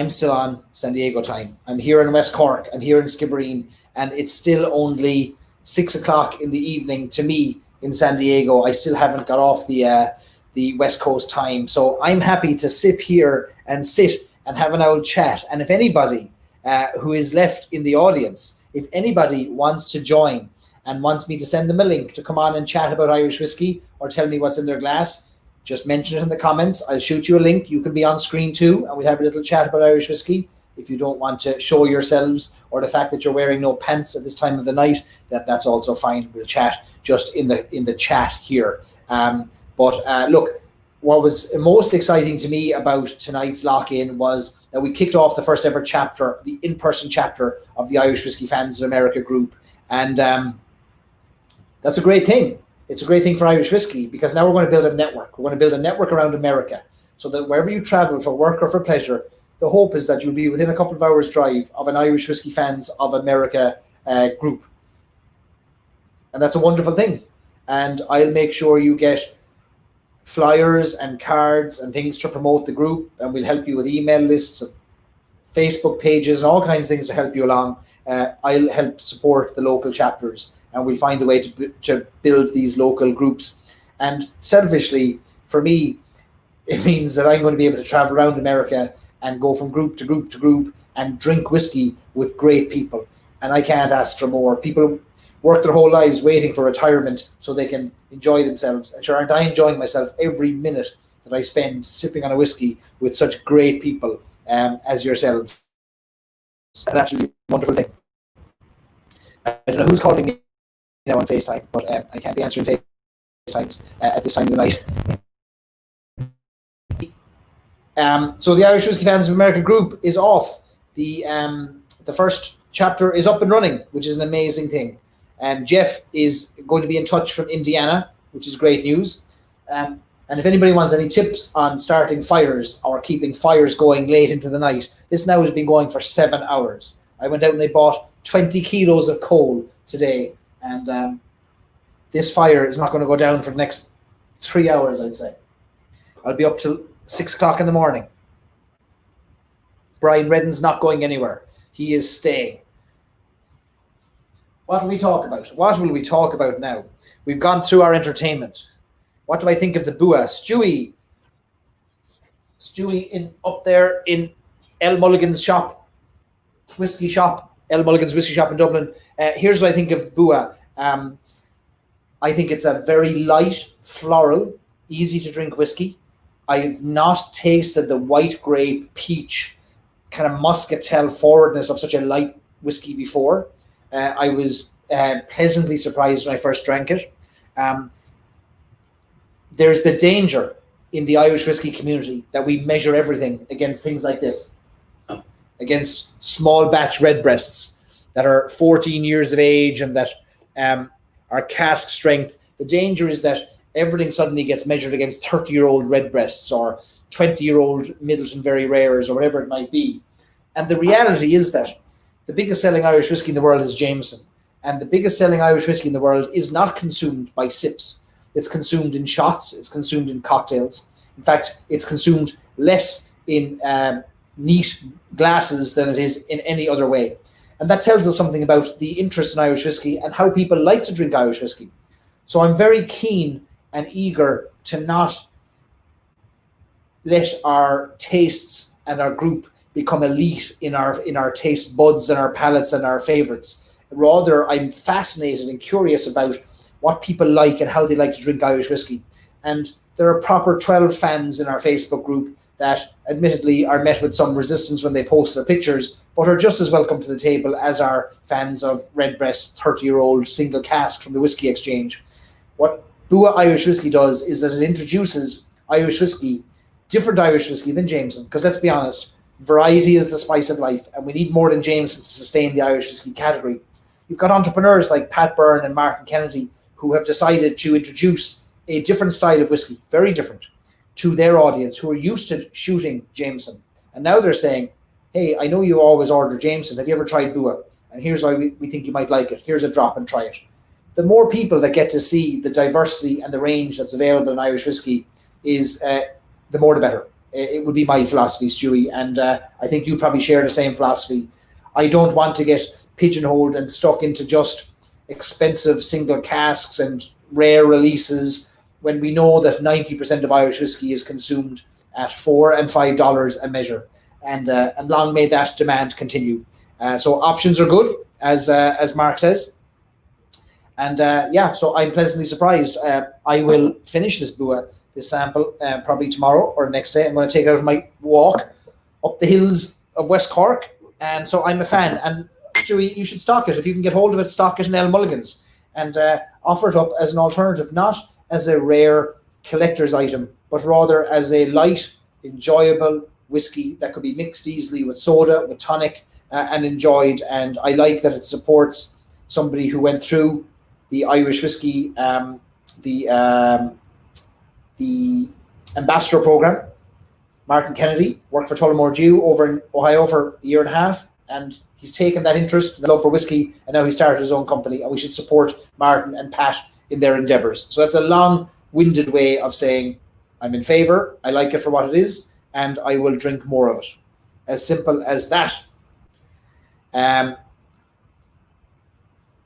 still on San Diego time. I'm here in West Cork. I'm here in Skibbereen, and it's still only 6 o'clock in the evening to me in San Diego. I still haven't got off the West Coast time, so I'm happy to sit here and have an old chat. And if anybody who is left in the audience, if anybody wants to join and wants me to send them a link to come on and chat about Irish whiskey or tell me what's in their glass, just mention it in the comments. I'll shoot you a link. You can be on screen too, and we'll have a little chat about Irish whiskey. If you don't want to show yourselves or the fact that you're wearing no pants at this time of the night, that's also fine. We'll chat just in the chat here. But look, what was most exciting to me about tonight's lock-in was that we kicked off the first ever chapter, the in-person chapter of the Irish Whiskey Fans of America group. And that's a great thing. It's a great thing for Irish whiskey, because now we're going to build a network. We're going to build a network around America, so that wherever you travel for work or for pleasure, the hope is that you'll be within a couple of hours drive of an Irish Whiskey Fans of America group. And that's a wonderful thing. And I'll make sure you get flyers and cards and things to promote the group, and we'll help you with email lists Facebook pages and all kinds of things to help you along. I'll help support the local chapters, and we'll find a way to build these local groups. And selfishly, for me, it means that I'm going to be able to travel around America and go from group to group to group and drink whiskey with great people. And I can't ask for more. People work their whole lives waiting for retirement so they can enjoy themselves. And sure, aren't I enjoying myself every minute that I spend sipping on a whiskey with such great people as yourselves? It's an absolutely wonderful thing. I don't know who's calling me now on FaceTime, but I can't be answering FaceTimes at this time of the night. So the Irish Whiskey Fans of America group is off. The first chapter is up and running, which is an amazing thing. Jeff is going to be in touch from Indiana, which is great news. And if anybody wants any tips on starting fires or keeping fires going late into the night, this now has been going for 7 hours. I went out and I bought 20 kilos of coal today, and this fire is not going to go down for the next 3 hours, I'd say. I'll be up till 6 o'clock in the morning. Brian Redden's not going anywhere. He is staying. What will we talk about? What will we talk about now? We've gone through our entertainment. What do I think of the Bua? Stewie up there in L. Mulligan's shop, whiskey shop, L. Mulligan's whiskey shop in Dublin. Here's what I think of Bua. I think it's a very light, floral, easy to drink whiskey. I've not tasted the white grape, peach, kind of muscatel forwardness of such a light whiskey before. I was pleasantly surprised when I first drank it. There's the danger in the Irish whiskey community that we measure everything against things like this, against small batch redbreasts that are 14 years of age and that are cask strength. The danger is that everything suddenly gets measured against 30-year-old redbreasts or 20-year-old Middleton Very Rares or whatever it might be. And the reality is that the biggest selling Irish whiskey in the world is Jameson. And the biggest selling Irish whiskey in the world is not consumed by sips. It's consumed in shots. It's consumed in cocktails. In fact, it's consumed less in neat glasses than it is in any other way. And that tells us something about the interest in Irish whiskey and how people like to drink Irish whiskey. So I'm very keen and eager to not let our tastes and our group become elite in our taste buds and our palates and our favorites. Rather, I'm fascinated and curious about what people like and how they like to drink Irish whiskey. And there are proper 12 fans in our Facebook group that admittedly are met with some resistance when they post their pictures, but are just as welcome to the table as are fans of Redbreast 30-year-old single cask from the Whiskey Exchange. What Bua Irish Whiskey does is that it introduces Irish whiskey, different Irish whiskey than Jameson, because let's be honest, variety is the spice of life, and we need more than Jameson to sustain the Irish whiskey category. You've got entrepreneurs like Pat Byrne and Martin Kennedy who have decided to introduce a different style of whiskey, very different, to their audience who are used to shooting Jameson. And now they're saying, hey, I know you always order Jameson. Have you ever tried Bua? And here's why we think you might like it. Here's a drop and try it. The more people that get to see the diversity and the range that's available in Irish whiskey is the more the better. It would be my philosophy, Stewie, and I think you probably share the same philosophy. I don't want to get pigeonholed and stuck into just expensive single casks and rare releases when we know that 90% of Irish whiskey is consumed at $4 and $5 a measure, and long may that demand continue. So options are good, as Mark says. And so I'm pleasantly surprised. I will finish this Bua, this sample, probably tomorrow or next day. I'm going to take it out of my walk up the hills of West Cork. And so I'm a fan. And Stewie, you should stock it. If you can get hold of it, stock it in L. Mulligan's and offer it up as an alternative, not as a rare collector's item, but rather as a light, enjoyable whiskey that could be mixed easily with soda, with tonic, and enjoyed. And I like that it supports somebody who went through the Irish whiskey, the ambassador program. Martin Kennedy worked for Tullamore Dew over in Ohio for a year and a half, and he's taken that interest, the love for whiskey, and now he started his own company, and we should support Martin and Pat in their endeavours. So that's a long-winded way of saying I'm in favour, I like it for what it is, and I will drink more of it. As simple as that.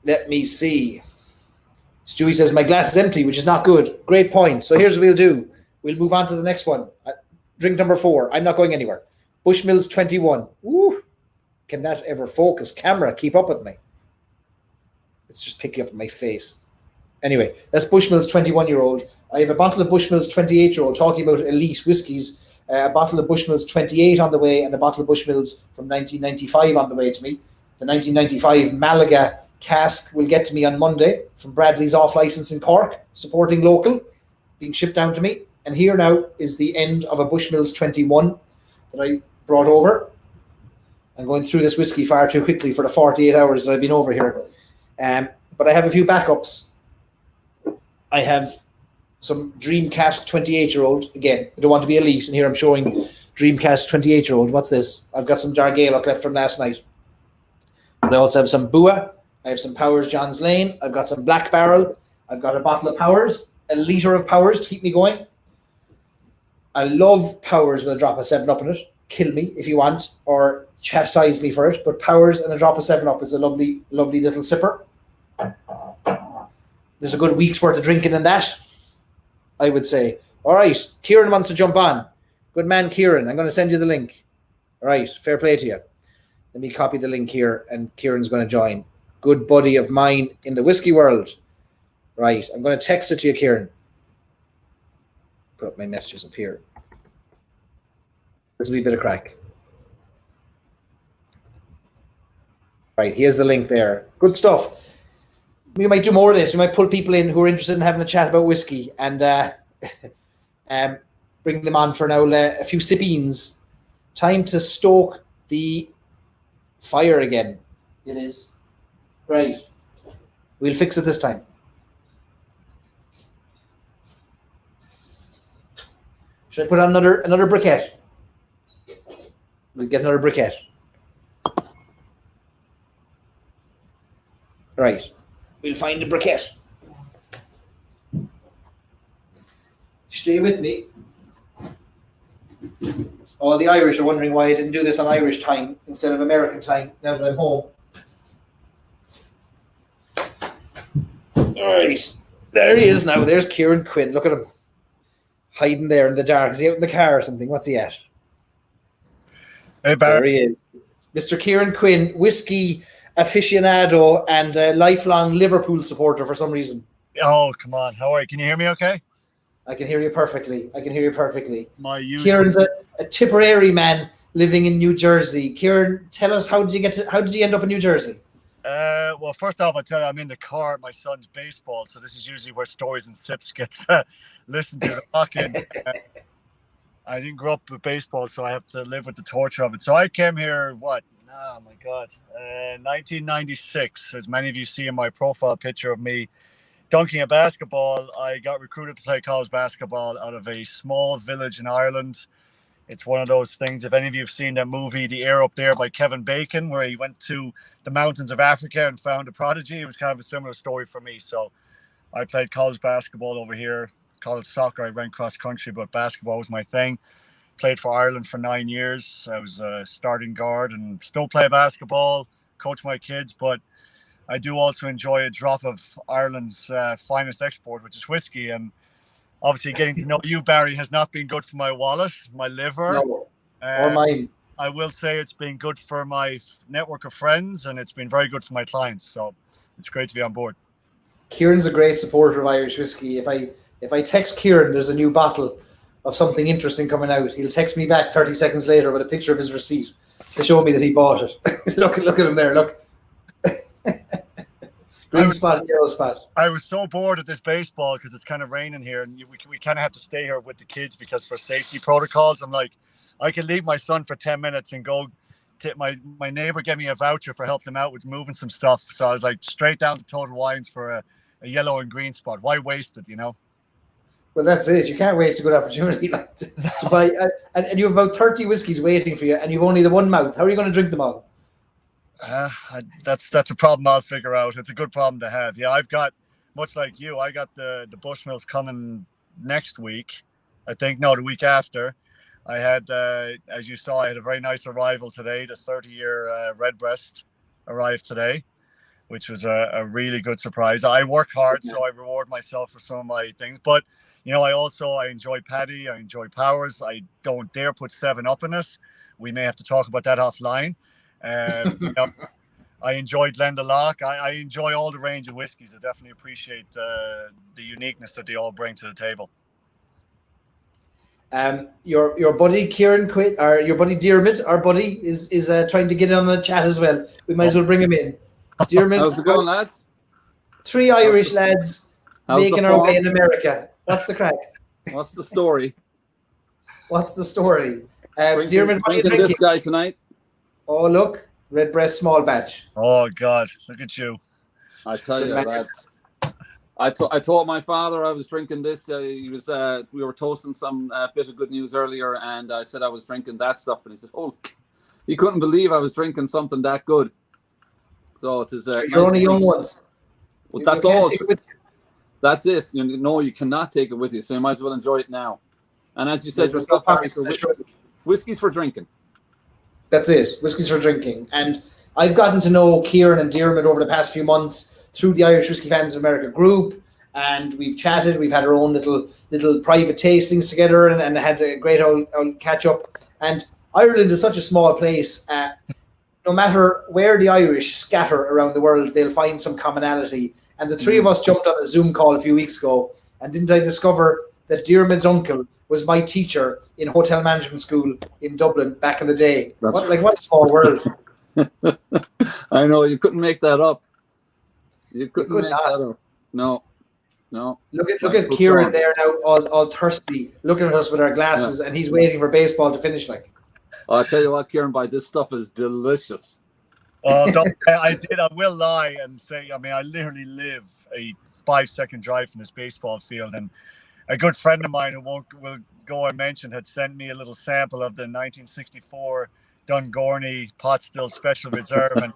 Let me see. Stewie says, my glass is empty, which is not good. Great point. So here's what we'll do. We'll move on to the next one. Drink number 4. I'm not going anywhere. Bushmills 21. Woo. Can that ever focus? Camera, keep up with me. It's just picking up in my face. Anyway, that's Bushmills 21-year-old. I have a bottle of Bushmills 28-year-old talking about elite whiskies. A bottle of Bushmills 28 on the way, and a bottle of Bushmills from 1995 on the way to me. The 1995 Malaga cask will get to me on Monday from Bradley's off license in Cork, supporting local, being shipped down to me. And here now is the end of a Bushmills 21 that I brought over. I'm going through this whiskey far too quickly for the 48 hours that I've been over here. But I have a few backups. I have some Dream Cask 28-year-old. Again, I don't want to be elite, and here I'm showing Dream Cask 28-year-old. What's this? I've got some Dargaelic left from last night. But I also have some Bua. I have some Powers John's Lane. I've got some Black Barrel. I've got a bottle of Powers, a litre of Powers to keep me going. I love Powers with a drop of 7-Up in it. Kill me if you want, or chastise me for it. But Powers and a drop of 7-Up is a lovely, lovely little sipper. There's a good week's worth of drinking in that, I would say. All right, Kieran wants to jump on. Good man, Kieran. I'm going to send you the link. All right, fair play to you. Let me copy the link here, and Kieran's going to join. Good buddy of mine in the whiskey world. Right, I'm going to text it to you, Kieran. Put up my messages up here. There's a wee bit of crack. Right, here's the link there. Good stuff. We might do more of this. We might pull people in who are interested in having a chat about whiskey and bring them on for now a few sippings. Time to stoke the fire again. It is. Right. We'll fix it this time. Should I put on another briquette? We'll get another briquette. Right. We'll find a briquette. Stay with me. All the Irish are wondering why I didn't do this on Irish time instead of American time now that I'm home. All right. There he is now. There's Kieran Quinn. Look at him. Hiding there in the dark. Is he out in the car or something? What's he at? Hey, Barry. There he is. Mr. Kieran Quinn, whiskey aficionado and a lifelong Liverpool supporter for some reason. Oh, come on. How are you? Can you hear me okay? I can hear you perfectly. My usual... Kieran's a Tipperary man living in New Jersey. Kieran, tell us, how did you end up in New Jersey? Well, first off, I tell you, I'm in the car at my son's baseball, so this is usually where Stories and Sips gets listened to. I didn't grow up with baseball, so I have to live with the torture of it. So I came here, 1996. As many of you see in my profile picture of me dunking a basketball, I got recruited to play college basketball out of a small village in Ireland. It's one of those things, if any of you have seen that movie, The Air Up There by Kevin Bacon, where he went to the mountains of Africa and found a prodigy. It was kind of a similar story for me. So I played college basketball over here. College soccer, I ran cross country, but basketball was my thing. Played for Ireland for 9 years. I was a starting guard and still play basketball, coach my kids, but I do also enjoy a drop of Ireland's finest export, which is whiskey. And obviously getting to know you, Barry, has not been good for my wallet, my liver. No, or mine. I will say it's been good for my network of friends, and it's been very good for my clients. So it's great to be on board. Kieran's a great supporter of Irish whiskey. If I text Kieran there's a new bottle of something interesting coming out, he'll text me back 30 seconds later with a picture of his receipt to show me that he bought it. look at him there, look. Green spot, yellow spot. I was so bored at this baseball because it's kind of raining here, and we kind of have to stay here with the kids because for safety protocols. I'm like, I can leave my son for 10 minutes and go to my neighbor gave me a voucher for helping him out with moving some stuff. So I was like straight down to Total Wines for a yellow and green spot. Why waste it, you know? Well, that's it. You can't waste a good opportunity like to buy. And you have about 30 whiskies waiting for you, and you've only the one mouth. How are you going to drink them all? That's a problem I'll figure out. It's a good problem to have. Yeah, I've got, much like you, I got the Bushmills coming next week. I think, no, the week after. I had, as you saw, I had a very nice arrival today. The 30-year Redbreast arrived today, which was a really good surprise. I work hard, so I reward myself for some of my things. But, you know, I enjoy Paddy. I enjoy Powers. I don't dare put 7-Up in it. We may have to talk about that offline. You know, I enjoy Glendalough. I enjoy all the range of whiskies. I definitely appreciate the uniqueness that they all bring to the table. Your buddy Kieran quit, or your buddy Diarmid, our buddy, is trying to get in on the chat as well. We might as well bring him in. Diarmid, how's it going, lads? 3 Irish lads making our way in America. What's the crack? What's the story? What's the story? Diarmid, what are you drinking drinking? this guy tonight? Oh, look, Redbreast small batch. Oh God, look at you! I tell you, lads. I told my father I was drinking this. He was. We were toasting some bit of good news earlier, and I said I was drinking that stuff, and he said, "Oh, he couldn't believe I was drinking something that good." So it is. You're only young ones. Well, that's all. That's it. You cannot take it with you, so you might as well enjoy it now. And as you said, whiskey's for drinking. That's it. Whiskey's for drinking. And I've gotten to know Kieran and Diarmid over the past few months through the Irish Whiskey Fans of America group, and we've chatted. We've had our own little private tastings together, and had a great old catch up. And Ireland is such a small place. No matter where the Irish scatter around the world, they'll find some commonality. And the three of us jumped on a Zoom call a few weeks ago, and didn't I discover that Diarmid's uncle was my teacher in hotel management school in Dublin back in the day? What a small world. I know, you couldn't make that up. You couldn't make that up. No. Look at Kieran there now, all thirsty, looking at us with our glasses, and he's waiting for baseball to finish. Like, I'll tell you what, Kieran, this stuff is delicious. Oh, I will lie and say, I mean, I literally live a 5-second drive from this baseball field, and a good friend of mine who will go and mention had sent me a little sample of the 1964 Dungorney Pot Still Special Reserve, and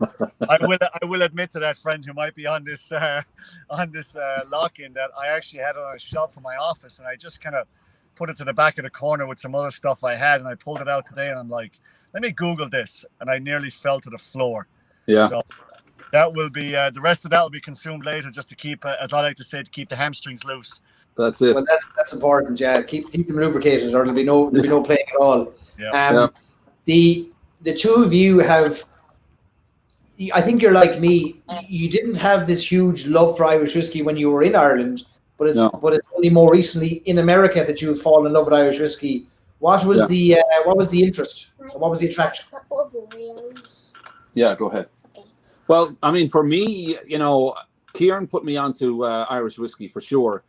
I will admit to that friend who might be on this lock-in that I actually had it on a shelf in my office, and I just kind of put it to the back of the corner with some other stuff I had, and I pulled it out today, and I'm like, let me Google this, and I nearly fell to the floor. Yeah. So that will be the rest of that will be consumed later, just to keep, as I like to say, to keep the hamstrings loose. That's it. Well, that's important. Yeah, keep them lubricated, or there'll be no playing at all. Yeah. The two of you have. I think you're like me. You didn't have this huge love for Irish whiskey when you were in Ireland, but it's only more recently in America that you've fallen in love with Irish whiskey. What was the interest? What was the attraction? Yeah, go ahead. Okay. Well, I mean, for me, Kieran put me onto Irish whiskey for sure.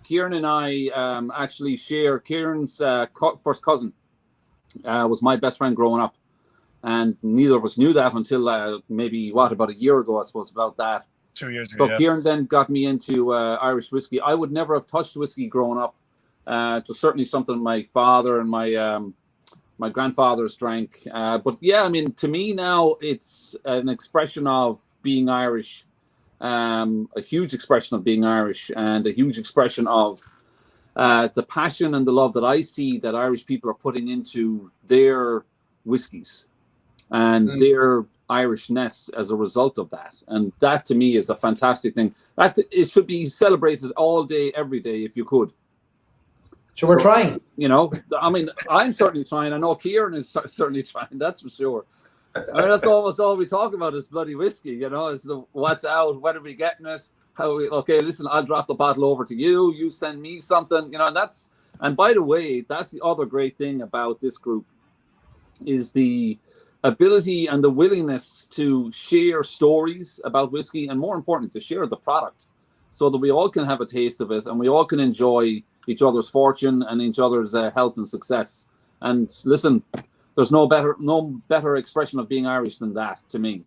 Kieran and I actually share. Kieran's first cousin was my best friend growing up, and neither of us knew that until maybe about a year ago, I suppose, about that. 2 years ago. So Kieran then got me into Irish whiskey. I would never have touched whiskey growing up. It was certainly something my father and my grandfathers drank. But yeah, I mean, to me now, it's an expression of being Irish, a huge expression of being Irish, and a huge expression of the passion and the love that I see that Irish people are putting into their whiskies and their Irishness as a result of that. And that to me is a fantastic thing. That it should be celebrated all day, every day, if you could. So we're trying. I mean, I'm certainly trying. I know Kieran is certainly trying. That's for sure. I mean, that's almost all we talk about is bloody whiskey. Is what's out, when are we getting it? Okay, listen, I'll drop the bottle over to you. You send me something. And by the way, that's the other great thing about this group is the ability and the willingness to share stories about whiskey, and more important, to share the product, so that we all can have a taste of it and we all can enjoy each other's fortune and each other's health and success. And listen, there's no better expression of being Irish than that, to me.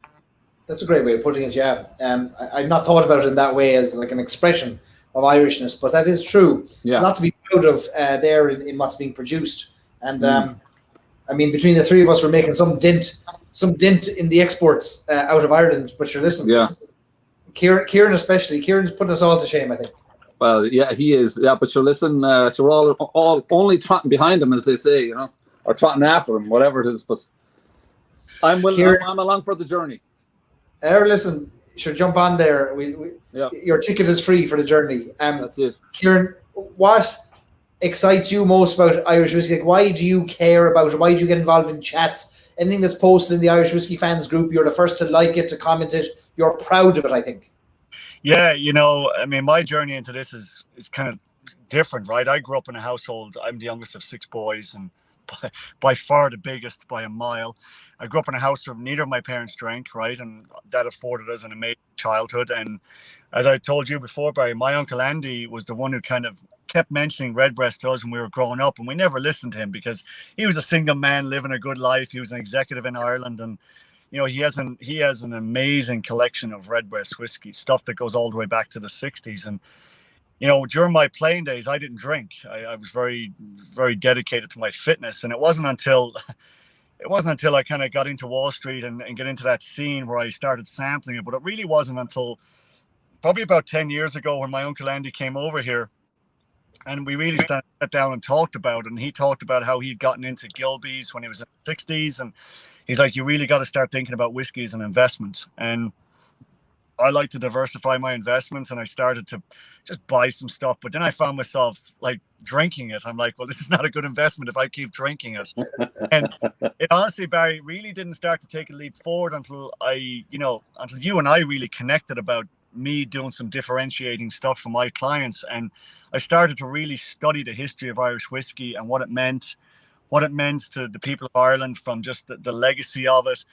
That's a great way of putting it. Yeah, I've not thought about it in that way as like an expression of Irishness, but that is true. Yeah, a lot to be proud of there in what's being produced. And I mean, between the three of us, we're making some dent in the exports out of Ireland. But you're listening. Yeah, Kieran especially. Kieran's putting us all to shame, I think. Well, yeah, he is. Yeah, but sure, listen, so we're all only trotting behind him, as they say, you know, or trotting after him, whatever it is. But I'm along for the journey. Listen, sure, jump on there. Your ticket is free for the journey. That's it. Kieran, what excites you most about Irish whiskey? Like, why do you care about it? Why do you get involved in chats? Anything that's posted in the Irish Whiskey Fans group, you're the first to like it, to comment it. You're proud of it, I think. Yeah, you know, I mean, my journey into this is kind of different, right? I grew up in a household. I'm the youngest of 6 boys, and by far the biggest by a mile. I grew up in a house where neither of my parents drank, right? And that afforded us an amazing childhood. And as I told you before, Barry, my uncle Andy was the one who kind of kept mentioning Redbreast to us when we were growing up, and we never listened to him because he was a single man living a good life. He was an executive in Ireland, and you know, he has an amazing collection of Redbreast whiskey, stuff that goes all the way back to the 60s. And you know, during my playing days, I didn't drink. I was very, very dedicated to my fitness, and it wasn't until I kind of got into Wall Street and get into that scene where I started sampling it. But it really wasn't until probably about 10 years ago when my uncle Andy came over here, and we really sat down and talked about it. And he talked about how he'd gotten into Gilbey's when he was in the 60s, and he's like, you really got to start thinking about whiskey as an investment. And I like to diversify my investments, and I started to just buy some stuff. But then I found myself like drinking it. I'm like, well, this is not a good investment if I keep drinking it. And it honestly, Barry, really didn't start to take a leap forward until you and I really connected about me doing some differentiating stuff for my clients. And I started to really study the history of Irish whiskey and what it meant to the people of Ireland, from just the legacy of it.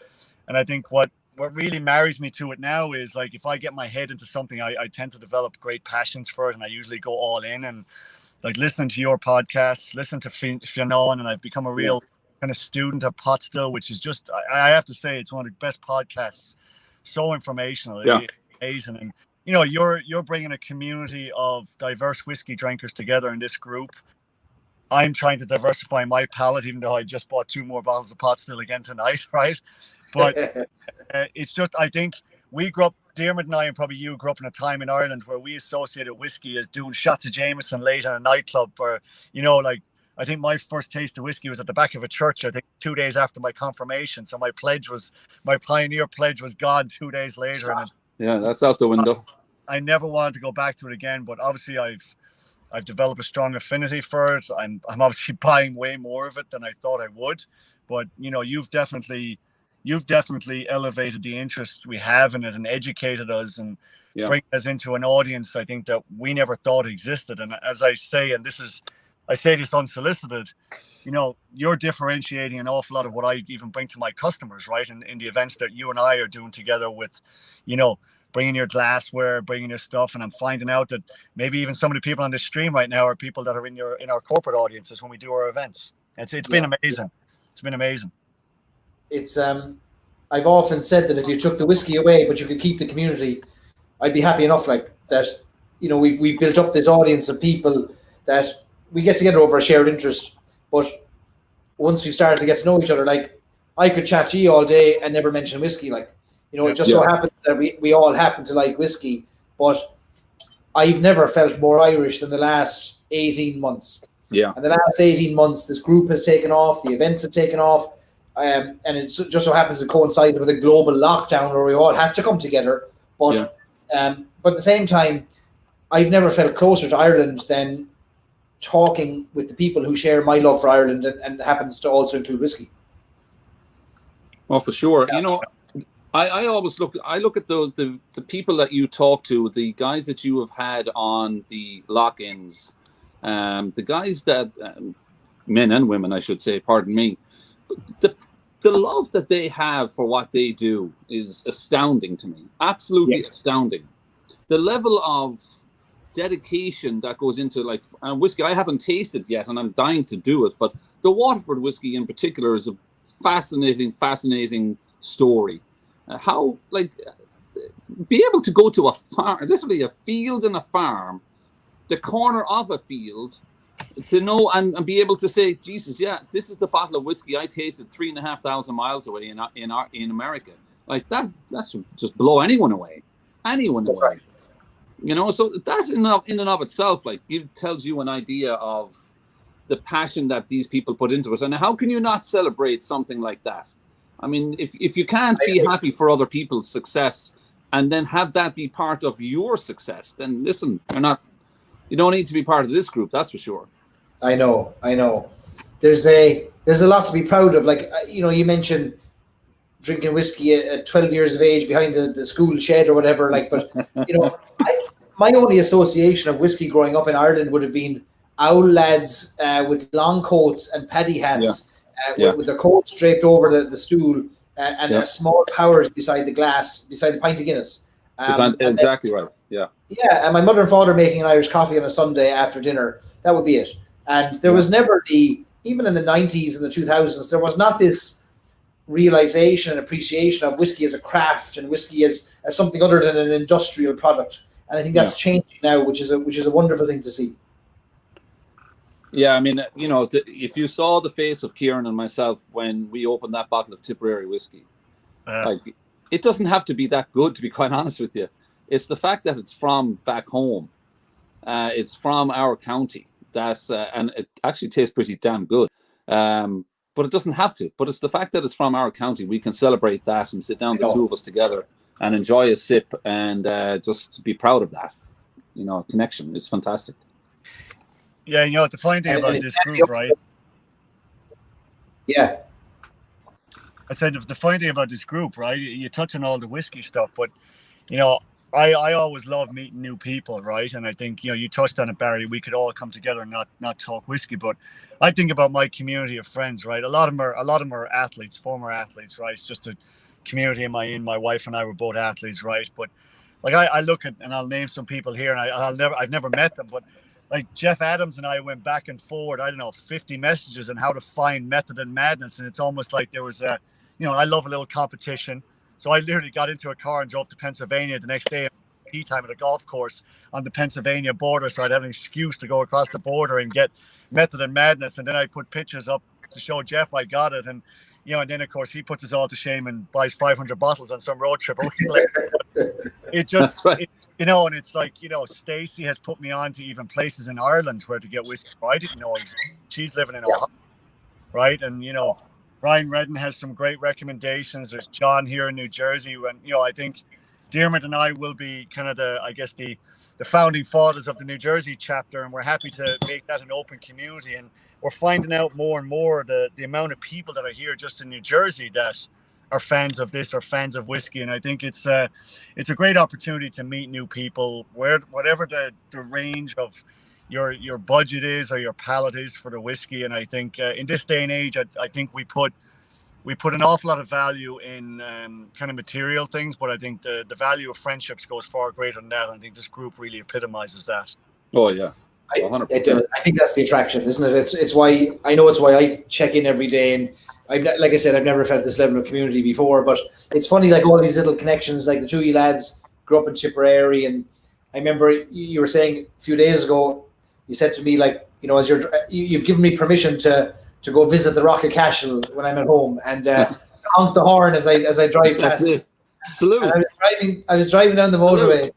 And I think what really marries me to it now is, like, if I get my head into something, I tend to develop great passions for it, and I usually go all in. And like listening to your podcasts, listen to Fionn, and I've become a real kind of student of pot still, which is just, I have to say, it's one of the best podcasts. So informational, amazing. And you know, you're bringing a community of diverse whiskey drinkers together in this group. I'm trying to diversify my palate, even though I just bought 2 more bottles of pot still again tonight, right? But it's just, I think we grew up, Dermot and I, and probably you, grew up in a time in Ireland where we associated whiskey as doing shots of Jameson late in a nightclub, or, you know, like, I think my first taste of whiskey was at the back of a church, I think 2 days after my confirmation. So my pioneer pledge was gone 2 days later. And yeah, that's out the window. I never wanted to go back to it again, but obviously I've developed a strong affinity for it. I'm obviously buying way more of it than I thought I would, but you know, you've definitely elevated the interest we have in it and educated us and bring us into an audience, I think, that we never thought existed. And as I say, I say this unsolicited, you know, you're differentiating an awful lot of what I even bring to my customers, right? In the events that you and I are doing together with, you know, bringing your glassware, bringing your stuff. And I'm finding out that maybe even some of the people on this stream right now are people that are in our corporate audiences when we do our events. It's been amazing. It's been amazing. It's I've often said that if you took the whiskey away but you could keep the community, I'd be happy enough. Like that, you know, we've built up this audience of people that we get together over a shared interest. But once we started to get to know each other, like, I could chat to you all day and never mention whiskey. Like, you know, it just so happens that we all happen to like whiskey, but I've never felt more Irish than the last 18 months. Yeah. And the last 18 months, this group has taken off, the events have taken off, and it just so happens to coincide with a global lockdown where we all had to come together. But at the same time, I've never felt closer to Ireland than talking with the people who share my love for Ireland and happens to also include whiskey. Well, for sure. You know, I always look at the people that you talk to, the guys that you have had on the lock-ins, the guys that, men and women, I should say, pardon me, the love that they have for what they do is astounding to me. Absolutely astounding. The level of dedication that goes into, like, whiskey, I haven't tasted yet, and I'm dying to do it, but the Waterford whiskey in particular is a fascinating story. How, like, be able to go to a farm, literally a field and a farm, the corner of a field, to know and be able to say, Jesus, this is the bottle of whiskey I tasted 3,500 miles away in America. Like that's just blow anyone away. Right. You know, so that in and of itself, like, tells you an idea of the passion that these people put into it. And how can you not celebrate something like that? I mean, if you can't be happy for other people's success and then have that be part of your success, then listen, you don't need to be part of this group, that's for sure. I know. There's a lot to be proud of. Like, you know, you mentioned drinking whiskey at 12 years of age behind the school shed or whatever. Like, but you know, my only association of whiskey growing up in Ireland would have been owl lads with long coats and paddy hats, with their coats draped over the stool, and a small powers beside the pint of Guinness. Exactly right. Yeah. Yeah, and my mother and father making an Irish coffee on a Sunday after dinner. That would be it. And there was never even in the 90s and the 2000s, there was not this realization and appreciation of whiskey as a craft and whiskey as something other than an industrial product. And I think that's changing now, which is a wonderful thing to see. Yeah, I mean, you know, if you saw the face of Kieran and myself when we opened that bottle of Tipperary whiskey, like, it doesn't have to be that good, to be quite honest with you. It's the fact that it's from back home. It's from our county. And it actually tastes pretty damn good. But it doesn't have to. But it's the fact that it's from our county. We can celebrate that and sit down, the two of us together, and enjoy a sip and just be proud of that. You know, connection is fantastic. Yeah, you know, the funny thing about this group, right? Yeah. I said the funny thing about this group, right? You touch on all the whiskey stuff, but, you know, I always love meeting new people, right? And I think, you know, you touched on it, Barry. We could all come together and not talk whiskey, but I think about my community of friends, right? A lot of them are athletes, former athletes, right? It's just a community in my wife and I were both athletes, right? But like I look at, and I'll name some people here, and I've never met them, but like Jeff Adams and I went back and forward, 50 messages on how to find Method and Madness, and it's almost like there was I love a little competition. So I literally got into a car and drove to Pennsylvania the next day at tea time at a golf course on the Pennsylvania border. So I'd have an excuse to go across the border and get Method and Madness. And then I put pictures up to show Jeff I got it. And, you know, and then of course he puts us all to shame and buys 500 bottles on some road trip. It just, you know, and it's like, you know, Stacie has put me on to even places in Ireland where to get whiskey. I didn't know she's living in Ohio, right? And, you know, Brian Redden has some great recommendations. There's John here in New Jersey. And, you know, I think Diarmuid and I will be kind of the founding fathers of the New Jersey chapter. And we're happy to make that an open community. And we're finding out more and more the amount of people that are here just in New Jersey that are fans of this or fans of whiskey. And I think it's a great opportunity to meet new people, whatever the range of your budget is or your palate is for the whiskey. And I think in this day and age, I think we put an awful lot of value in kind of material things, but I think the value of friendships goes far greater than that. I think this group really epitomizes that. Oh yeah, 100%. I think that's the attraction, isn't it? It's why I check in every day, and like I said, I've never felt this level of community before. But it's funny, like all these little connections, like the two of you lads grew up in Tipperary, and I remember you were saying a few days ago, you said to me, like, you know, as you've given me permission to go visit the Rock of Cashel when I'm at home, and honk the horn as I drive past. Salute. And I was driving down the motorway,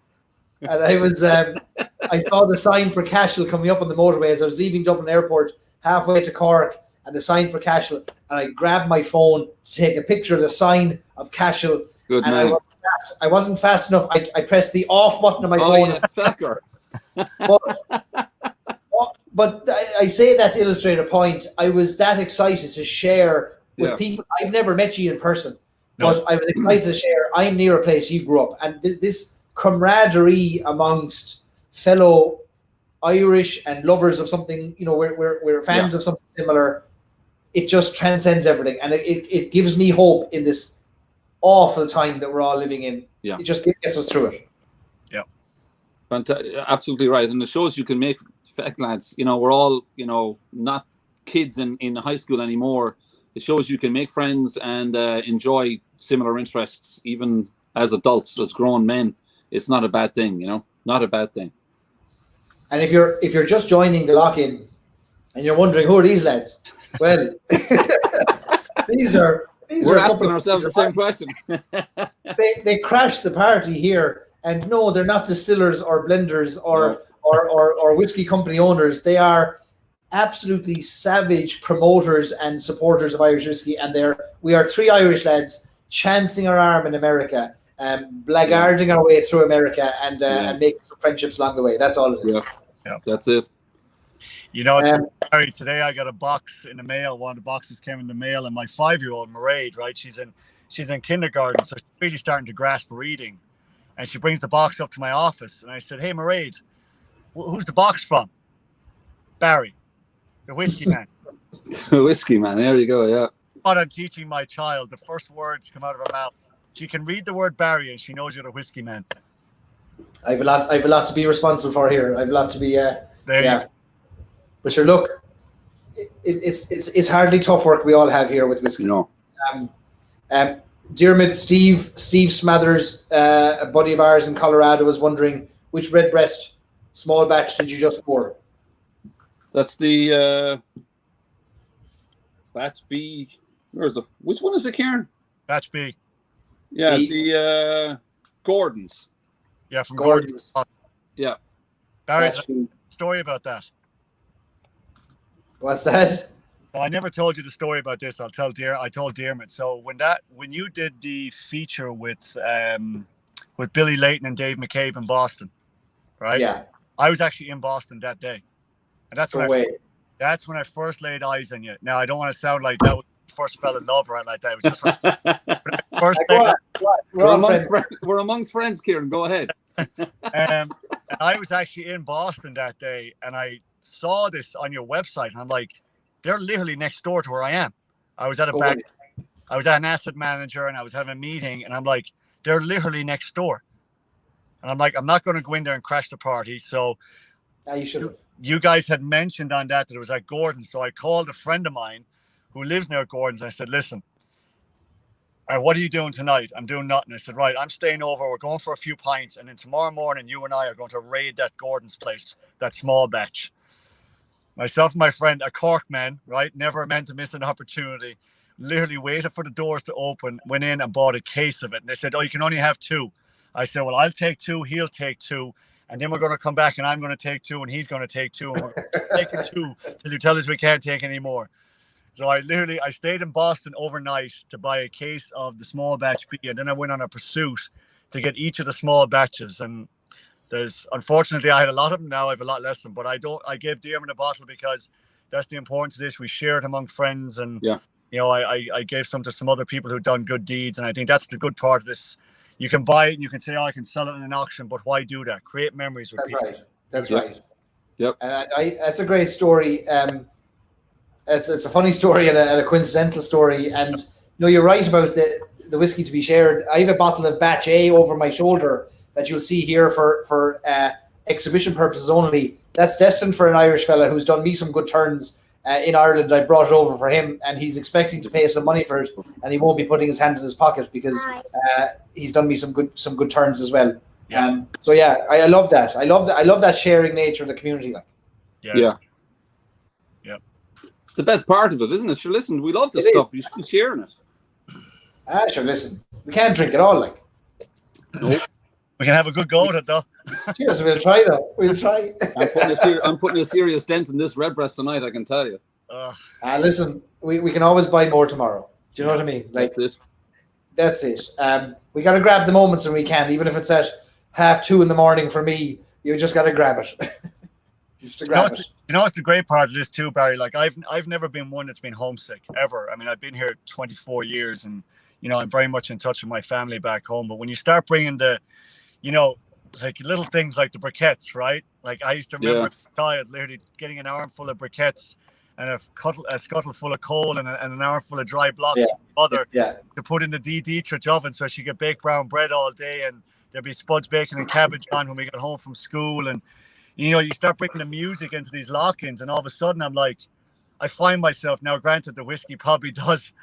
and I saw the sign for Cashel coming up on the motorway as I was leaving Dublin Airport halfway to Cork, and the sign for Cashel, and I grabbed my phone to take a picture of the sign of Cashel. Good and man. I wasn't fast enough. I pressed the off button on my phone. But I say that to illustrate a point. I was that excited to share with people. I've never met you in person, but I was excited to share. I'm near a place you grew up, and this camaraderie amongst fellow Irish and lovers of something, you know, we're fans of something similar. It just transcends everything, and it gives me hope in this awful time that we're all living in. Yeah, it just gets us through it. Yeah, absolutely right, and it shows you can make. Fact, lads, you know, we're all, you know, not kids in high school anymore. It shows you can make friends and enjoy similar interests even as adults, as grown men. It's not a bad thing, you know, not a bad thing. And if you're just joining the lock-in and you're wondering who are these lads, well, we're asking ourselves the same question. they crashed the party here And no, they're not distillers or blenders or whiskey company owners. They are absolutely savage promoters and supporters of Irish whiskey. And we are three Irish lads chancing our arm in America, blackguarding our way through America and making some friendships along the way. That's all it is. Yeah. That's it. You know, it's today I got a box in the mail. One of the boxes came in the mail, and my 5-year-old Mairead, right? She's in kindergarten, so she's really starting to grasp reading. And she brings the box up to my office, and I said, "Hey, Mairead, who's the box from?" "Barry, the whiskey man." Whiskey man, there you go. Yeah. What I'm teaching my child, the first words come out of her mouth. She can read the word Barry, and she knows you're the whiskey man. I've a lot to be responsible for here. I've a lot to be. There. But sure, look, it's hardly tough work we all have here with whiskey. No. Diarmid, Steve Smathers, a buddy of ours in Colorado, was wondering which Redbreast small batch did you just pour? That's the batch B. Which one is it, Kieran? Batch B. Yeah, B. the Gordon's. Yeah, from Gordon's. Yeah. Barry, Batch B. story about that. What's that? Well, I never told you the story about this. I told Diarmid. So when you did the feature with Billy Layton and Dave McCabe in Boston, right? Yeah. I was actually in Boston that day, and that's when I first laid eyes on you. Now I don't want to sound like that was the first fell in love or anything like that. It was just We're amongst friends, Kieran. Go ahead. And I was actually in Boston that day, and I saw this on your website, and I'm like, they're literally next door to where I am. I was at an asset manager, and I was having a meeting, and I'm like, they're literally next door. And I'm like, I'm not going to go in there and crash the party. So You should have. You guys had mentioned on that it was at Gordon's. So I called a friend of mine who lives near Gordon's. And I said, listen, what are you doing tonight? I'm doing nothing. I said, right, I'm staying over. We're going for a few pints. And then tomorrow morning, you and I are going to raid that Gordon's place, that small batch. Myself and my friend, a Cork man, right? Never meant to miss an opportunity. Literally waited for the doors to open, went in and bought a case of it. And they said, oh, you can only have 2. I said, well, I'll take 2. He'll take 2. And then we're going to come back and I'm going to take 2 and he's going to take 2. And we're taking 2 till you tell us we can't take any more. So I stayed in Boston overnight to buy a case of the small batch B. And then I went on a pursuit to get each of the small batches. And unfortunately, I had a lot of them. Now I have a lot less of them. But I gave Diarmid a bottle because that's the importance of this. We share it among friends. And, I gave some to some other people who've done good deeds. And I think that's the good part of this. You can buy it and you can say, oh, I can sell it in an auction. But why do that? Create memories with people. That's right. Yep. And that's a great story. It's a funny story and a coincidental story. And, you're right about the whiskey to be shared. I have a bottle of Batch A over my shoulder that you'll see here for exhibition purposes only. That's destined for an Irish fella who's done me some good turns in Ireland. I brought it over for him, and he's expecting to pay some money for it, and he won't be putting his hand in his pocket because he's done me some good turns as well. Yeah. I love that. I love that sharing nature of the community. Yeah. It's the best part of it, isn't it? Sure, listen, we love this stuff. You should be sharing it. Sure, listen. We can't drink it all, Nope. We can have a good go at it, though. Cheers, we'll try, though. We'll try. I'm putting a serious dent in this Redbreast tonight, I can tell you. Listen, we can always buy more tomorrow. Do you know what I mean? That's it. We got to grab the moments when we can, even if it's at 2:30 in the morning for me. You just got to grab it. What's the great part of this too, Barry? Like I've never been one that's been homesick ever. I mean, I've been here 24 years, and I'm very much in touch with my family back home. But when you start bringing the, like little things like the briquettes, right? Like I used to remember as a child literally getting an armful of briquettes and a scuttle full of coal and an armful of dry blocks to put in the Dietrich oven so she could bake brown bread all day, and there'd be spuds, bacon and cabbage on when we got home from school. And you start bringing the music into these lock-ins, and all of a sudden I'm like, I find myself now, granted the whiskey probably does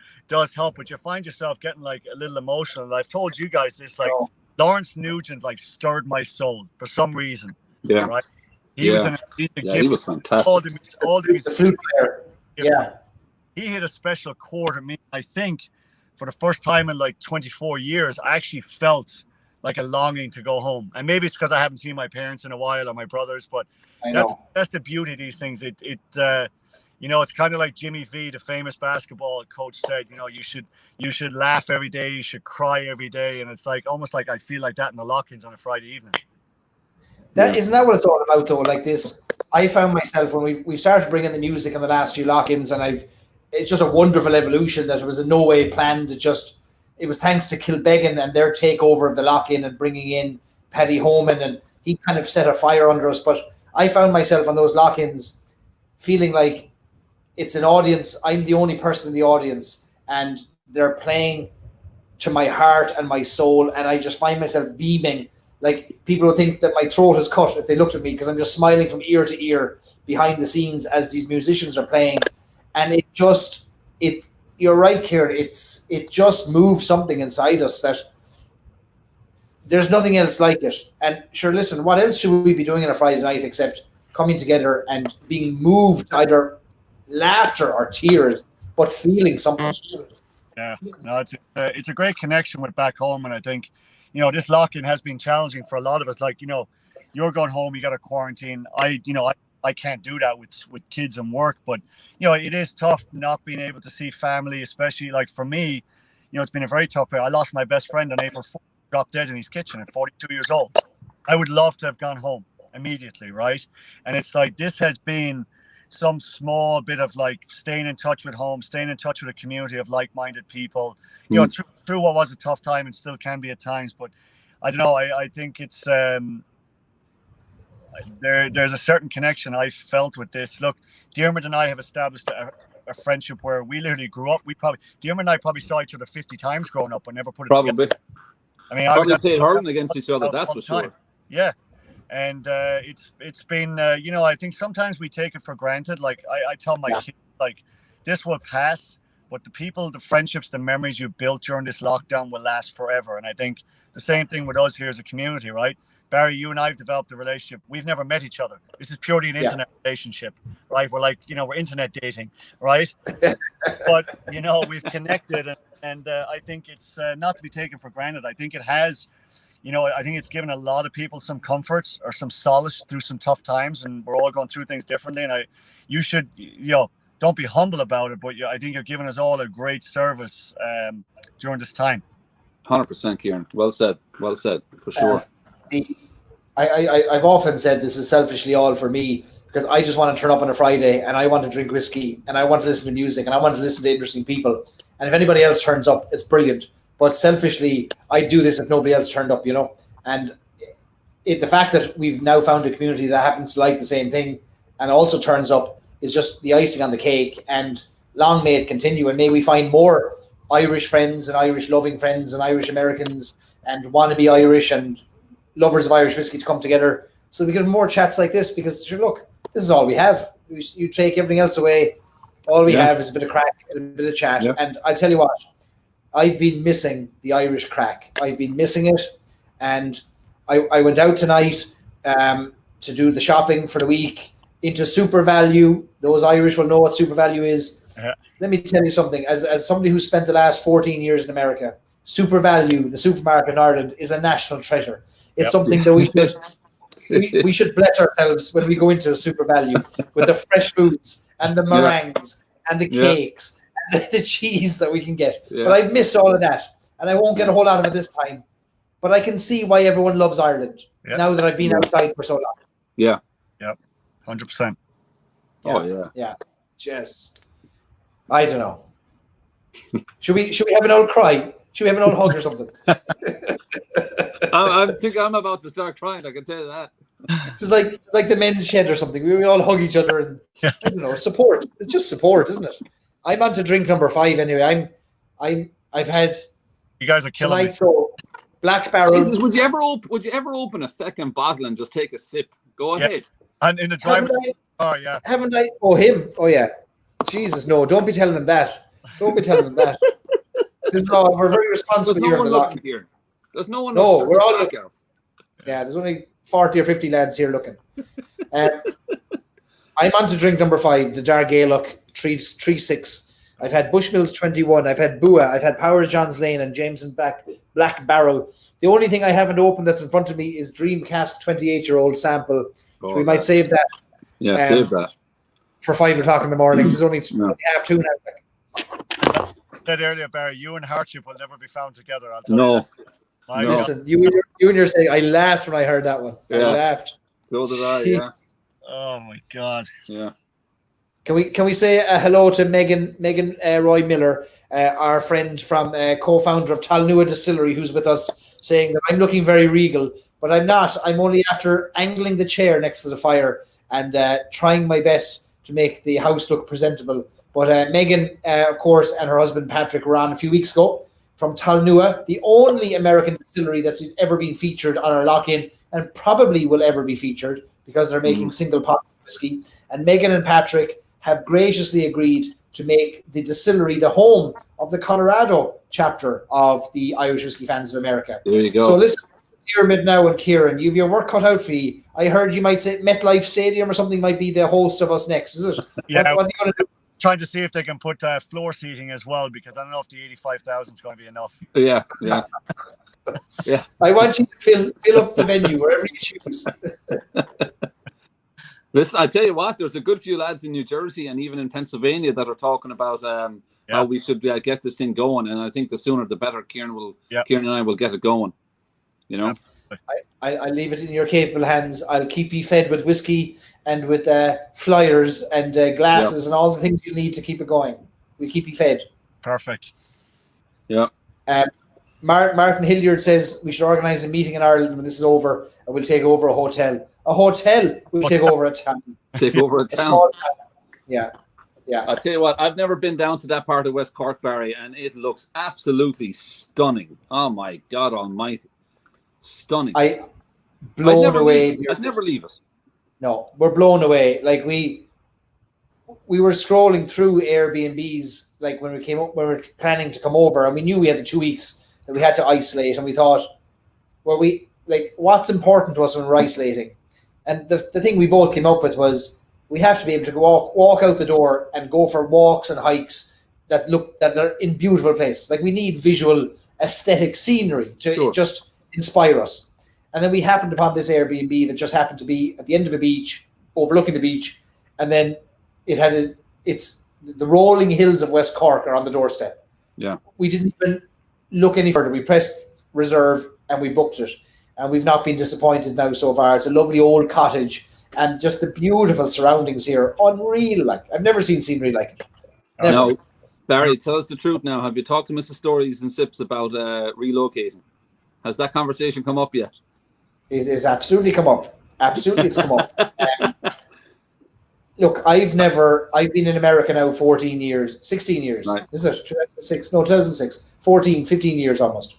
help, but you find yourself getting like a little emotional. And I've told you guys this, like Lawrence Nugent like stirred my soul for some reason. Yeah. Right. He was he was fantastic. All the flute player. Yeah. He hit a special chord. I mean, I think for the first time in like 24 years, I actually felt like a longing to go home. And maybe it's because I haven't seen my parents in a while or my brothers, but that's the beauty of these things. It you know, it's kind of like Jimmy V, the famous basketball coach, said, you know, you should laugh every day, you should cry every day. And it's like almost like I feel like that in the lock-ins on a Friday evening. Isn't that what it's all about though? Like this, I found myself when we started bringing the music in the last few lock-ins, and it's just a wonderful evolution that was in no way planned. It was thanks to Kilbeggan and their takeover of the lock-in and bringing in Paddy Holman, and he kind of set a fire under us. But I found myself on those lock-ins feeling like it's an audience. I'm the only person in the audience, and they're playing to my heart and my soul, and I just find myself beaming. Like people would think that my throat is cut if they looked at me, because I'm just smiling from ear to ear behind the scenes as these musicians are playing. And you're right, Kieran, it just moves something inside us that there's nothing else like it. And sure, listen, what else should we be doing on a Friday night except coming together and being moved, either laughter or tears, but feeling something. Yeah, no, it's a great connection with back home. And I think, you know, this lock-in has been challenging for a lot of us. Like, you know, you're going home, you got a quarantine. I can't do that with kids and work, but you know, it is tough not being able to see family, especially like for me, you know, it's been a very tough period. I lost my best friend on April 4th, dropped dead in his kitchen at 42 years old. I would love to have gone home immediately, right? And it's like, this has been some small bit of like staying in touch with home, staying in touch with a community of like-minded people, you know, through what was a tough time and still can be at times. But I don't know, I think it's there's a certain connection I felt with this. Look, Diarmuid and I have established a friendship where we literally grew up. Diarmuid and I probably saw each other 50 times growing up and never put it together. I mean, probably played hurling against each other, that's for sure. Yeah. And it's been, you know, I think sometimes we take it for granted. Like I tell my kids, like, this will pass, but the friendships, the memories you built during this lockdown will last forever. And I think the same thing with us here as a community, right? Barry, you and I have developed a relationship. We've never met each other. This is purely an internet relationship, right? We're like, you know, we're internet dating, right? But, you know, we've connected, and I think it's not to be taken for granted. I think it has, you know, I think it's given a lot of people some comfort or some solace through some tough times, and we're all going through things differently. And you should, you know, don't be humble about it, but I think you're giving us all a great service during this time. 100%, Kieran. Well said, for sure. I've often said this is selfishly all for me, because I just want to turn up on a Friday and I want to drink whiskey and I want to listen to music and I want to listen to interesting people. And if anybody else turns up, it's brilliant. But selfishly, I'd do this if nobody else turned up, you know. And the fact that we've now found a community that happens to like the same thing and also turns up is just the icing on the cake. And long may it continue, and may we find more Irish friends and Irish loving friends and Irish Americans and wannabe Irish and lovers of Irish whiskey to come together, so we get more chats like this, because sure, look, this is all we have. You take everything else away, all we have is a bit of crack and a bit of chat. And I tell you what, I've been missing the Irish crack. I've been missing it, and I went out tonight to do the shopping for the week into Super Value. Those Irish will know what Super Value is. Let me tell you something, as somebody who spent the last 14 years in America, Super Value, the supermarket in Ireland, is a national treasure. It's something that we should bless ourselves when we go into a Super Value with the fresh foods and the meringues and the cakes and the cheese that we can get. But I've missed all of that, and I won't get a whole lot of it this time. But I can see why everyone loves Ireland now that I've been outside for so long. Yeah. 100%. Just, I don't know. Should we have an old cry? Should we have an old hug or something? I think I'm about to start crying, I can tell you that. It's like the men's shed or something. We all hug each other and I don't know, support. It's just support, isn't it? I'm on to drink number 5 anyway. I've had, you guys are killing me. So Black Barrel. Jesus, would you ever open a fucking bottle and just take a sip? Go ahead. And in the driver. Haven't I? Oh, him. Oh, yeah. Jesus, no. Don't be telling him that. Don't be telling him that. We're very responsible here in the lock. There's no one. No, we're all looking. Yeah, there's only 40 or 50 lads here looking. I'm on to drink number 5, the Dargaelic 3-6 I've had Bushmills 21. I've had Bua. I've had Powers John Lane and Jameson Black Barrel. The only thing I haven't opened that's in front of me is Dreamcast 28-year-old sample. So we might save that. Yeah, save that. For 5 o'clock in the morning. It's only 2:30 now. Said earlier, Barry, you and hardship will never be found together. I'll tell you that. Listen, you and your saying, I laughed when I heard that one. I laughed. So did I, yeah. Oh my God. Yeah. Can we say hello to Megan Roy Miller, our friend from co-founder of Talnua Distillery, who's with us, saying that I'm looking very regal, but I'm not. I'm only after angling the chair next to the fire and trying my best to make the house look presentable. But Megan, of course, and her husband Patrick were on a few weeks ago from Talnua, the only American distillery that's ever been featured on our lock-in and probably will ever be featured because they're making single pots of whiskey. And Megan and Patrick have graciously agreed to make the distillery the home of the Colorado chapter of the Irish Whiskey Fans of America. There you go. So listen, Diarmid now and Kieran, you've your work cut out for you. I heard you might say MetLife Stadium or something might be the host of us next, is it? Yeah. What are you going to do? Trying to see if they can put floor seating as well, because I don't know if the 85,000 is going to be enough. Yeah. Yeah. I want you to fill up the venue wherever you choose. Listen, I tell you what, there's a good few lads in New Jersey and even in Pennsylvania that are talking about how we should get this thing going. And I think the sooner the better. Kieran and I will get it going. You know, I leave it in your capable hands. I'll keep you fed with whiskey and with flyers and glasses and all the things you need to keep it going. We'll keep you fed. Perfect. Yeah. Martin Hilliard says we should organise a meeting in Ireland when this is over and we'll take over a hotel. A hotel will take over a town. Take over a town. Small town. Yeah. I'll tell you what, I've never been down to that part of West Cork, Barry, and it looks absolutely stunning. Oh my God almighty. Stunning. Blown away. I'd never leave it. No, we're blown away. Like we were scrolling through Airbnbs like when we were planning to come over, and we knew we had the 2 weeks that we had to isolate, and we thought, well, what's important to us when we're isolating? And the thing we both came up with was we have to be able to walk out the door and go for walks and hikes that are in beautiful places. Like we need visual aesthetic scenery to just inspire us. And then we happened upon this Airbnb that just happened to be at the end of a beach, overlooking the beach, and then it's the rolling hills of West Cork are on the doorstep. Yeah. We didn't even look any further. We pressed reserve and we booked it. And we've not been disappointed now so far. It's a lovely old cottage and just the beautiful surroundings here. Unreal. Like I've never seen scenery like it. Never. No, Barry, tell us the truth now. Have you talked to Mrs. Stories and Sips about relocating? Has that conversation come up yet? It has absolutely come up. Absolutely, it's come up. Look, I've been in America now 16 years. Right. Is it 2006? No, 2006. 14, 15 years almost.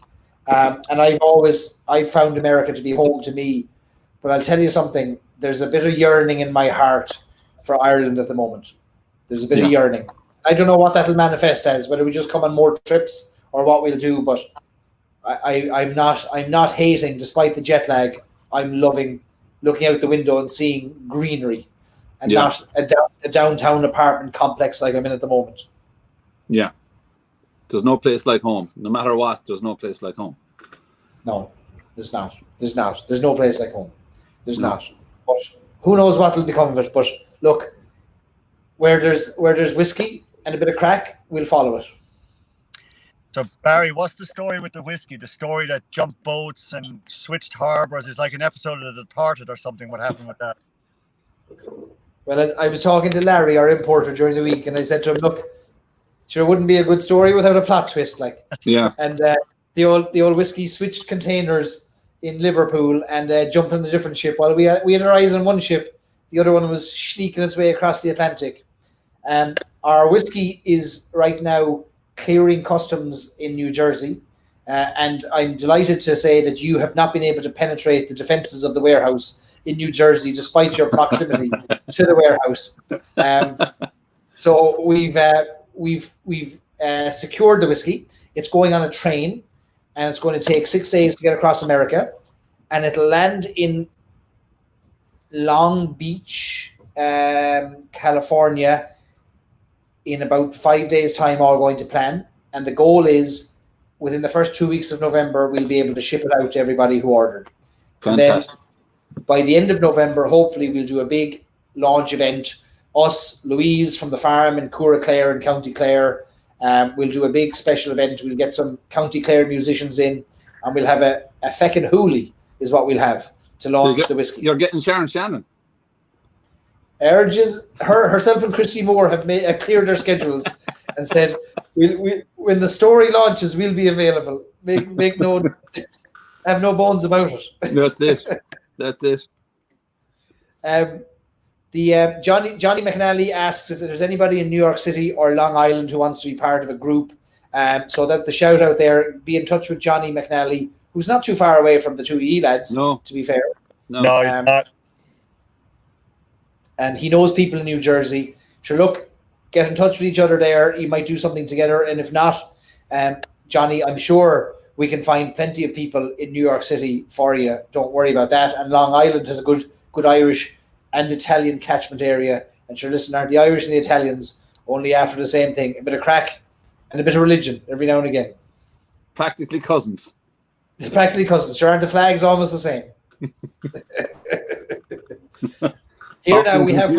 And I've found America to be home to me. But I'll tell you something, there's a bit of yearning in my heart for Ireland at the moment. There's a bit of yearning. I don't know what that'll manifest as, whether we just come on more trips or what we'll do, but I'm not hating despite the jet lag. I'm loving looking out the window and seeing greenery and not a downtown apartment complex like I'm in at the moment. Yeah. There's no place like home. No matter what, there's no place like home. No, there's not. There's no place like home. There's not. But who knows what will become of it. But look, where there's whiskey and a bit of crack, we'll follow it. So Barry, what's the story with the whiskey? The story that jumped boats and switched harbours is like an episode of The Departed or something. What happened with that? Well, I was talking to Larry, our importer, during the week, and I said to him, look, sure, it wouldn't be a good story without a plot twist, like. Yeah. And the old whiskey switched containers in Liverpool and jumped on a different ship. While we had our eyes on one ship, the other one was sneaking its way across the Atlantic. Our whiskey is right now clearing customs in New Jersey, and I'm delighted to say that you have not been able to penetrate the defences of the warehouse in New Jersey, despite your proximity to the warehouse. So we've secured the whiskey. It's going on a train, and it's going to take 6 days to get across America, and it'll land in Long Beach, California, in about 5 days' time, all going to plan. And the goal is within the first 2 weeks of November, we'll be able to ship it out to everybody who ordered. Fantastic. And then by the end of November, hopefully we'll do a big launch event. Us, Louise from the farm in Cura Clare in County Clare, we'll do a big special event. We'll get some County Clare musicians in, and we'll have a feckin' hoolie is what we'll have to launch the whiskey. You're getting Sharon Shannon. Herself and Christy Moore have cleared their schedules and said, we when the story launches, we'll be available. Make no have no bones about it. That's it. That's it. Johnny McNally asks if there's anybody in New York City or Long Island who wants to be part of a group. So that the shout out there, be in touch with Johnny McNally, who's not too far away from the 2E lads. No, to be fair. No, he's not. And he knows people in New Jersey. Sure, look, get in touch with each other there. You might do something together. And if not, Johnny, I'm sure we can find plenty of people in New York City for you. Don't worry about that. And Long Island has a good Irish and Italian catchment area. And sure, listen, aren't the Irish and the Italians only after the same thing? A bit of crack and a bit of religion every now and again. Practically cousins. Practically cousins. Sure, aren't the flags almost the same? Here now we have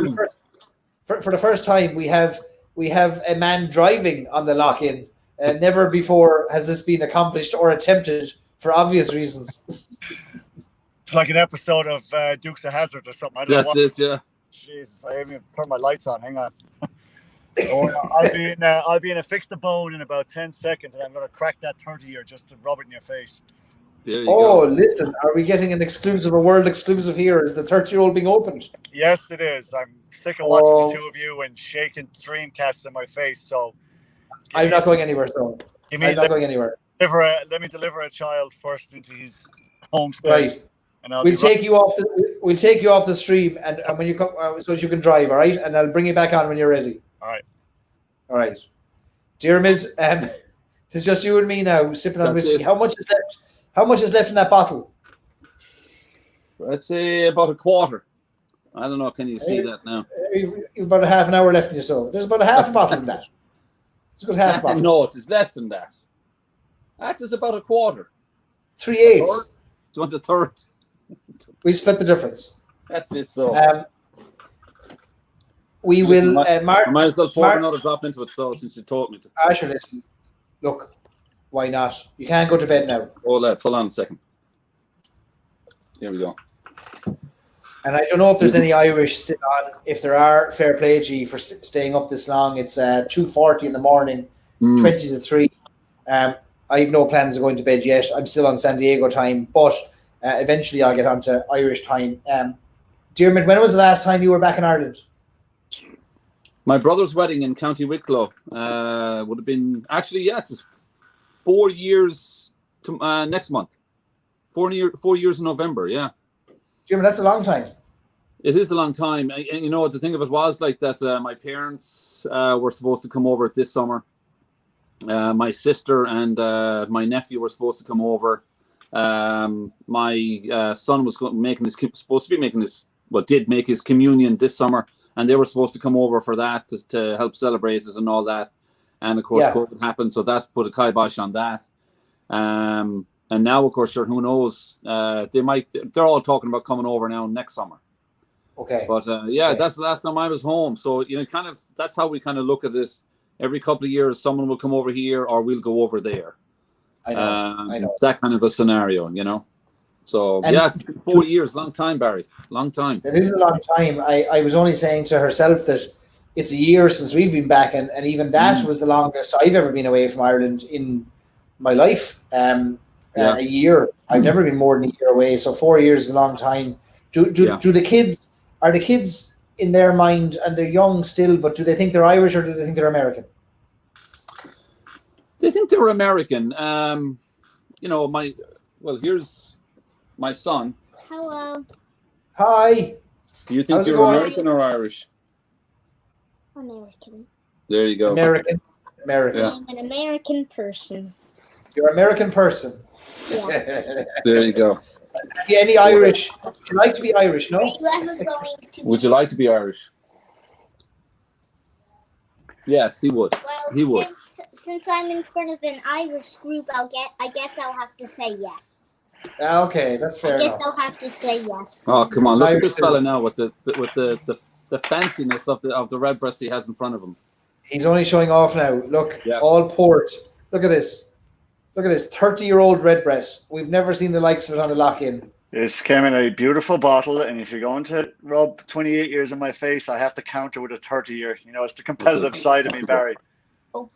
for the first time we have a man driving on the lock-in. Never before has this been accomplished or attempted for obvious reasons. It's like an episode of Dukes of Hazzard or something. I don't know what. That's it, yeah. Jesus, I haven't even turned my lights on. Hang on. I'll be in a fixed abode in about 10 seconds, and I'm going to crack that 30-year just to rub it in your face. There you go. Listen, are we getting a world exclusive here? Is the 30-year-old being opened? Yes, it is. I'm sick of watching the two of you and shaking Dreamcasts in my face. So I'm not going anywhere. So I'm not going anywhere. Let me deliver a child first into his home state. Right. And we'll take you off the stream, and when you come, so you can drive. All right, and I'll bring you back on when you're ready. All right. Diarmid, it's just you and me now sipping on whiskey. How much is left? How much is left in that bottle? I'd say about a quarter. I don't know. Can you see that now? You've about a half an hour left in your soul. There's about a half a bottle in that. It's a good half bottle. No, it's less than that. That is about a quarter. 3/8. Do you want a third? We split the difference. That's it. So we will. I might as well pour another drop into it, so since you taught me to. Sure, listen. Look, why not? You can't go to bed now. Oh, lads, hold on a second. Here we go. And I don't know if there's any Irish still on. If there are, fair play to you for staying up this long. It's 2:40 in the morning, 20 to 3. I have no plans of going to bed yet. I'm still on San Diego time, but eventually I'll get onto Irish time. Diarmid, when was the last time you were back in Ireland? My brother's wedding in County Wicklow would have been it's 4 years to, next month. 4 years in November, yeah. Jim, that's a long time. It is a long time. And you know, the thing of it was like that my parents were supposed to come over this summer. My sister and my nephew were supposed to come over. My son was supposed to be making his, did make his communion this summer. And they were supposed to come over for that to help celebrate it and all that. And of course, COVID happened. So that put a kibosh on that. And now, of course, sure, who knows? They're all talking about coming over now next summer. Okay. But that's the last time I was home. So, you know, that's how we kind of look at this. Every couple of years, someone will come over here or we'll go over there. I know. That kind of a scenario, you know. So, it's been 4 years. Long time, Barry. Long time. It is a long time. I was only saying to herself that it's a year since we've been back. And even that was the longest I've ever been away from Ireland in my life. A year. I've never been more than a year away. So 4 years is a long time. Do the kids in their mind, and they're young still, but do they think they're Irish or do they think they're American? They think they're American. You know, here's my son. Hello. Hi. Do you think you're American or Irish? American. There you go. American. Yeah. I'm an American person. You're an American person. Yes. There you go. Any Irish? Would you like to be Irish? No. Would you like to be Irish? Yes, he would. Well, He would. since I'm in front of an Irish group, I guess I'll have to say yes. Okay, that's fair I guess enough. I'll have to say yes. Oh, come on! It's Look at Irish this fella citizen. now with the fanciness of the redbreast he has in front of him. He's only showing off now. Look, Yeah. all port. Look at this. Look at this 30-year-old redbreast. We've never seen the likes of it on the lock-in. This came in a beautiful bottle, and if you're going to rub 28 years in my face, I have to counter with a 30-year. You know, it's the competitive side of me, Barry.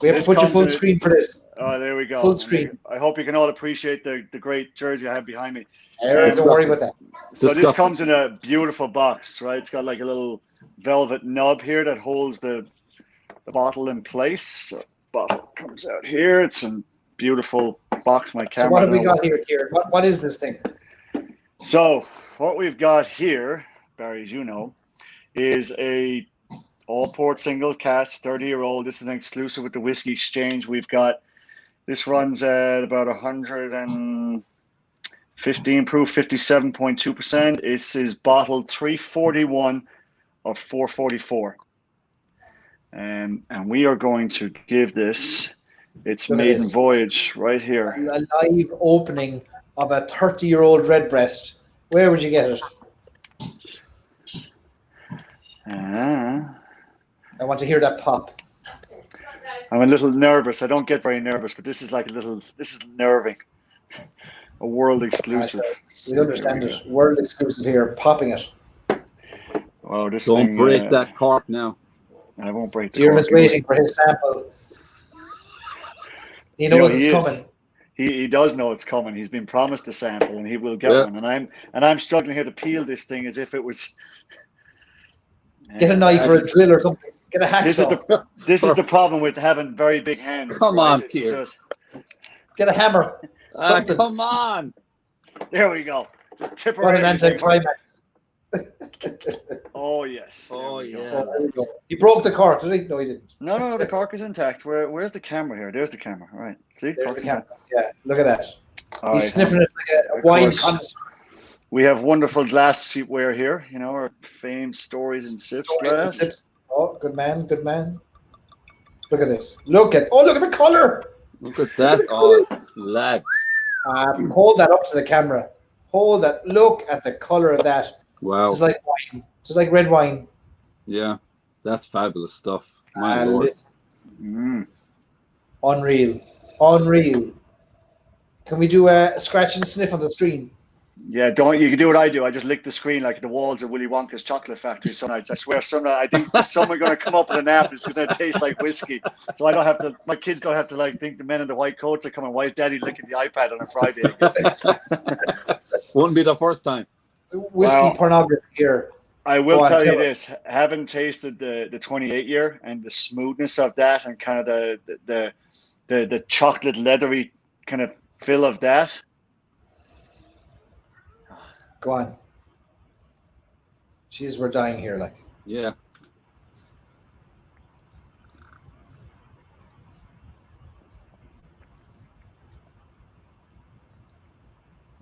We have to put you full screen for this. Oh, there we go. Full screen. I hope you can all appreciate the great jersey I have behind me. Don't worry about that. So this comes in a beautiful box, right? It's got like a little velvet nub here that holds the bottle in place. So bottle comes out here. It's a beautiful box. My camera. So what have we got here, Kieran? What is this thing? So what we've got here, Barry, as you know, is a all port single cask, 30-year-old. This is an exclusive with the Whiskey Exchange. We've got this runs at about 115 proof, 57.2%. This is bottled 341 of 444. And we are going to give this its maiden voyage right here. A live opening of a 30-year-old redbreast. Where would you get it? I want to hear that pop. I'm a little nervous. I don't get very nervous, but this is like this is nerving. A world exclusive. We understand it. World exclusive here. Popping it. Oh, this Don't thing, break that cork now. I won't break the Diarmaid's cork. waiting for his sample. He knows it's coming. He does know it's coming. He's been promised a sample, and he will get one. And I'm struggling here to peel this thing as if it was. Get a knife or a drill or something. Get a hacksaw. This is the problem with having very big hands. Come on, Kier. Get a hammer. Something. Come on. There we go. Tip What an anticlimax. Oh yes. Oh yeah. There we go. He broke the cork, did he? No, he didn't. No, the cork is intact. Where's the camera here? There's the camera. All right. See? There's the camera. Yeah, look at that. All He's right. sniffing it like a wine connoisseur. We have wonderful glassware here, you know, our famed Stories and Sips glass. Oh, good man, good man. Look at this. Look at the color. Look at that. Oh, lads. Hold that up to the camera. Hold that. Look at the color of that. Wow. Just like wine. Just like red wine. Yeah, that's fabulous stuff. My Lord. Unreal. Unreal. Can we do a scratch and sniff on the screen? Yeah, you can do what I do. I just lick the screen like the walls of Willy Wonka's chocolate factory some nights. I swear, I think there's someone going to come up with an app that's going to taste like whiskey. So I don't have to, my kids don't have to like think the men in the white coats are coming. Why is daddy licking the iPad on a Friday? Wouldn't be the first time. Whiskey pornography here. I will tell you this, having tasted the 28-year and the smoothness of that and kind of the chocolate leathery kind of feel of that. Go on. Jeez, we're dying here, like. Yeah.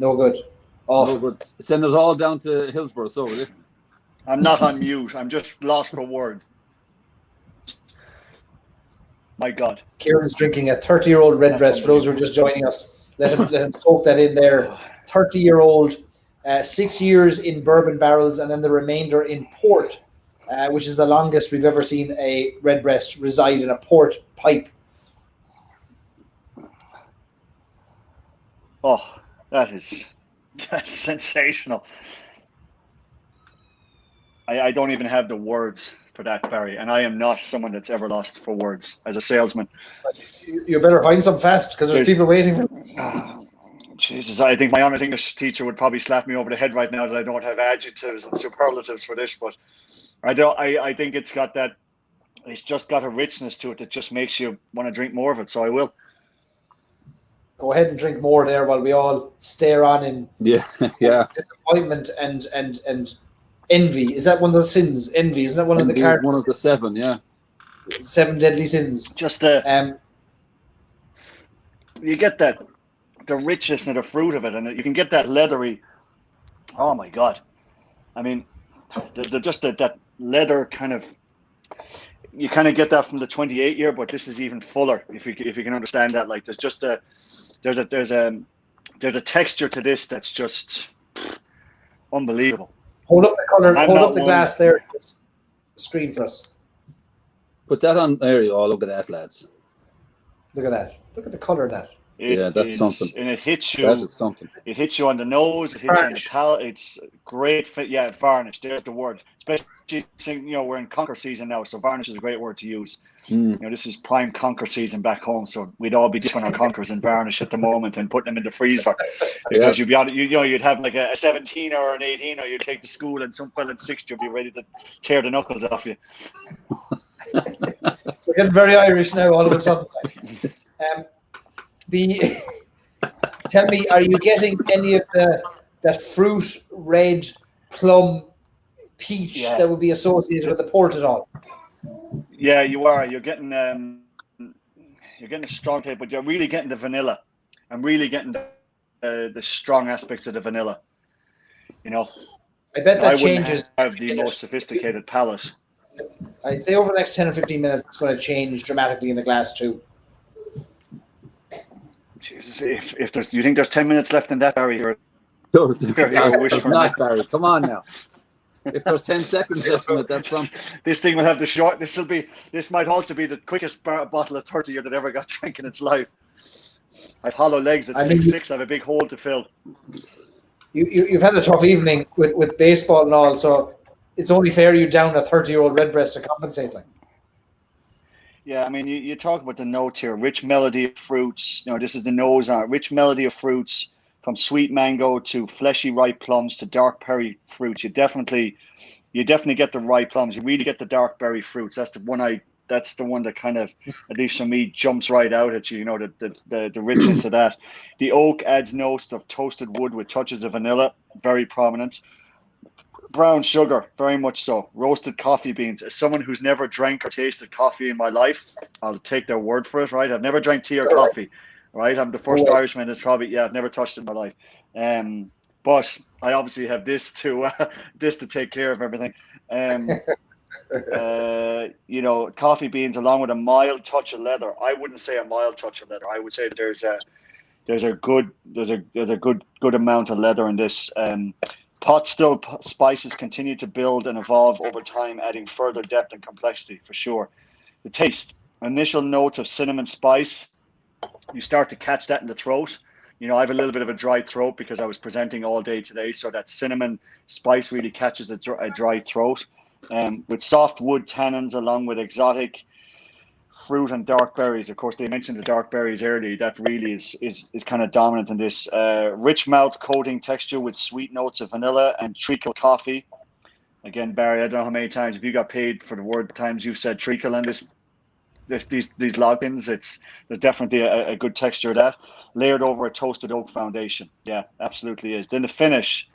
No good. Off. No good. Send it all down to Hillsborough, so will you? I'm not on mute. I'm just lost for words. My God. Kieran's drinking a 30-year-old redbreast. For those who are just joining us, let him soak that in there. 30-year-old, 6 years in bourbon barrels, and then the remainder in port, which is the longest we've ever seen a redbreast reside in a port pipe. Oh, that's sensational. I don't even have the words for that, Barry, and I am not someone that's ever lost for words as a salesman. You better find some fast, because there's people waiting for. Jesus, I think my honors English teacher would probably slap me over the head right now that I don't have adjectives and superlatives for this, but I think it's got that. It's just got a richness to it that just makes you want to drink more of it. So I will. Go ahead and drink more there while we all stare on in disappointment and envy. Is that one of the sins? Envy, isn't that one of the cardinals? One of the seven, yeah. 7 deadly sins. Just you get that the richness and the fruit of it, and you can get that leathery. Oh my God! I mean, just that leather kind of. you kind of get that from the 28 year, but this is even fuller if you can understand that. Like there's just there's a texture to this that's just unbelievable. Hold up the color. Hold up the glass there. Screen for us. Put that on. There you go. Look at that, lads. Look at that. Look at the color of that. That's something. And it hits you. That is something. It hits you on the nose. It hits you on the palate. It's great. Yeah, varnish. There's the word. Especially, we're in conker season now, so varnish is a great word to use. This is prime conker season back home, so we'd all be dipping our conkers in varnish at the moment and putting them in the freezer because you'd be on. You'd have like a 17 or an 18, or you'd take to school, and some fella at 60 would be ready to tear the knuckles off you. We're getting very Irish now all of a sudden. Tell me, are you getting any of that fruit, red, plum, peach that would be associated with the port at all? Yeah, you are. You're getting a strong taste, but you're really getting the vanilla. I'm really getting the strong aspects of the vanilla. I bet that changes. I have the most sophisticated palate. I'd say over the next 10 or 15 minutes, it's going to change dramatically in the glass too. Jesus, do you think there's 10 minutes left in that, Barry? There's not, Barry. Come on now. If there's 10 seconds left in it, that's something. This thing will have the short. This might also be the quickest bottle of 30 year that ever got drank in its life. I've hollow legs at 6'6". I have a big hole to fill. You've had a tough evening with baseball and all, so it's only fair you down a 30-year-old redbreast to compensate. Yeah, I mean, you talk about the notes here, rich melody of fruits. This is the nose on it. Rich melody of fruits, from sweet mango to fleshy ripe plums to dark berry fruits. You definitely get the ripe plums. You really get the dark berry fruits. That's the one that kind of, at least for me, jumps right out at you. The richness of that. The oak adds notes of toasted wood with touches of vanilla, very prominent. Brown sugar, very much so. Roasted coffee beans. As someone who's never drank or tasted coffee in my life, I'll take their word for it, right? I've never drank tea or coffee, right? I'm the first Irishman that's probably, I've never touched it in my life. But I obviously have this to take care of everything. Coffee beans along with a mild touch of leather. I wouldn't say a mild touch of leather. I would say that there's a good amount of leather in this. Pot still spices continue to build and evolve over time, adding further depth and complexity for sure. The taste, initial notes of cinnamon spice, you start to catch that in the throat. I have a little bit of a dry throat because I was presenting all day today, so that cinnamon spice really catches a dry throat. With soft wood tannins along with exotic fruit and dark berries. Of course, they mentioned the dark berries earlier. That really is kind of dominant in this. Rich mouth coating texture with sweet notes of vanilla and treacle coffee. Again, Barry, I don't know how many times, if you got paid for the word times you've said treacle on these logins, there's definitely a good texture of that. Layered over a toasted oak foundation. Yeah, absolutely is. Then the finish,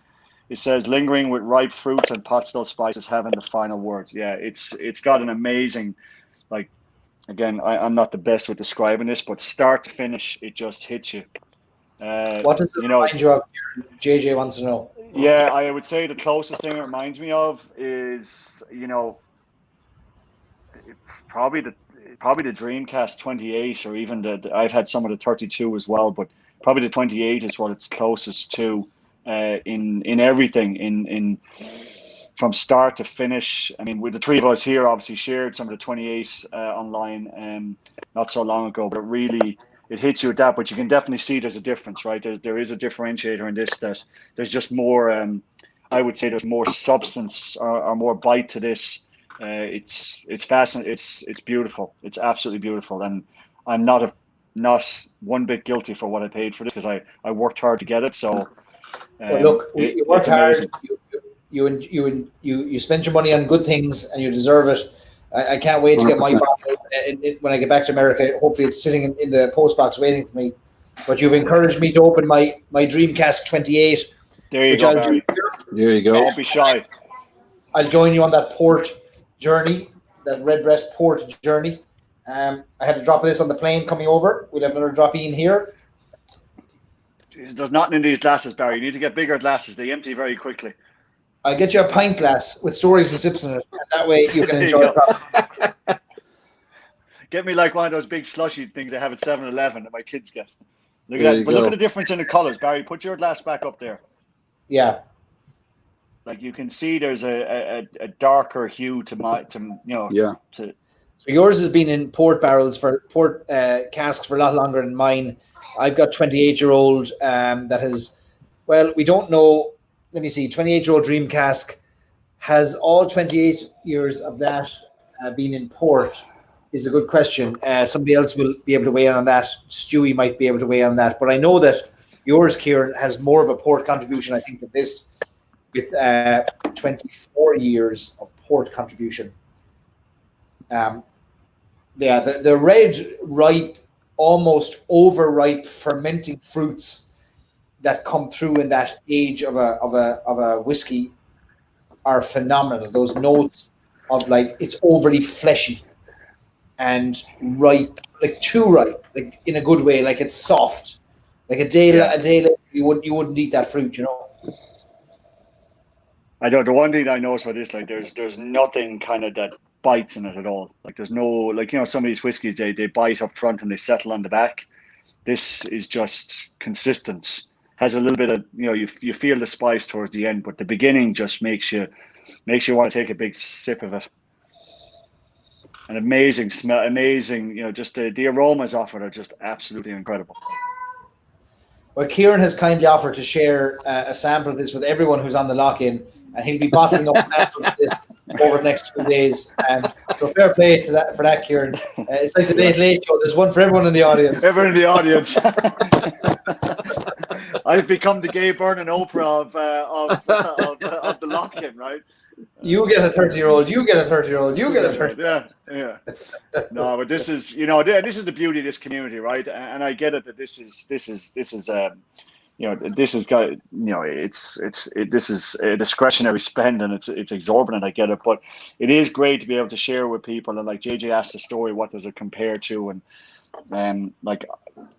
it says lingering with ripe fruits and pot still spices having the final word. Yeah, it's got an amazing, again, I'm not the best with describing this, but start to finish, it just hits you. What does it remind you of? JJ wants to know. Yeah, I would say the closest thing it reminds me of is, probably the Dreamcast 28, or even I've had some of the 32 as well, but probably the 28 is what it's closest to in everything, in from start to finish. I mean, with the three of us here, obviously shared some of the 28 online not so long ago, but it hits you at that. But you can definitely see there's a difference, right? There is a differentiator in this, that there's just more, I would say there's more substance or more bite to this. It's fascinating. It's beautiful. It's absolutely beautiful. And I'm not one bit guilty for what I paid for this, because I worked hard to get it. So look, you worked hard. You spent your money on good things, and you deserve it. I can't wait to get my bottle when I get back to America. Hopefully it's sitting in the post box waiting for me. But you've encouraged me to open my Dreamcast 28. There you go, Barry. There you go. Don't be shy. I'll join you on that port journey, that Redbreast port journey. I had to drop this on the plane coming over. We'll have another drop in here. Jeez, there's nothing in these glasses, Barry. You need to get bigger glasses. They empty very quickly. I'll get you a pint glass with stories and sips in it, and that way you can enjoy it. Get me like one of those big slushy things I have at 7-Eleven that my kids get. Look at There that. you But look go. at the difference in the colours, Barry. Put your glass back up there. Yeah. Like you can see, there's a darker hue to Yeah. to. So yours has been in port barrels for port casks for a lot longer than mine. I've got 28-year-old that has, well, we don't know. Let me see. 28-year-old Dream cask has all 28 years of that been in port. Is a good question. Somebody else will be able to weigh in on that. Stewie might be able to weigh in on that. But I know that yours, Kieran, has more of a port contribution, I think, than this, with 24 years of port contribution. The red, ripe, almost overripe fermenting fruits that come through in that age of a whiskey are phenomenal. Those notes of like it's overly fleshy and ripe, like too ripe, like in a good way, like it's soft. Like a day later, you wouldn't eat that fruit, you know. I don't. The one thing I noticed about this, like, there's nothing kind of that bites in it at all. Like, there's no, like, some of these whiskeys they bite up front and they settle on the back. This is just consistent. Has a little bit of, you feel the spice towards the end, but the beginning just makes you want to take a big sip of it. An amazing smell, amazing, just the aromas off it are just absolutely incredible. Well, Kieran has kindly offered to share a sample of this with everyone who's on the lock-in, and he'll be bottling up samples of this over the next 2 days. So fair play for that, Kieran. It's like the Late Show. There's one for everyone in the audience. Everyone in the audience. I've become the Gay Byrne and Oprah of the lock-in, right? You get a 30-year-old. You get a 30-year-old. You get a 30-year-old. Yeah. No, but this is, this is the beauty of this community, right? And I get it that this is this is got, this is a discretionary spend and it's exorbitant. I get it, but it is great to be able to share with people. And like JJ asked the story, what does it compare to? And like,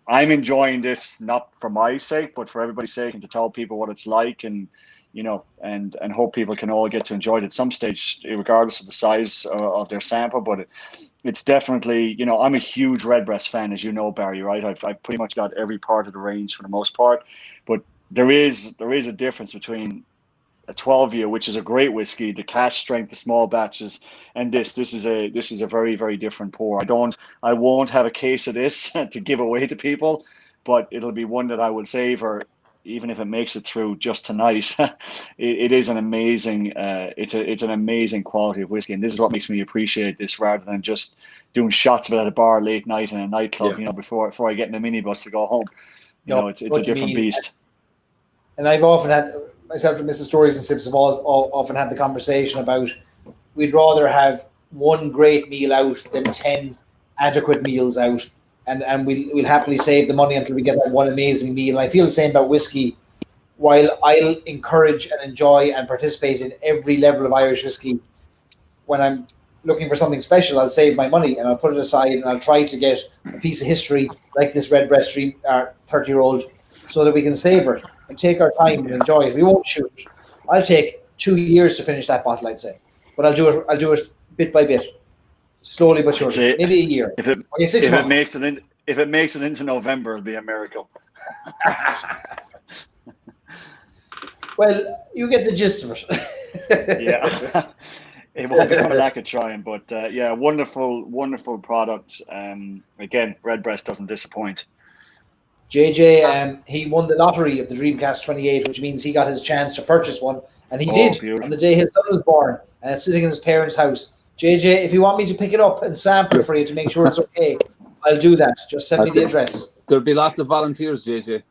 I'm enjoying this not for my sake, but for everybody's sake, and to tell people what it's like, and and hope people can all get to enjoy it at some stage, regardless of the size of their sample. But it's definitely, I'm a huge Redbreast fan, as you know, Barry, right? I've pretty much got every part of the range for the most part, but there is a difference between a 12-year, which is a great whiskey, the cask strength, the small batches, and this is a very, very different pour. I won't have a case of this to give away to people, but it'll be one that I will savor, even if it makes it through just tonight. It is an amazing, it's an amazing quality of whiskey, and this is what makes me appreciate this, rather than just doing shots of it at a bar late night in a nightclub, before I get in a minibus to go home. It's a different beast. And I've often had, myself and Mrs. Stories and Sips have all often had the conversation about, we'd rather have one great meal out than 10 adequate meals out. And we'll happily save the money until we get that one amazing meal. I feel the same about whiskey. While I'll encourage and enjoy and participate in every level of Irish whiskey, when I'm looking for something special, I'll save my money and I'll put it aside and I'll try to get a piece of history like this Redbreast 30-year-old, so that we can savor it and take our time and enjoy it. We won't shoot. I'll take 2 years to finish that bottle, I'd say, but I'll do it bit by bit. Slowly but surely, maybe a year. If it makes it into November, it'll be a miracle. Well, you get the gist of it. Yeah, it won't become a lack of trying, but wonderful product. Again, Redbreast doesn't disappoint. JJ, he won the lottery of the Dreamcast 28, which means he got his chance to purchase one, and he did beautiful. On the day his son was born, and it's sitting in his parents' house. JJ, if you want me to pick it up and sample it for you to make sure it's okay, I'll do that. Just send me the address. There'll be lots of volunteers, JJ.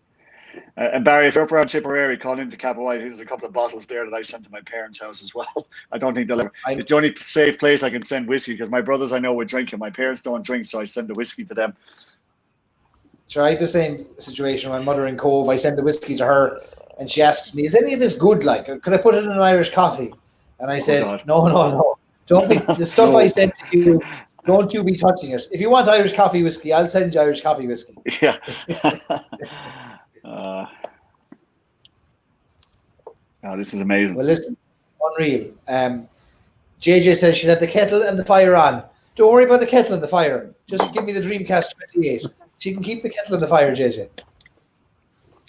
And Barry, if you're up around Tipperary, call into Capaway. There's a couple of bottles there that I sent to my parents' house as well. I don't think they'll ever. It's the only safe place I can send whiskey, because my brothers I know would drink it. My parents don't drink, so I send the whiskey to them. Sure, I have the same situation. My mother in Cove, I send the whiskey to her, and she asks me, "Is any of this good? Like, could I put it in an Irish coffee?" And I said, "No. Don't be the stuff I sent to you. Don't you be touching it. If you want Irish coffee whiskey, I'll send you Irish coffee whiskey." Yeah. This is amazing. Well, listen, unreal. JJ says she'll have the kettle and the fire on. Don't worry about the kettle in the fire. Just give me the Dreamcast 28. She can keep the kettle in the fire, JJ.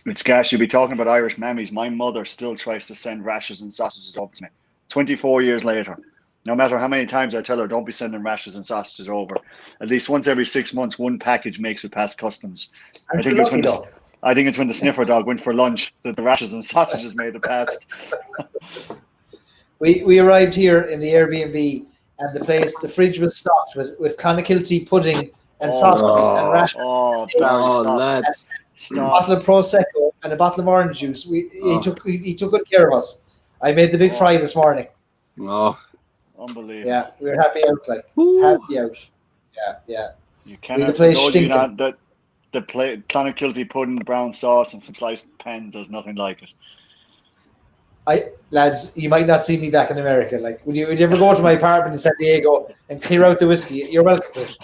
It's gas. You'll be talking about Irish mammies. My mother still tries to send rashes and sausages over to me 24 years later. No matter how many times I tell her, don't be sending rashes and sausages over. At least once every 6 months, one package makes it past customs. I think it's when the sniffer dog went for lunch that the rashes and sausages made it past. We arrived here in the Airbnb, and the fridge was stocked with Clonakilty pudding and sausages and rashers. Lads. A bottle of Prosecco and a bottle of orange juice. He took good care of us. I made the big fry this morning. Oh, unbelievable. Yeah, we were happy out, happy out. Yeah. You cannot, the place stinking. The Clonakilty pudding, brown sauce, and some sliced pan does nothing like it. Lads, you might not see me back in America. Like, would you ever go to my apartment in San Diego and clear out the whiskey? You're welcome to it.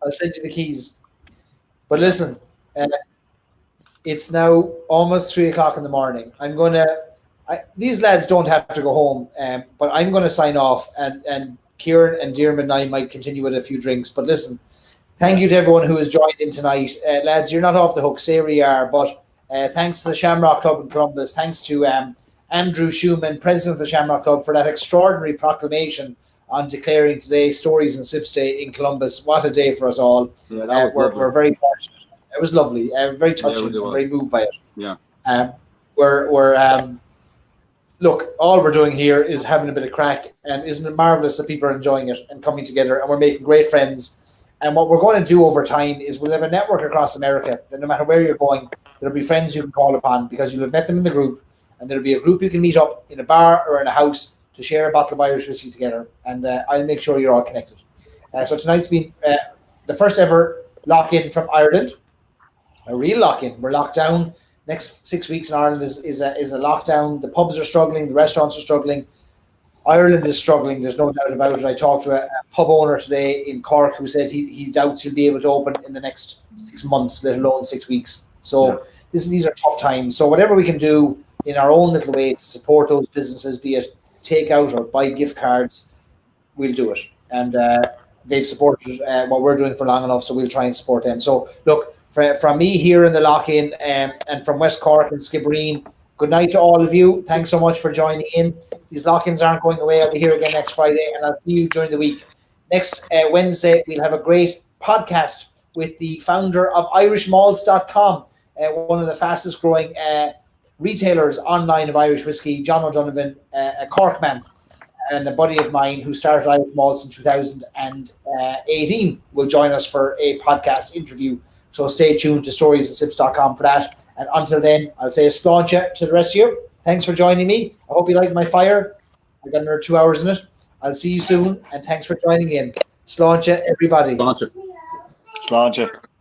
I'll send you the keys. But listen, it's now almost 3 o'clock in the morning. These lads don't have to go home, but I'm going to sign off, and Kieran and Diarmuid and I might continue with a few drinks. But listen, thank you to everyone who has joined in tonight. Lads, you're not off the hook. Stay where you are. But thanks to the Shamrock Club in Columbus. Thanks to Andrew Shuman, president of the Shamrock Club, for that extraordinary proclamation on declaring today Stories and Sips Day in Columbus. What a day for us all. Yeah, we're very fortunate. It was lovely. Very touching. Really very moved by it. Yeah. Look, all we're doing here is having a bit of crack, and isn't it marvelous that people are enjoying it and coming together, and we're making great friends. And what we're going to do over time is we'll have a network across America that no matter where you're going, there'll be friends you can call upon because you'll have met them in the group, and there'll be a group you can meet up in a bar or in a house to share a bottle of Irish whiskey together, and I'll make sure you're all connected. So tonight's been the first ever lock-in from Ireland, a real lock-in. We're locked down. Next 6 weeks in Ireland is a lockdown. The pubs are struggling. The restaurants are struggling. Ireland is struggling. There's no doubt about it. I talked to a pub owner today in Cork who said he doubts he'll be able to open in the next 6 months, let alone 6 weeks. So these are tough times. So whatever we can do in our own little way to support those businesses, be it takeout or buy gift cards, we'll do it. And they've supported what we're doing for long enough, so we'll try and support them. So look, from me here in the lock-in and from West Cork and Skibbereen, good night to all of you. Thanks so much for joining in. These lock-ins aren't going away. I'll be here again next Friday, and I'll see you during the week. Next Wednesday, we'll have a great podcast with the founder of irishmalts.com, one of the fastest growing retailers online of Irish whiskey, John O'Donovan, a Cork man and a buddy of mine who started Irish Malts in 2018, will join us for a podcast interview. So stay tuned to storiesandsIps.com for that. And until then, I'll say a sláinte to the rest of you. Thanks for joining me. I hope you like my fire. I got another 2 hours in it. I'll see you soon, and thanks for joining in. Sláinte, everybody. Sláinte. Sláinte.